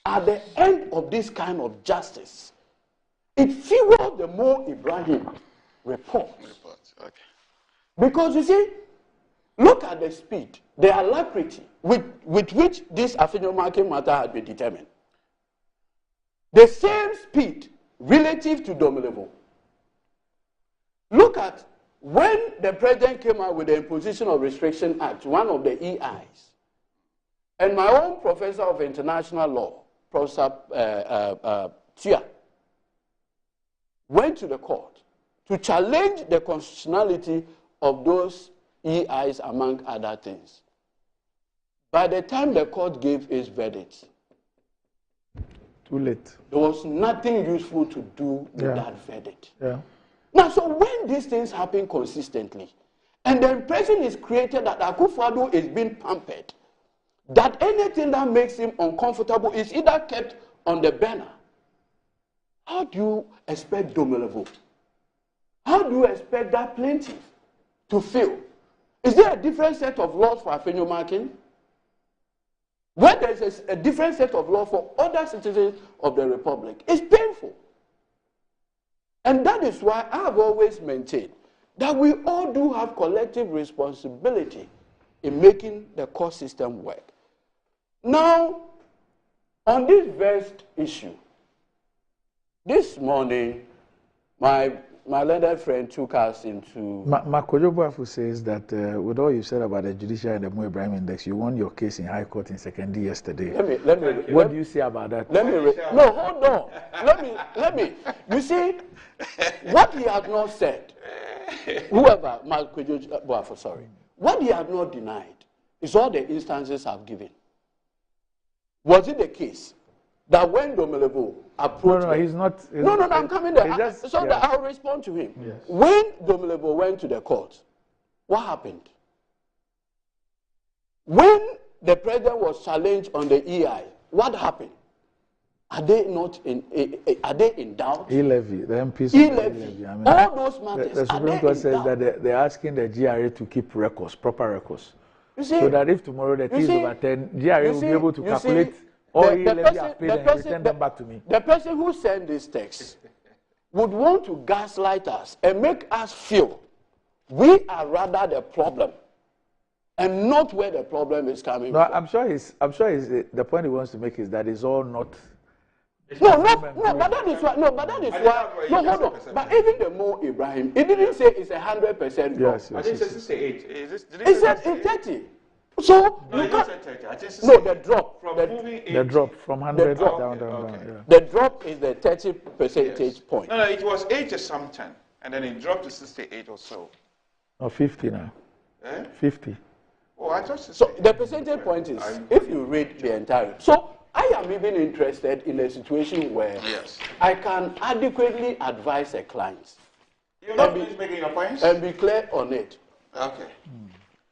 at the end of this kind of justice, it fueled the Mo Ibrahim report. Okay. Because you see, look at the speed, the alacrity with which this Afenyo market matter had been determined. The same speed relative to Dom Levo. Look at when the president came out with the Imposition of Restriction Act, one of the EIs. And my own professor of international law, Professor Tia, went to the court to challenge the constitutionality of those EIs, among other things. By the time the court gave its verdict, too late. There was nothing useful to do with that verdict. Yeah. Now, so when these things happen consistently, and the impression is created that Akufo-Addo is being pampered, that anything that makes him uncomfortable is either kept on the banner. How do you expect Dom Levo? How do you expect that plaintiff to feel? Is there a different set of laws for Afenyo marking? When there is a different set of laws for other citizens of the Republic, it's painful. And that is why I have always maintained that we all do have collective responsibility in making the court system work. Now, on this vast issue, this morning, my learned friend took us into... Makojo Boafu says that with all you said about the Judicial and the Mo Ibrahim Index, you won your case in High Court in secondary yesterday. What do you say about that? No, hold on. Let me. You see, what he had not said, whoever, Makojo Boafu, sorry, what he had not denied is all the instances I've given. Was it the case that when Dom Levo approached... No, he's not... I'm coming there. That I'll respond to him. Yes. When Dom Levo went to the court, what happened? When the president was challenged on the EI, what happened? Are they not in? Are they in doubt? E-levy, the MPs. E-levy. I mean, all those matters. The Supreme Court says that they're asking the GRA to keep records, proper records. You see, so that if tomorrow the case overturned, GRA will be able to calculate all E-levy I've paid and return them back to me. The person who sent this text would want to gaslight us and make us feel we are rather the problem and not where the problem is coming from. I'm sure the point he wants to make is that it's all not. But that is why. No, hold on. But even the Mo Ibrahim, it didn't say it's 100% drop. Yes. I think it's 68. It said it's 30. So no, you can't. The drop. The drop from 100 down. The drop is the 30 percentage point. No, it was 80 something, and then it dropped to 68 or so. No, 50 now. 50. Oh, I thought so. The percentage point is if you read the entire. So I am even interested in a situation where I can adequately advise a client. You're not making your points? And be clear on it. Okay.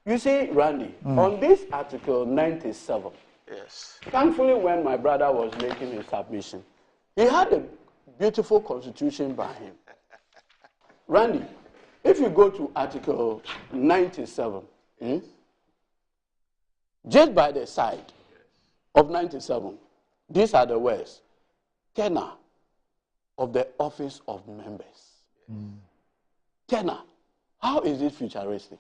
You see, Randy, on this Article 97, thankfully when my brother was making his submission, he had a beautiful constitution by him. Randy, if you go to Article 97, just by the side of 97, these are the words: tenure of the office of members. Tenure. How is it futuristic?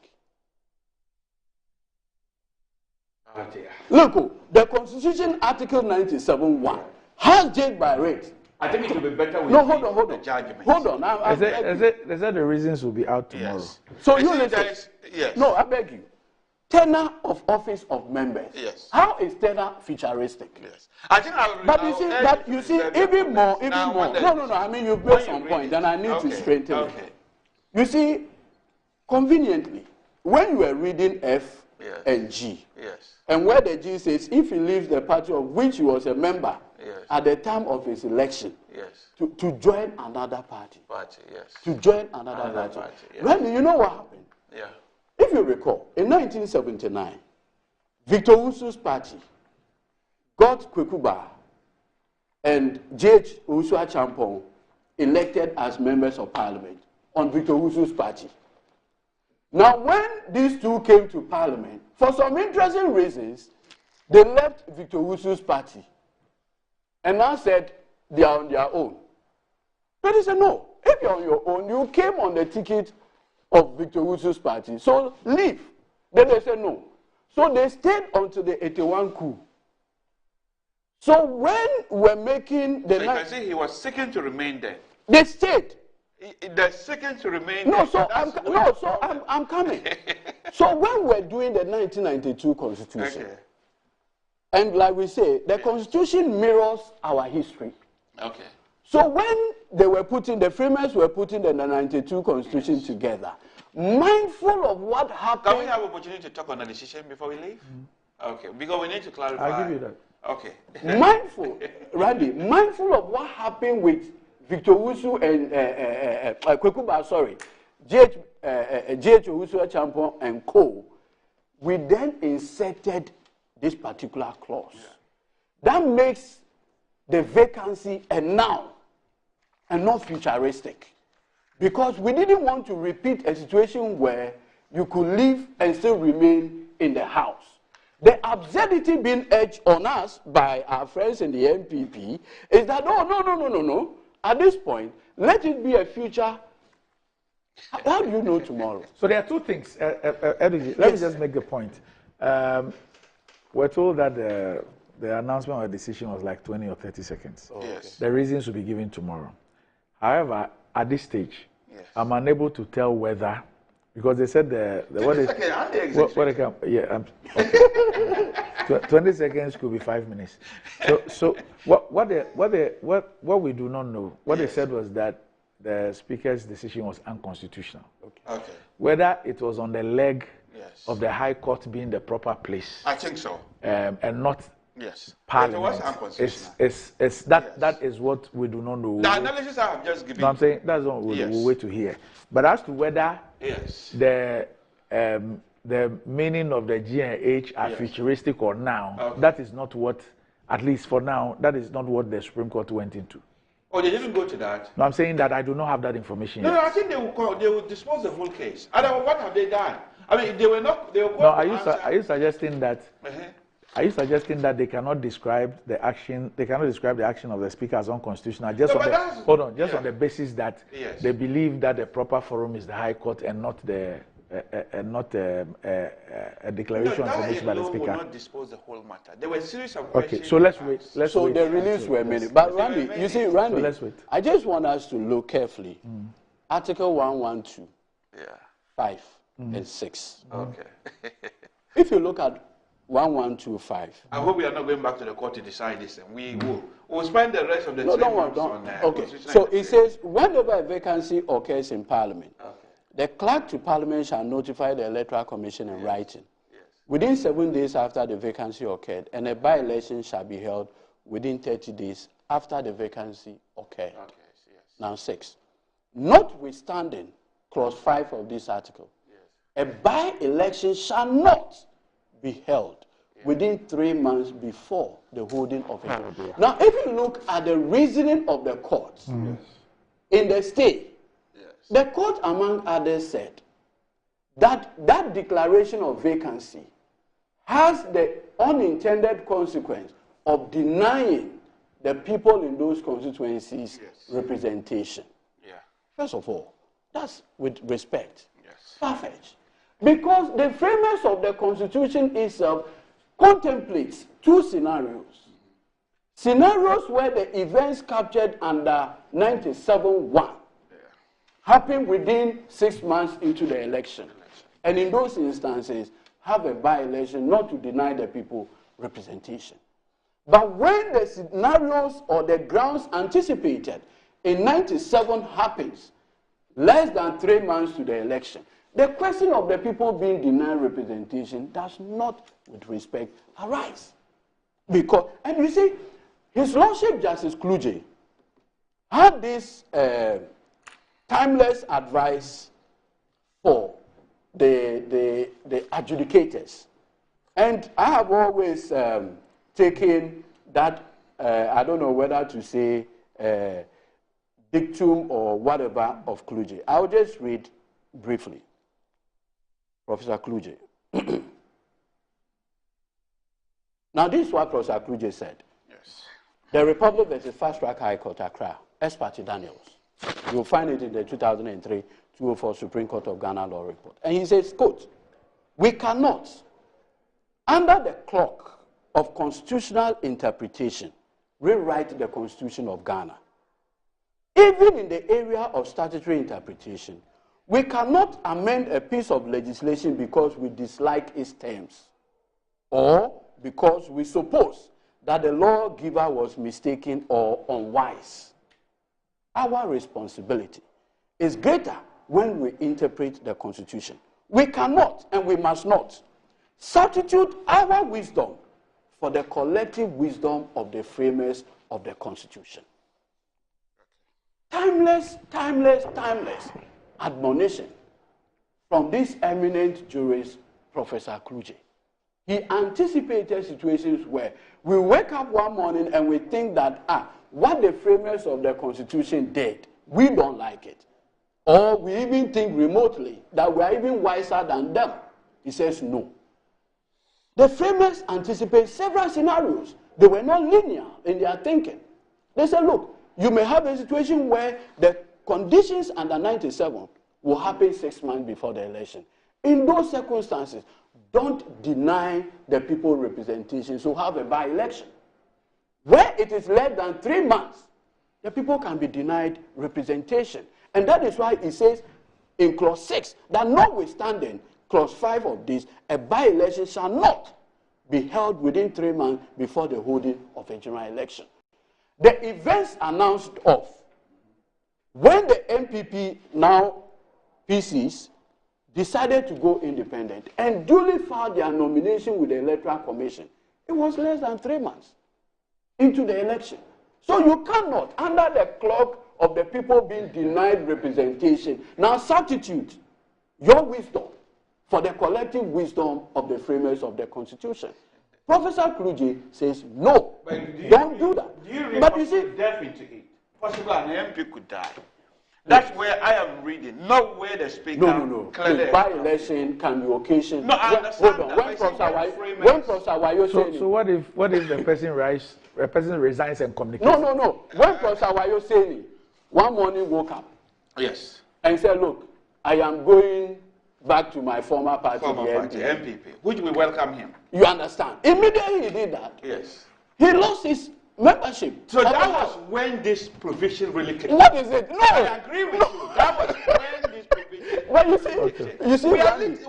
Look, the Constitution, Article 97(1) has just by rate. I think it will be better with hold on. the judgment. Hold on. They said the reasons will be out tomorrow. So you listen. No, I beg you. Tenure of office of members. How is tenure futuristic? I think you see, even more. No. I mean, you build some point, and I need to straighten it. You see, conveniently, when you were reading F and G, and where the G says if he leaves the party of which he was a member at the time of his election, to join another party. To join another party. Randy, you know what happened? If you recall, in 1979, Victor Usu's party got Kwekuba and J.H. Owusu-Achampong elected as members of parliament on Victor Usu's party. Now, when these two came to parliament, for some interesting reasons, they left Victor Owusu's party and now said they are on their own. But they said, no, if you're on your own, you came on the ticket of Victor Owusu's party, so leave. Then they said no. So they stayed until the 81 coup. So when we're making the... So you can see he was seeking to remain there. They stayed. They're seeking to remain there. I'm coming. So when we're doing the 1992 Constitution, and like we say, the Constitution mirrors our history. So when they were the framers were putting the 92 Constitution together, mindful of what happened... Can we have opportunity to talk on the decision before we leave? Okay, because we need to clarify. I'll give you that. Okay. Randy, mindful of what happened with Victor Owusu and Kwekuba, J.H. Owusu-Achampong and co., we then inserted this particular clause. That makes the vacancy a noun and not futuristic. Because we didn't want to repeat a situation where you could live and still remain in the house. The absurdity being urged on us by our friends in the MPP is that, no. At this point, let it be a future. How do you know tomorrow? So there are two things. Let me just make the point. We're told that the announcement or decision was like 20 or 30 seconds. The reasons will be given tomorrow. However, at this stage, I'm unable to tell whether, because they said okay. 20 seconds could be 5 minutes. So what we do not know, what they said was that the Speaker's decision was unconstitutional. Whether it was on the leg of the High Court being the proper place. I think so. And not It Parliament. was unconstitutional. That is what we do not know. The analysis I have just given. I'm saying that's what we'll wait to hear. But as to whether the meaning of the G and H are futuristic or now, that is not what At least for now, that is not what the Supreme Court went into. Oh, they didn't go to that? No, I'm saying that I do not have that information yet. No, I think they will dispose the whole case. And what have they done? I mean, they were not. They were no, are you suggesting that? Are you suggesting that they cannot describe the action? They cannot describe the action of the Speaker as unconstitutional just on the, hold on, just on the basis that they believe that the proper forum is the High Court and not the a declaration published by the Speaker. Will not dispose the whole matter. There were a series of questions. Okay, so let's wait. So wait. the release were many. But Randy, you see, Randy, so let's wait. I just want us to look carefully. Article 112, 5 and 6. Okay. If you look at 1125. I hope we are not going back to the court to decide this, and we will. We'll spend the rest of the 3 months on okay. So it says, whenever a vacancy occurs in Parliament, the clerk to Parliament shall notify the Electoral Commission in writing within 7 days after the vacancy occurred, and a by-election shall be held within 30 days after the vacancy occurred. Now 6. Notwithstanding clause 5 of this article, a by-election shall not be held within 3 months before the holding of it. Now, if you look at the reasoning of the court in the state, the court, among others, said that that declaration of vacancy has the unintended consequence of denying the people in those constituencies representation. First of all, that's with respect. Perfect. Because the framers of the Constitution itself contemplates 2 scenarios. Scenarios where the events captured under 97(1) happen within 6 months into the election. And in those instances, have a by-election not to deny the people representation. But when the scenarios or the grounds anticipated in 97 happens less than 3 months to the election, the question of the people being denied representation does not, with respect, arise. Because, and you see, His Lordship Justice Kluge had this timeless advice for the adjudicators. And I have always taken that, I don't know whether to say dictum or whatever of Kluge. I'll just read briefly. Professor Kluge. Now, this is what Professor Kluge said. The Republic versus Fast Track High Court, Accra, ex parte Daniels. You'll find it in the 2003-204 Supreme Court of Ghana Law Report. And he says, quote, we cannot, under the clock of constitutional interpretation, rewrite the Constitution of Ghana. Even in the area of statutory interpretation, we cannot amend a piece of legislation because we dislike its terms or because we suppose that the lawgiver was mistaken or unwise. Our responsibility is greater when we interpret the Constitution. We cannot and we must not substitute our wisdom for the collective wisdom of the framers of the Constitution. Timeless admonition from this eminent jurist, Professor Kluge. He anticipated situations where we wake up one morning and we think that, what the framers of the Constitution did, we don't like it. Or we even think remotely that we are even wiser than them. He says no. The framers anticipate several scenarios. They were not linear in their thinking. They said, look, you may have a situation where the conditions under 97 will happen 6 months before the election. In those circumstances, don't deny the people representation, so have a by-election. Where it is less than 3 months, the people can be denied representation. And that is why it says in clause 6 that notwithstanding clause 5 of this, a by-election shall not be held within 3 months before the holding of a general election. The events announced of when the MPP, now PCs, decided to go independent and duly filed their nomination with the Electoral Commission, it was less than 3 months into the election. So you cannot, under the clock of the people being denied representation, now substitute your wisdom for the collective wisdom of the framers of the Constitution. Professor Kluge says, no, don't do that. Do you read but you see, delve into it? Possibly an MP could die. That's where I am reading, not where the speaker. No. By-election can be occasion. No, I understand. Hold on. When Professor Wayo said so what if the person resigns and communicates? No. When Professor Wayo said it, one morning woke up. Yes. And said, look, I am going back to my former party, MPP, which we welcome him. You understand? Immediately he did that. Yes. He lost his membership. So that was when this provision really came. What is it? No. I agree with you. That was when this provision. But you see,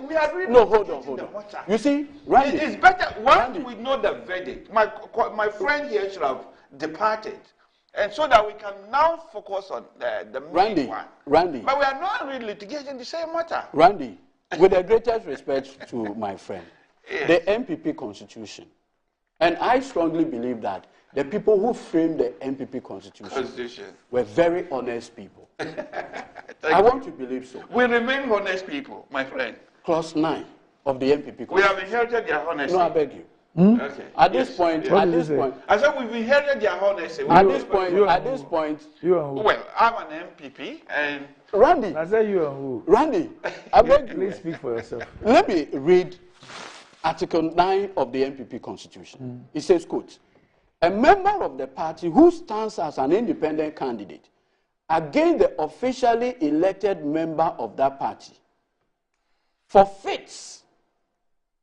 we are really hold on. You see, Randy, it's better once we know the verdict. My friend here should have departed, and so that we can now focus on the main one. Randy. But we are not really litigating the same matter. Randy, with the greatest respect to my friend, yes. The MPP constitution, and I strongly believe that the people who framed the MPP constitution were very honest people. I want to believe so. We remain honest people, my friend. Clause 9 of the MPP constitution. We have inherited their honesty. No, I beg you. Okay. At this point, I said we've inherited their honesty. At this point, you are who? Well, I'm an MPP and Randy. I said you are who? Randy, I beg you. Please speak for yourself. Let me read Article 9 of the MPP constitution. It says, quote, a member of the party who stands as an independent candidate against the officially elected member of that party forfeits,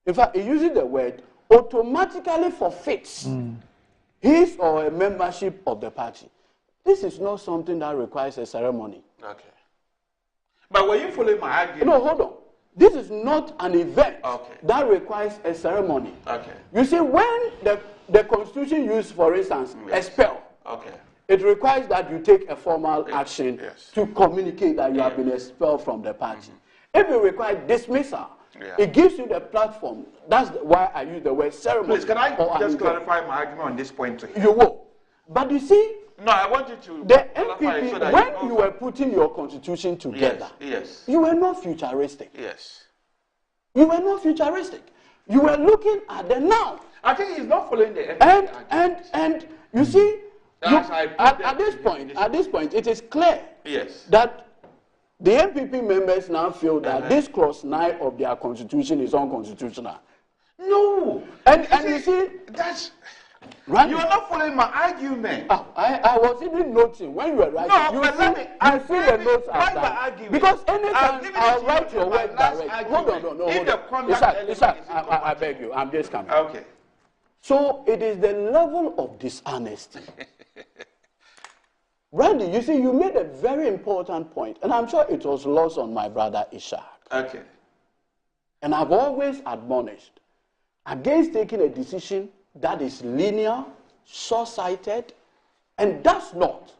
in fact, it uses the word automatically forfeits his or her membership of the party. This is not something that requires a ceremony. Okay. But were you following my argument? No, hold on. This is not an event that requires a ceremony. Okay. You see, when the Constitution used, for instance, expel, it requires that you take a formal action to communicate that you have been expelled from the party. If it requires dismissal, it gives you the platform. That's why I use the word ceremony. Please, can I just clarify my argument on this point to you? You will. But you see, no, I want you to the MPP, so that when you were putting your constitution together, you were not futuristic. Yes. You were not futuristic. You were looking at the now. I think he's not following the MPP and you see, at this point, it is clear that the MPP members now feel that this clause 9 of their constitution is unconstitutional. No. And you see, that's... Randy, you are not following my argument. I was even noting when you were writing. No, but let me. I see the notes are done. Because anytime I'll write your word direct. Hold on. Ishak, I beg you. I'm just coming. Okay. So it is the level of dishonesty. Randy, you see, you made a very important point, and I'm sure it was lost on my brother Ishak. Okay. And I've always admonished against taking a decision that is linear, short-sighted, and does not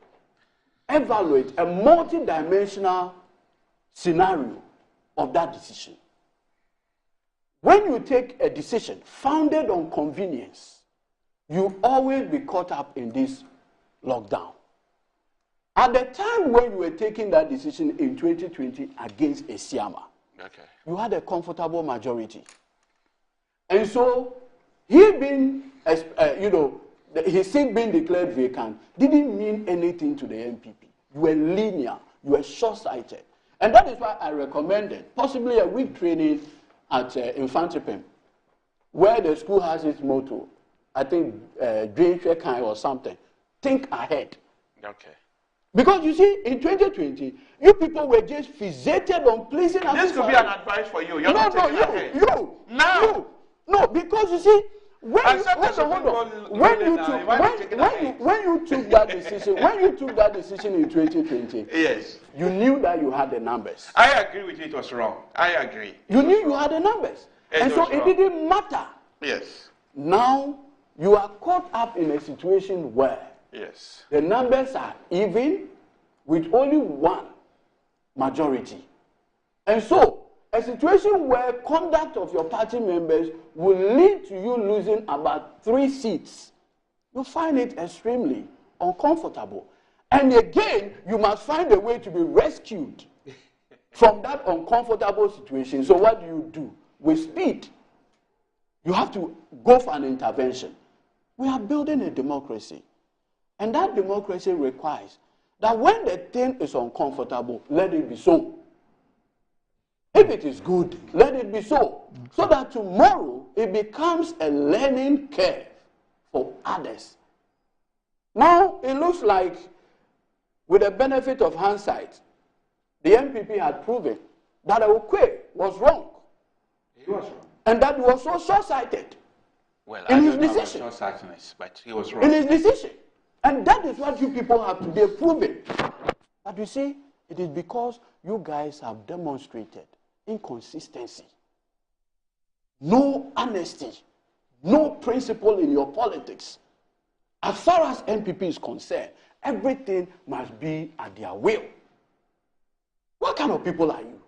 evaluate a multi-dimensional scenario of that decision. When you take a decision founded on convenience, you always be caught up in this lockdown. At the time when you were taking that decision in 2020 against Esiama, you had a comfortable majority. And so, he being, his seat being declared vacant didn't mean anything to the MPP. You were linear, you were short-sighted. And that is why I recommended possibly a week training at Infantipim, where the school has its motto, I think, Dream Kind or something. Think ahead. Okay. Because you see, in 2020, you people were just fixated on pleasing. This could be an advice for you. You're not taking ahead. No, because you see, when you took that decision in 2020, you knew that you had the numbers. I agree with you. It was wrong. I agree. You knew you had the numbers, and so it didn't matter. Yes. Now you are caught up in a situation where the numbers are even with only one majority, and so a situation where conduct of your party members will lead to you losing about 3 seats. You find it extremely uncomfortable. And again, you must find a way to be rescued from that uncomfortable situation. So what do? With speed, You have to go for an intervention. We are building a democracy. And that democracy requires that when the thing is uncomfortable, let it be so. If it is good, let it be so. So that tomorrow it becomes a learning curve for others. Now it looks like, with the benefit of hindsight, the MPP had proven that Okwe was wrong. He was wrong. And that he was so short-sighted in his decision. But he was wrong. In his decision. And that is what you people have today proven. But you see, it is because you guys have demonstrated inconsistency, no honesty, no principle in your politics. As far as NPP is concerned, everything must be at their will. What kind of people are you?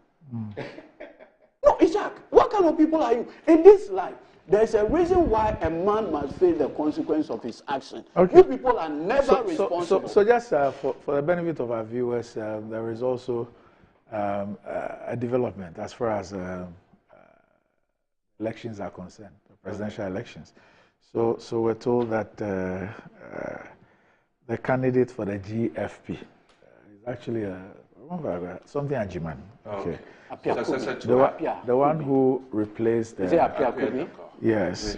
No, Isaac, what kind of people are you? In this life, there's a reason why a man must face the consequence of his action. Okay. You people are never responsible. So just for the benefit of our viewers, there is also a development as far as elections are concerned, the presidential elections. So we're told that the candidate for the GFP is actually something Ajiman. Okay. The one who replaced the... Is it Apia? Yes.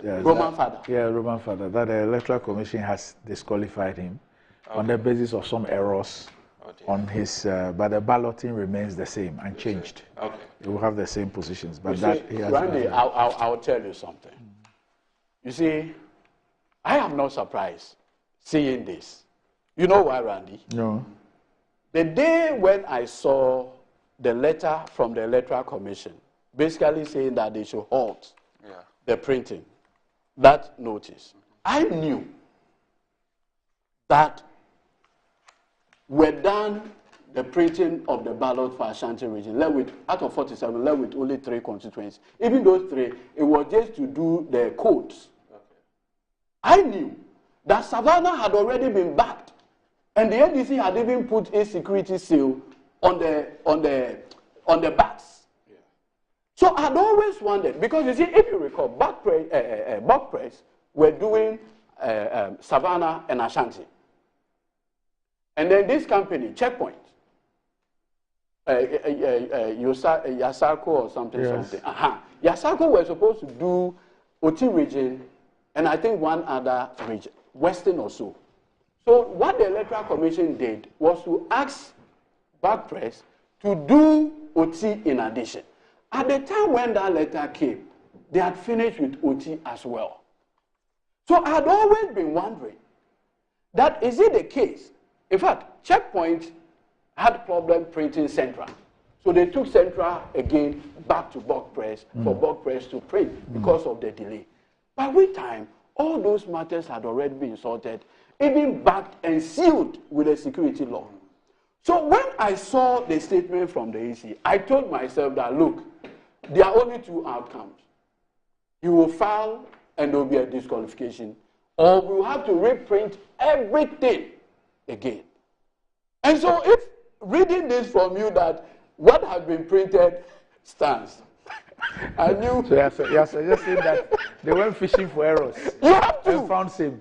Roman father. Yeah, Roman father. That the Electoral Commission has disqualified him on the basis of some errors on his... but the balloting remains the same, unchanged. Okay. He will have the same positions. But that he has... Randy, I'll tell you something. You see, I am not surprised seeing this. You know why, Randy? No. The day when I saw the letter from the Electoral Commission, basically saying that they should halt the printing, that notice, I knew that we're done the printing of the ballot for Ashanti region, out of 47, left with only 3 constituencies. Even those 3, it was just to do the codes. Okay. I knew that Savannah had already been backed, and the NDC had even put a security seal on the backs. Yeah. So I'd always wondered, because you see, if you recall, Buck Press were doing Savannah and Ashanti. And then this company, Checkpoint, Yasarko or something. Yasarko were supposed to do Oti region, and I think one other region, Western or so. So what the Electoral Commission did was to ask Buck Press to do Oti in addition. At the time when that letter came, they had finished with Oti as well. So I had always been wondering, that is it the case? In fact, Checkpoint had problem printing Central. So they took Central again back to Buck Press for Buck Press to print because of the delay. By which time, all those matters had already been sorted, even backed and sealed with a security law. So when I saw the statement from the EC, I told myself that, look, there are only 2 outcomes. You will file and there will be a disqualification, or we will have to reprint everything again. And so if reading this from you that what has been printed stands, I knew... So you're suggesting that they went fishing for errors. You have to! And found same.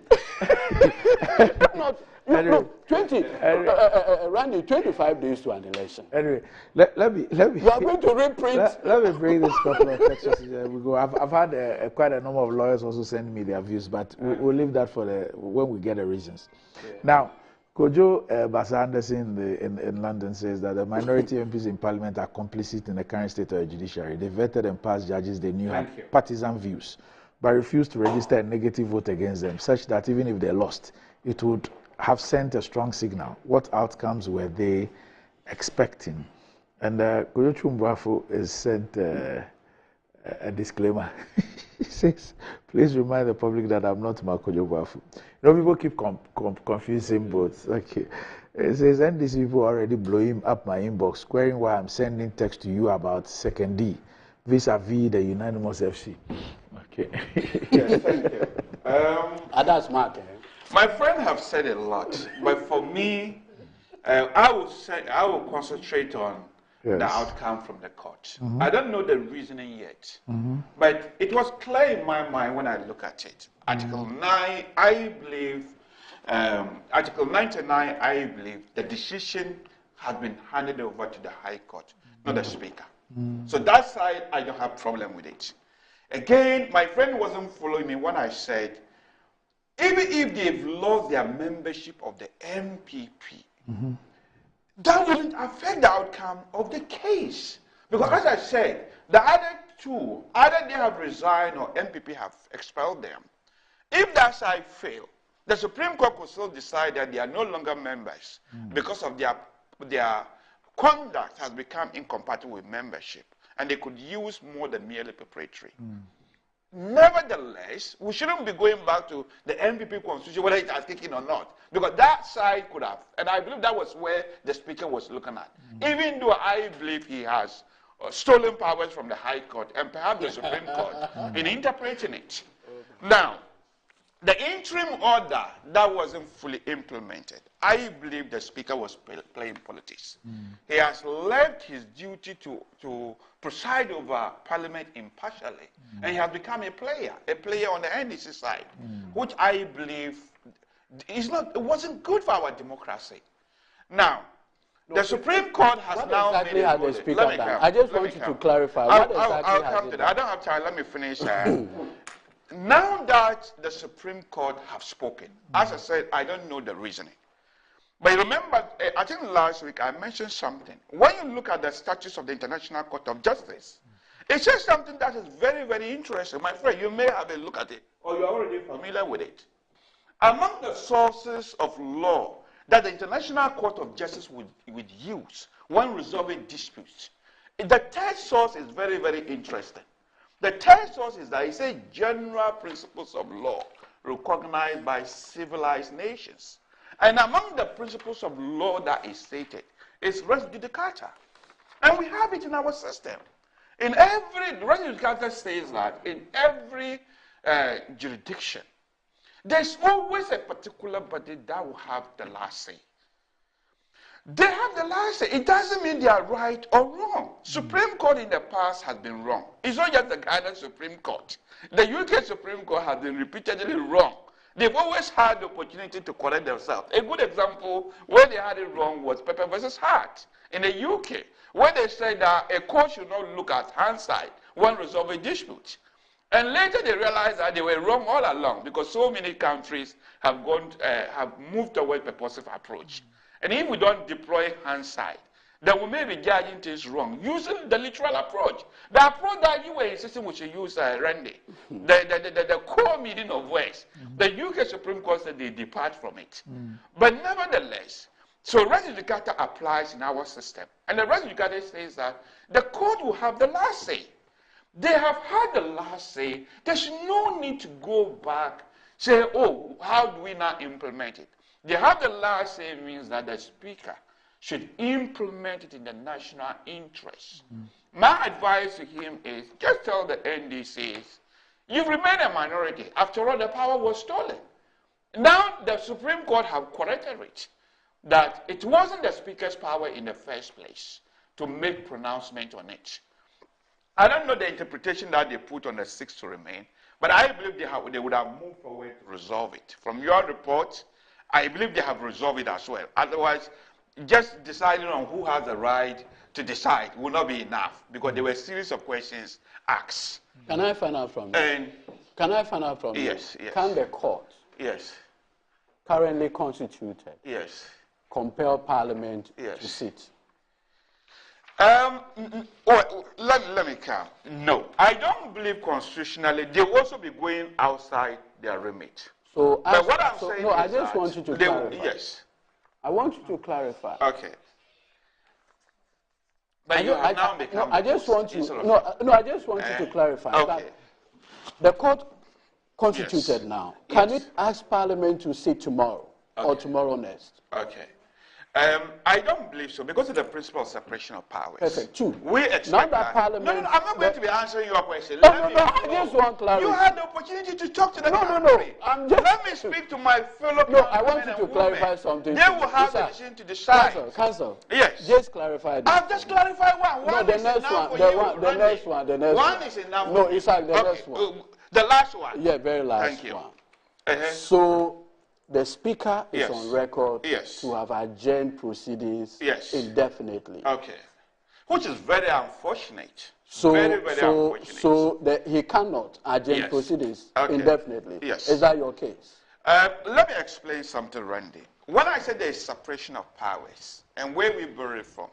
Anyway, 25 days to an election. Anyway, let me. You are going to reprint. Let me bring this couple of texts. We go. I've had quite a number of lawyers also send me their views, but we'll leave that for when we get the reasons. Yeah. Now, Kojo Basa Anderson in London says that the minority MPs in Parliament are complicit in the current state of the judiciary. They vetted and passed judges they knew had partisan views, but refused to register a negative vote against them, such that even if they lost, it would have sent a strong signal. What outcomes were they expecting? And Kojo Chumbuafo has sent a disclaimer. He says, please remind the public that I'm not Kojo Chumbuafo. You know, people keep confusing both. Okay. It says, NDC people already blowing up my inbox, querying why I'm sending text to you about second D, vis-a-vis the unanimous FC. Okay. Yes, thank you. That's Mark. My friend have said a lot, but for me, I will concentrate on the outcome from the court. I don't know the reasoning yet, but it was clear in my mind when I look at it. Article 9, I believe, Article 99, I believe the decision has been handed over to the High Court, not the Speaker. So that side, I don't have problem with it. Again, my friend wasn't following me when I said, even if they've lost their membership of the MPP, that wouldn't affect the outcome of the case. Because as I said, the other two, either they have resigned or MPP have expelled them. If that side fail, the Supreme Court could still decide that they are no longer members because of their conduct has become incompatible with membership, and they could use more than merely preparatory. Nevertheless, we shouldn't be going back to the MPP constitution, whether it has taken or not, because that side could have, and I believe that was where the Speaker was looking at. Even though I believe he has stolen powers from the High Court and perhaps the Supreme Court in interpreting it. Now, the interim order that wasn't fully implemented, I believe the Speaker was playing politics. He has left his duty to preside over Parliament impartially, and he has become a player on the NDC side, which I believe it wasn't good for our democracy. Now, the Supreme Court has now exactly made had the Speaker done? I just want you to clarify. What exactly I'll come to that. I don't have time. Let me finish. Now that the Supreme Court have spoken, as I said, I don't know the reasoning. But remember, I think last week I mentioned something. When you look at the statutes of the International Court of Justice, it says something that is very, very interesting. My friend, you may have a look at it, or you're already familiar with it. Among the sources of law that the International Court of Justice would use when resolving disputes, the third source is very, very interesting. The third source is that it says general principles of law recognized by civilized nations. And among the principles of law that is stated is res judicata. And we have it in our system. In every, res judicata says that in every jurisdiction, there's always a particular body that will have the last say. They have the last say. It doesn't mean they are right or wrong. Supreme Court in the past has been wrong. It's not just the Ghana Supreme Court. The UK Supreme Court has been repeatedly wrong. They've always had the opportunity to correct themselves. A good example where they had it wrong was Pepper versus Hart in the UK, where they said that a court should not look at hindsight when resolving disputes. And later they realized that they were wrong all along because so many countries have moved towards a purposive approach. And if we don't deploy hindsight, then we may be judging things wrong using the literal approach. The approach that you were insisting we should use, Randy, the core meaning of words. The UK Supreme Court said they depart from it. But nevertheless, so res judicata applies in our system. And the res judicata says that the court will have the last say. They have had the last say. There's no need to go back, say, oh, how do we now implement it? They have the last say means that the Speaker should implement it in the national interest. My advice to him is just tell the NDCs, you've remained a minority. After all, the power was stolen. Now the Supreme Court have corrected it, that it wasn't the Speaker's power in the first place to make pronouncement on it. I don't know the interpretation that they put on the 6 to remain, but I believe they would have moved forward to resolve it. From your report, I believe they have resolved it as well. Otherwise, just deciding on who has the right to decide will not be enough because there were a series of questions asked. Can I find out from you? Can I find out from you? Yes. Can the court, currently constituted, compel Parliament to sit? Let me count. No, I don't believe constitutionally they will also be going outside their remit. So, but what I'm saying no, is I just want you to clarify. Yes. I want you to clarify. Okay. But you have now become. I just want you. I just want you to clarify. Okay. The court constituted now. Can it ask Parliament to sit tomorrow or tomorrow next? Okay. I don't believe so because of the principle of separation of powers. Perfect. Two. We expect Not that Parliament. No, I'm not going to be answering your question. No, I just want clarity. You had the opportunity to talk to the country. Let me speak to my fellow No, I want you to clarify something. They will have the decision to decide. Council. Yes. Just clarify this. I've just clarified one. No, the next one. The next one. One is enough. No, it's like the next one. The last one. Yeah, very last Thank you. one. So the Speaker is on record to have adjourned proceedings indefinitely. Okay. Which is very unfortunate. Very unfortunate. So he cannot adjourn proceedings indefinitely. Yes. Is that your case? Let me explain something, Randy. When I said there is separation of powers and where we borrow from,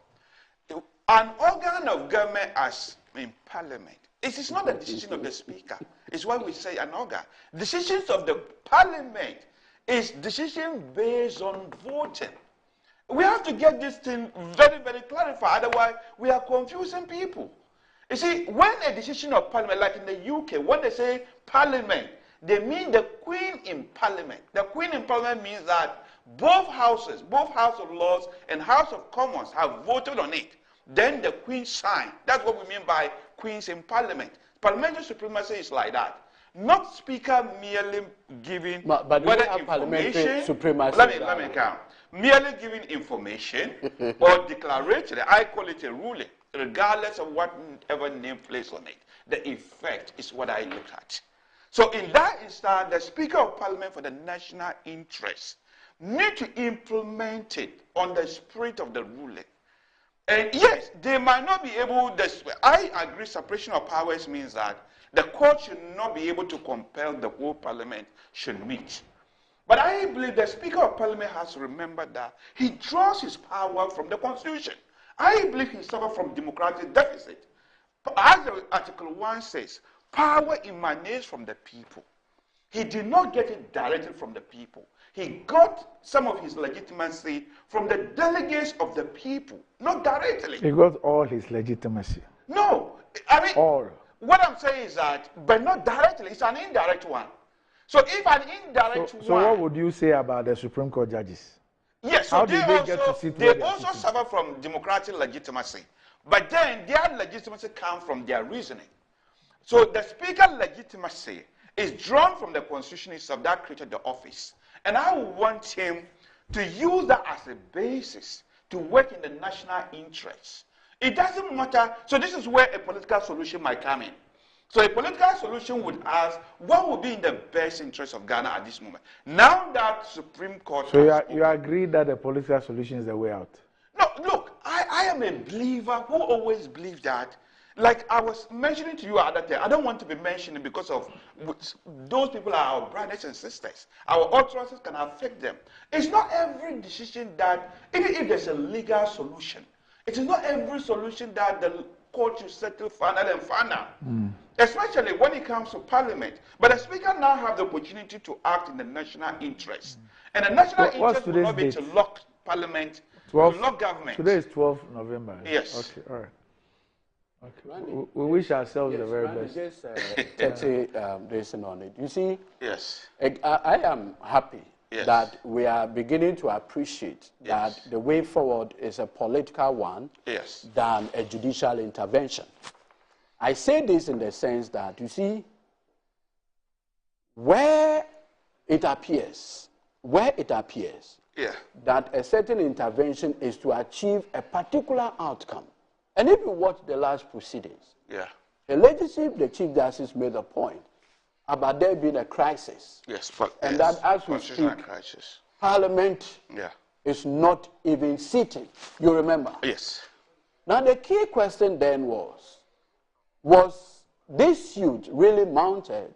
an organ of government as in Parliament, it is not the decision of the Speaker. It's why we say an organ. Decisions of the Parliament is decision based on voting. We have to get this thing very, very clarified. Otherwise, we are confusing people. You see, when a decision of Parliament, like in the UK, when they say Parliament, they mean the Queen in Parliament. The Queen in Parliament means that both houses, both House of Lords and House of Commons have voted on it. Then the Queen signed. That's what we mean by Queens in Parliament. Parliamentary supremacy is like that. Not Speaker merely giving whether information. Supremacy let me count. Merely giving information or declaratory. I call it a ruling, regardless of whatever name placed on it. The effect is what I look at. So in that instance, the Speaker of Parliament for the national interest need to implement it on the spirit of the ruling. And yes, they might not be able. I agree. Separation of powers means that the court should not be able to compel the whole Parliament should meet. But I believe the Speaker of Parliament has to remember that he draws his power from the Constitution. I believe he suffered from democratic deficit. As Article 1 says, power emanates from the people. He did not get it directly from the people. He got some of his legitimacy from the delegates of the people, not directly. He got all his legitimacy. No, I mean, all. What I'm saying is that, but not directly, it's an indirect one. So if an indirect one... So what would you say about the Supreme Court judges? Yes, so they also suffer from democratic legitimacy. But then their legitimacy comes from their reasoning. So the Speaker's legitimacy is drawn from the Constitution itself that created the office. And I want him to use that as a basis to work in the national interest. It doesn't matter. So this is where a political solution might come in. So a political solution would ask, what would be in the best interest of Ghana at this moment? Now that Supreme Court... So you agree that the political solution is the way out? No, look, I am a believer who always believes that. Like I was mentioning to you at that time, I don't want to be mentioning because of those people are our brothers and sisters. Our utterances can affect them. It's not every decision that, even if there's a legal solution, it is not every solution that the court should settle final and final. Especially when it comes to Parliament. But the Speaker now have the opportunity to act in the national interest. And the national interest will not be to lock Parliament, to lock government. Today is 12th November. Yes. Okay, all right. Okay. We wish ourselves the very best. Just 30 days on it. You see, yes, I am happy that we are beginning to appreciate that the way forward is a political one than a judicial intervention. I say this in the sense that, you see, where it appears that a certain intervention is to achieve a particular outcome. And if you watch the last proceedings, the legislative, the Chief Justice made a point about there being a crisis. And that as we speak, Parliament is not even sitting. You remember? Yes. Now the key question then was this suit really mounted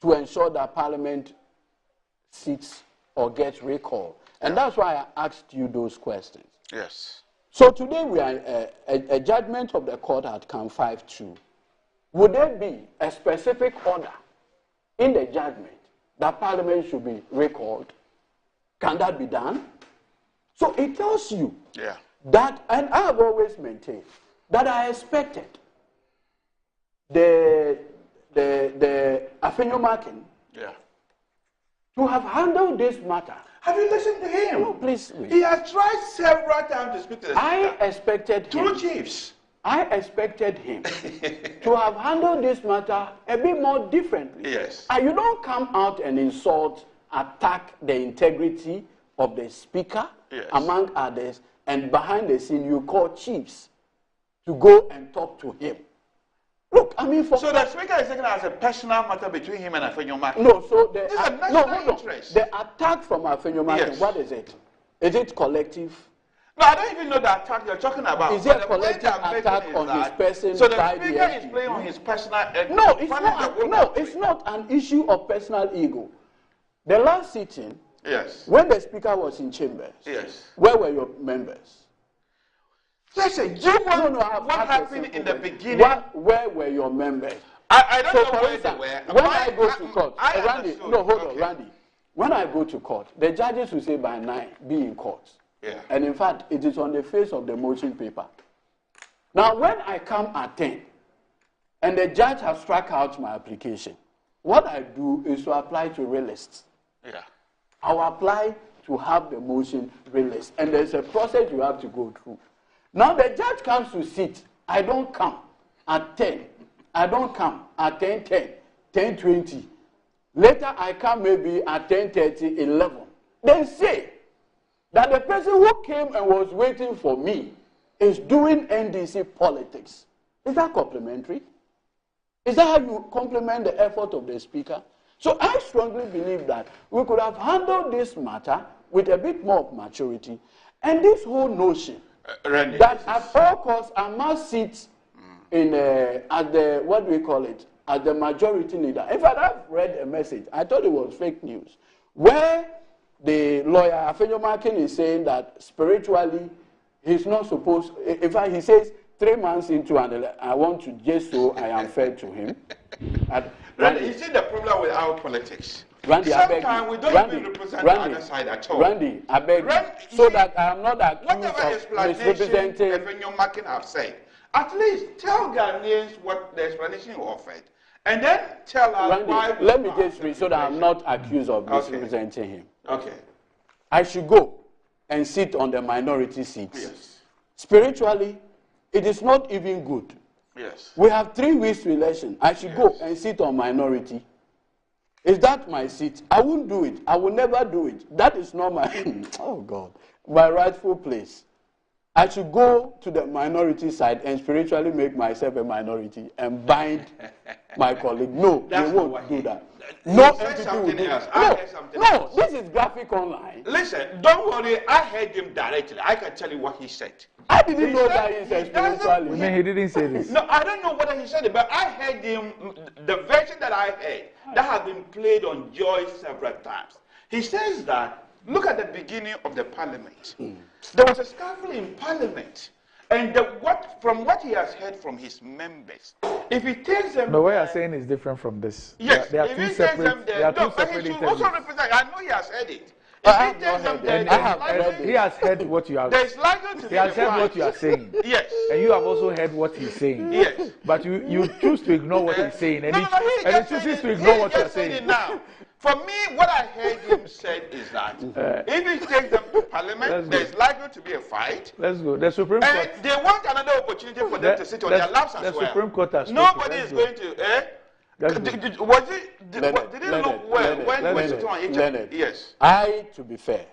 to ensure that Parliament sits or gets recalled? And that's why I asked you those questions. Yes. So today we are a judgment of the court had come 5-2. Would there be a specific order in the judgment that Parliament should be recalled? Can that be done? So it tells you that, and I have always maintained that I expected the Afenyo marking to have handled this matter. Have you listened to him? No, please. He has tried several times to speak to the speaker. I expected him. Two chiefs. I expected him to have handled this matter a bit more differently. Yes. And you don't come out and insult, attack the integrity of the speaker, yes, among others, and behind the scene you call chiefs to go and talk to him. Look, I mean, so the speaker is taking it as a personal matter between him and Afenyomakin. No, so the this is a national interest. The attack from Afenyomakin, yes, what is it? Is it collective? No, I don't even know the attack you're talking about. Is it a collective attack on his person? So the speaker is playing on his personal ego. No, it's not. No, it's not an issue of personal ego. The last sitting, yes, when the speaker was in chambers, yes, where were your members? Listen, you want what happened in the beginning? Where were your members? I don't know where they were. When I go to court, Randy, no, hold on, Randy. When I go to court, the judges will say by 9, be in court. Yeah. And in fact, it is on the face of the motion paper. Now, when I come at 10, and the judge has struck out my application, what I do is to apply to relists. Yeah. I'll apply to have the motion released. And there's a process you have to go through. Now the judge comes to sit. I don't come at 10. I don't come at 10:10, 10:20. Later I come maybe at 10:30, 11. They say that the person who came and was waiting for me is doing NDC politics. Is that complimentary? Is that how you compliment the effort of the speaker? So I strongly believe that we could have handled this matter with a bit more of maturity. And this whole notion that at all costs I must sit in at the, what do we call it, as the majority leader. In fact, I've read a message. I thought it was fake news, where the lawyer Afenyomakin is saying that spiritually he's not supposed. In fact, he says 3 months into and I want to just so I am fair to him. Randy, you see the problem with our politics. Randy, sometimes we don't even represent the other side at all. Randy, I beg you, so that I am not accused of misrepresenting. Whatever have said, at least tell Ghanaians what the explanation you offered, and then tell us Randy, why. Let me just read so that I am not accused of misrepresenting him. Okay. I should go and sit on the minority seats. Yes. Spiritually, it is not even good. Yes. We have 3 weeks to election. I should go and sit on minority. Is that my seat? I won't do it. I will never do it. That is not my, oh God, my rightful place. I should go to the minority side and spiritually make myself a minority and bind my colleague. No, they won't do that. No entity will do that. No, this is graphic online. Listen, don't worry. I heard him directly. I can tell you what he said. I didn't know that he's a spiritualist. I mean, he didn't say this. No, I don't know whether he said it, but I heard him, the version that I heard, that has been played on Joy several times. He says that, look at the beginning of the parliament. There was a scandal in parliament. And from what he has heard from his members, if he takes them... The way you're saying is different from this. Yes. They are two separate interviews. Also represent, I know he has heard it. He has heard what you have. There's likely to be. He has heard what you are saying. Yes. And you have also heard what he's saying. Yes. But you choose to ignore what he's saying, and he chooses to ignore what you're saying. Now, for me, what I heard him say is that if he takes them to parliament, there's likely to be a fight. Let's go. The Supreme Court. And they want another opportunity for them to sit on their laps as well. The Supreme Court has nobody is going to. Did it look well when we sit on each other? Yes. I, to be fair,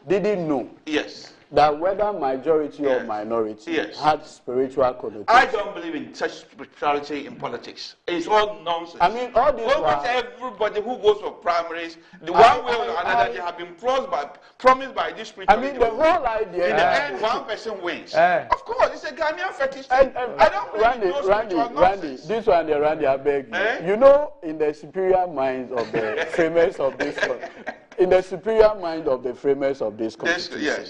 didn't know. Yes. That whether majority or minority had spiritual connotation. I don't believe in such spirituality in politics. It's all nonsense. I mean, all this. Almost everybody who goes for primaries, the one way or another, they have been promised by this spirituality. I mean, the whole idea. In the end, one person wins. Of course, it's a Ghanaian fetish thing. I don't believe in Randy, this one, Randy, I beg you. You know, in the superior minds of the framers of this, constitution,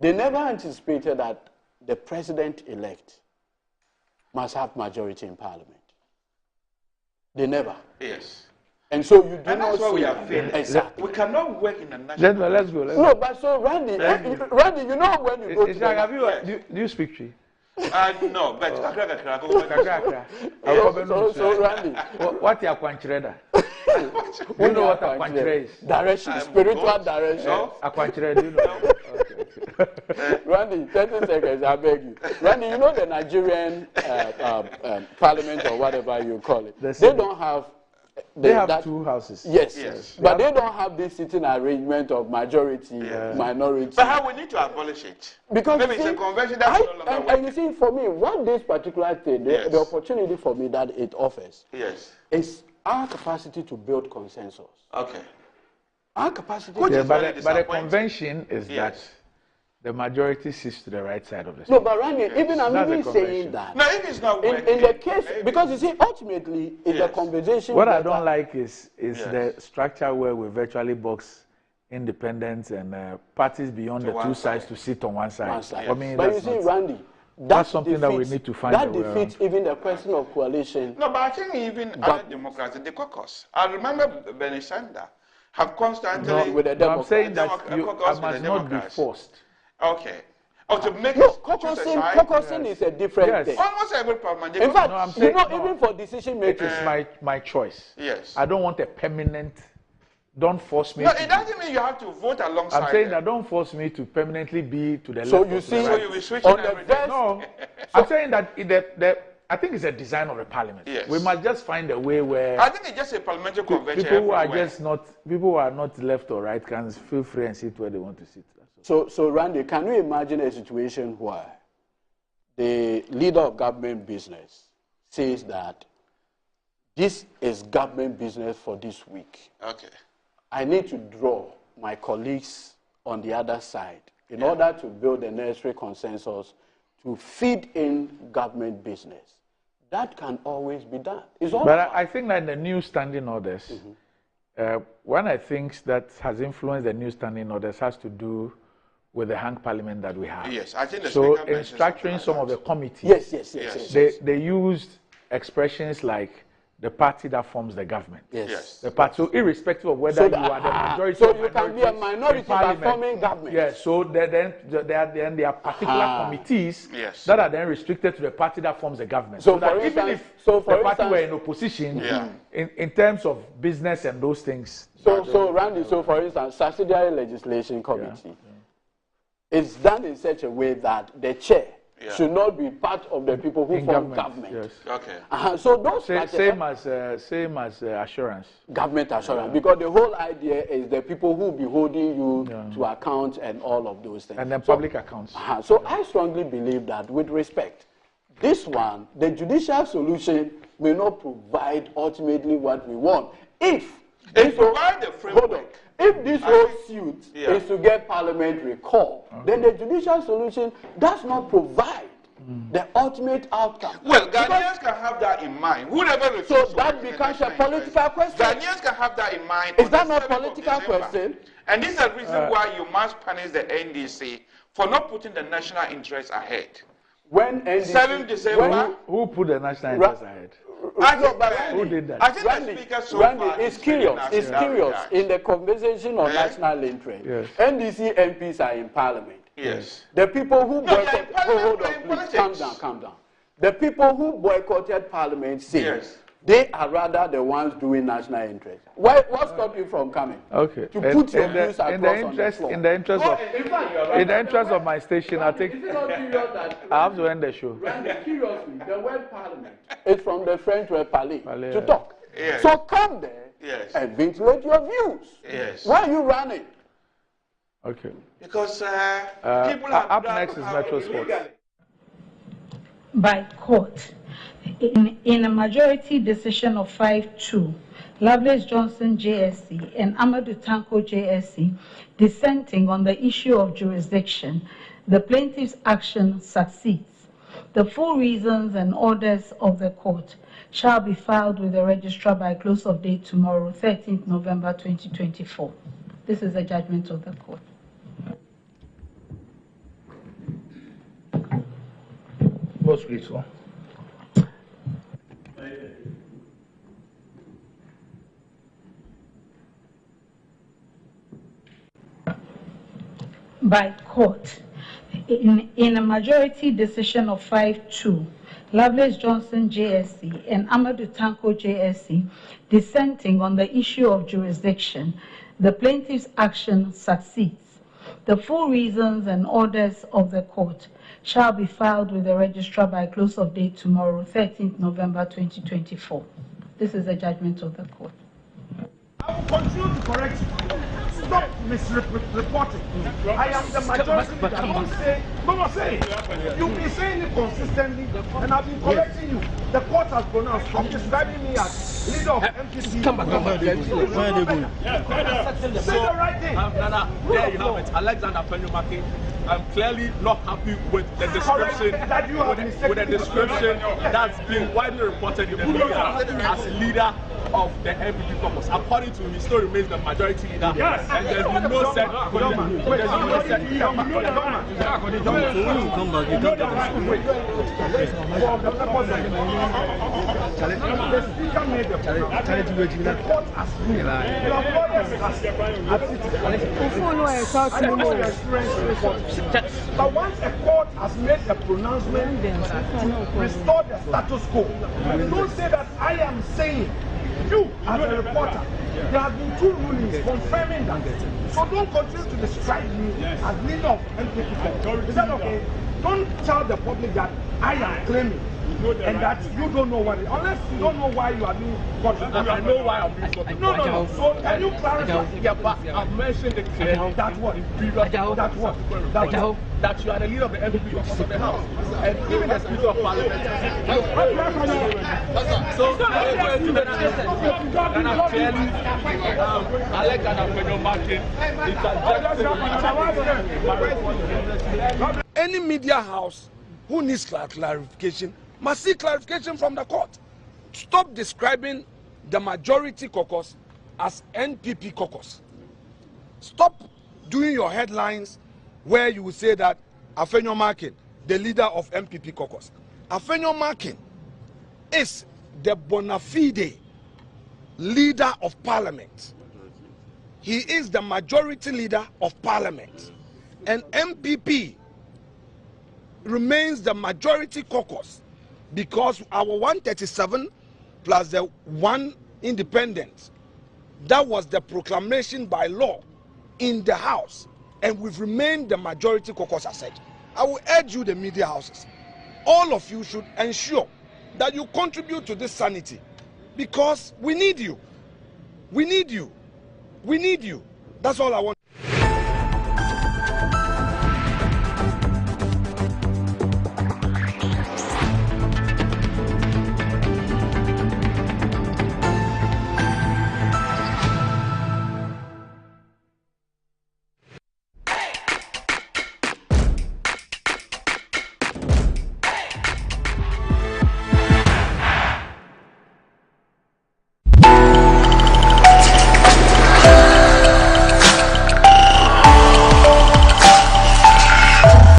they never anticipated that the president-elect must have majority in parliament. They never. Yes. And so you do and not that's why see we are failing. Exactly. We cannot work in a national. Let's go. No, but so Randy, you know when you go to Randy, do you speak Tree? No, but so Randy, what you akwanchreda? You know what akwanchreda is? Direction, spiritual direction. Akwanchreda, you know. Okay. Randy, 30 seconds, I beg you. Randy, you know the Nigerian parliament or whatever you call it. They don't have. They have two houses. Yes. But they don't have this sitting arrangement of majority, minority. But how we need to abolish it? Because maybe it's a convention that's no longer working. And you see, for me, what this particular thing, the opportunity for me that it offers, is our capacity to build consensus. Okay. Our capacity. But the convention is that the majority sits to the right side of the No, but Randy, even I'm even saying that. No, if it's not working. In the case, because you see, ultimately, in the conversation. What I don't like is the structure where we virtually box independents and parties beyond the two sides to sit on one side. I mean, but you see, Randy, that's something that we need to find. That defeats even the question of coalition. No, but I think even other Democrats, the caucus. I remember Bernie Sanders have constantly. With the Democrats. I'm saying that I must not be forced. Okay. Or to make caucusing is a different thing. Almost every parliament. In fact, even for decision making, it is my choice. Yes. I don't want a permanent. Don't force me. No, it doesn't mean you have to vote alongside. I'm saying that don't force me to permanently be to the left. So you see, so you'll be switching everything. No, I'm saying that I think it's a design of the parliament. Yes. We must just find a way where. I think it's just a parliamentary convention. People who are not left or right can feel free and sit where they want to sit. So Randy, can you imagine a situation where the leader of government business says that this is government business for this week? Okay. I need to draw my colleagues on the other side in order to build a necessary consensus to feed in government business. That can always be done. But I think that the new standing orders, one of the things that has influenced the new standing orders has to do with the hang parliament that we have. Yes, I think so in structuring some of the committees, they used expressions like the party that forms the government. Yes. The party, so irrespective of whether you are the majority so you can be a minority by forming government. Yes, so then there are particular committees that are then restricted to the party that forms the government. So that even if the party were in opposition, in terms of business and those things. So Randy, for instance, subsidiary legislation committee is done in such a way that the chair should not be part of the people who form government. Yes. Okay. So those same as assurance. Government assurance, because the whole idea is the people who be holding you to account and all of those things. And then public accounts. So I strongly believe that, with respect, this one, the judicial solution may not provide ultimately what we want. If it provides the framework. If this whole suit is to get parliamentary call, then the judicial solution does not provide the ultimate outcome. Well, Ghanaians can have that in mind. So that becomes a political question. Ghanaians can have that in mind. Is that not a political question? And this is the reason why you must punish the NDC for not putting the national interest ahead. When NDC, 7 December. Who put the national interest ahead? Who did that? I think the speaker so far is curious. It's curious. In the conversation on national interest, NDC MPs are in parliament. Yes. The people who boycotted, hold on, please, calm down. The people who boycotted parliament say they are rather the ones doing national interest. What stopped you from coming? Okay. To put your views across on the floor. In the interest of my station, I think I have to end the show. Curiously, the word parliament is from the French word parler, to talk. Yes. So come there and ventilate your views. Yes. Why are you running? Okay. Because people have up next is Metro Sports. By court. In a majority decision of 5-2, Lovelace Johnson JSC and Amadou Tanko JSC dissenting on the issue of jurisdiction, the plaintiff's action succeeds. The full reasons and orders of the court shall be filed with the registrar by close of day tomorrow, 13th November 2024. This is the judgment of the court. Most grateful. By court. in a majority decision of 5-2, Lovelace Johnson JSC and Amadou Tanko JSC dissenting on the issue of jurisdiction, the plaintiff's action succeeds. The full reasons and orders of the court shall be filed with the registrar by close of day tomorrow, 13th November 2024. This is the judgment of the court. I will continue to correct you. Stop misreporting. I am the majority leader. Don't say, say it. You've been saying it consistently, and I've been correcting you. The court has pronounced. Stop describing me as leader of MPC. Come back. Say the right thing. Nana, there you have it. Alexander Penyomaki. I'm clearly not happy with the description. With the description that's been widely reported in the media as a leader of the MPP caucus. According to him, he still remains the majority leader. Yes. And there's been no set. The speaker made the point. The court has ruled. Your lawyers has but once a court has made a pronouncement to restore the status quo, don't say that I am saying. You, as a reporter, there have been 2 rulings confirming that. So don't continue to describe me as leader of MPP. Is that okay? Don't tell the public that I am claiming and that you don't know what it is. Unless you don't know why you are being caught. I know why I'm being caught. No. So can you clarify? Yeah, but I've mentioned it clearly. That what? That you are the leader of the MPP of the House. And even the Speaker of Parliament. So, clearly, Alexander any media house who needs clarification must see clarification from the court. Stop describing the majority caucus as NPP caucus. Stop doing your headlines where you will say that Afenyo Markin, the leader of MPP caucus. Afenyo Markin is the bona fide leader of parliament. He is the majority leader of parliament. And MPP remains the majority caucus because our 137 plus the 1 independent, that was the proclamation by law in the House, and we've remained the majority caucus as such. I will urge you, the media houses, all of you should ensure that you contribute to this sanity because we need you. We need you. We need you. That's all I want.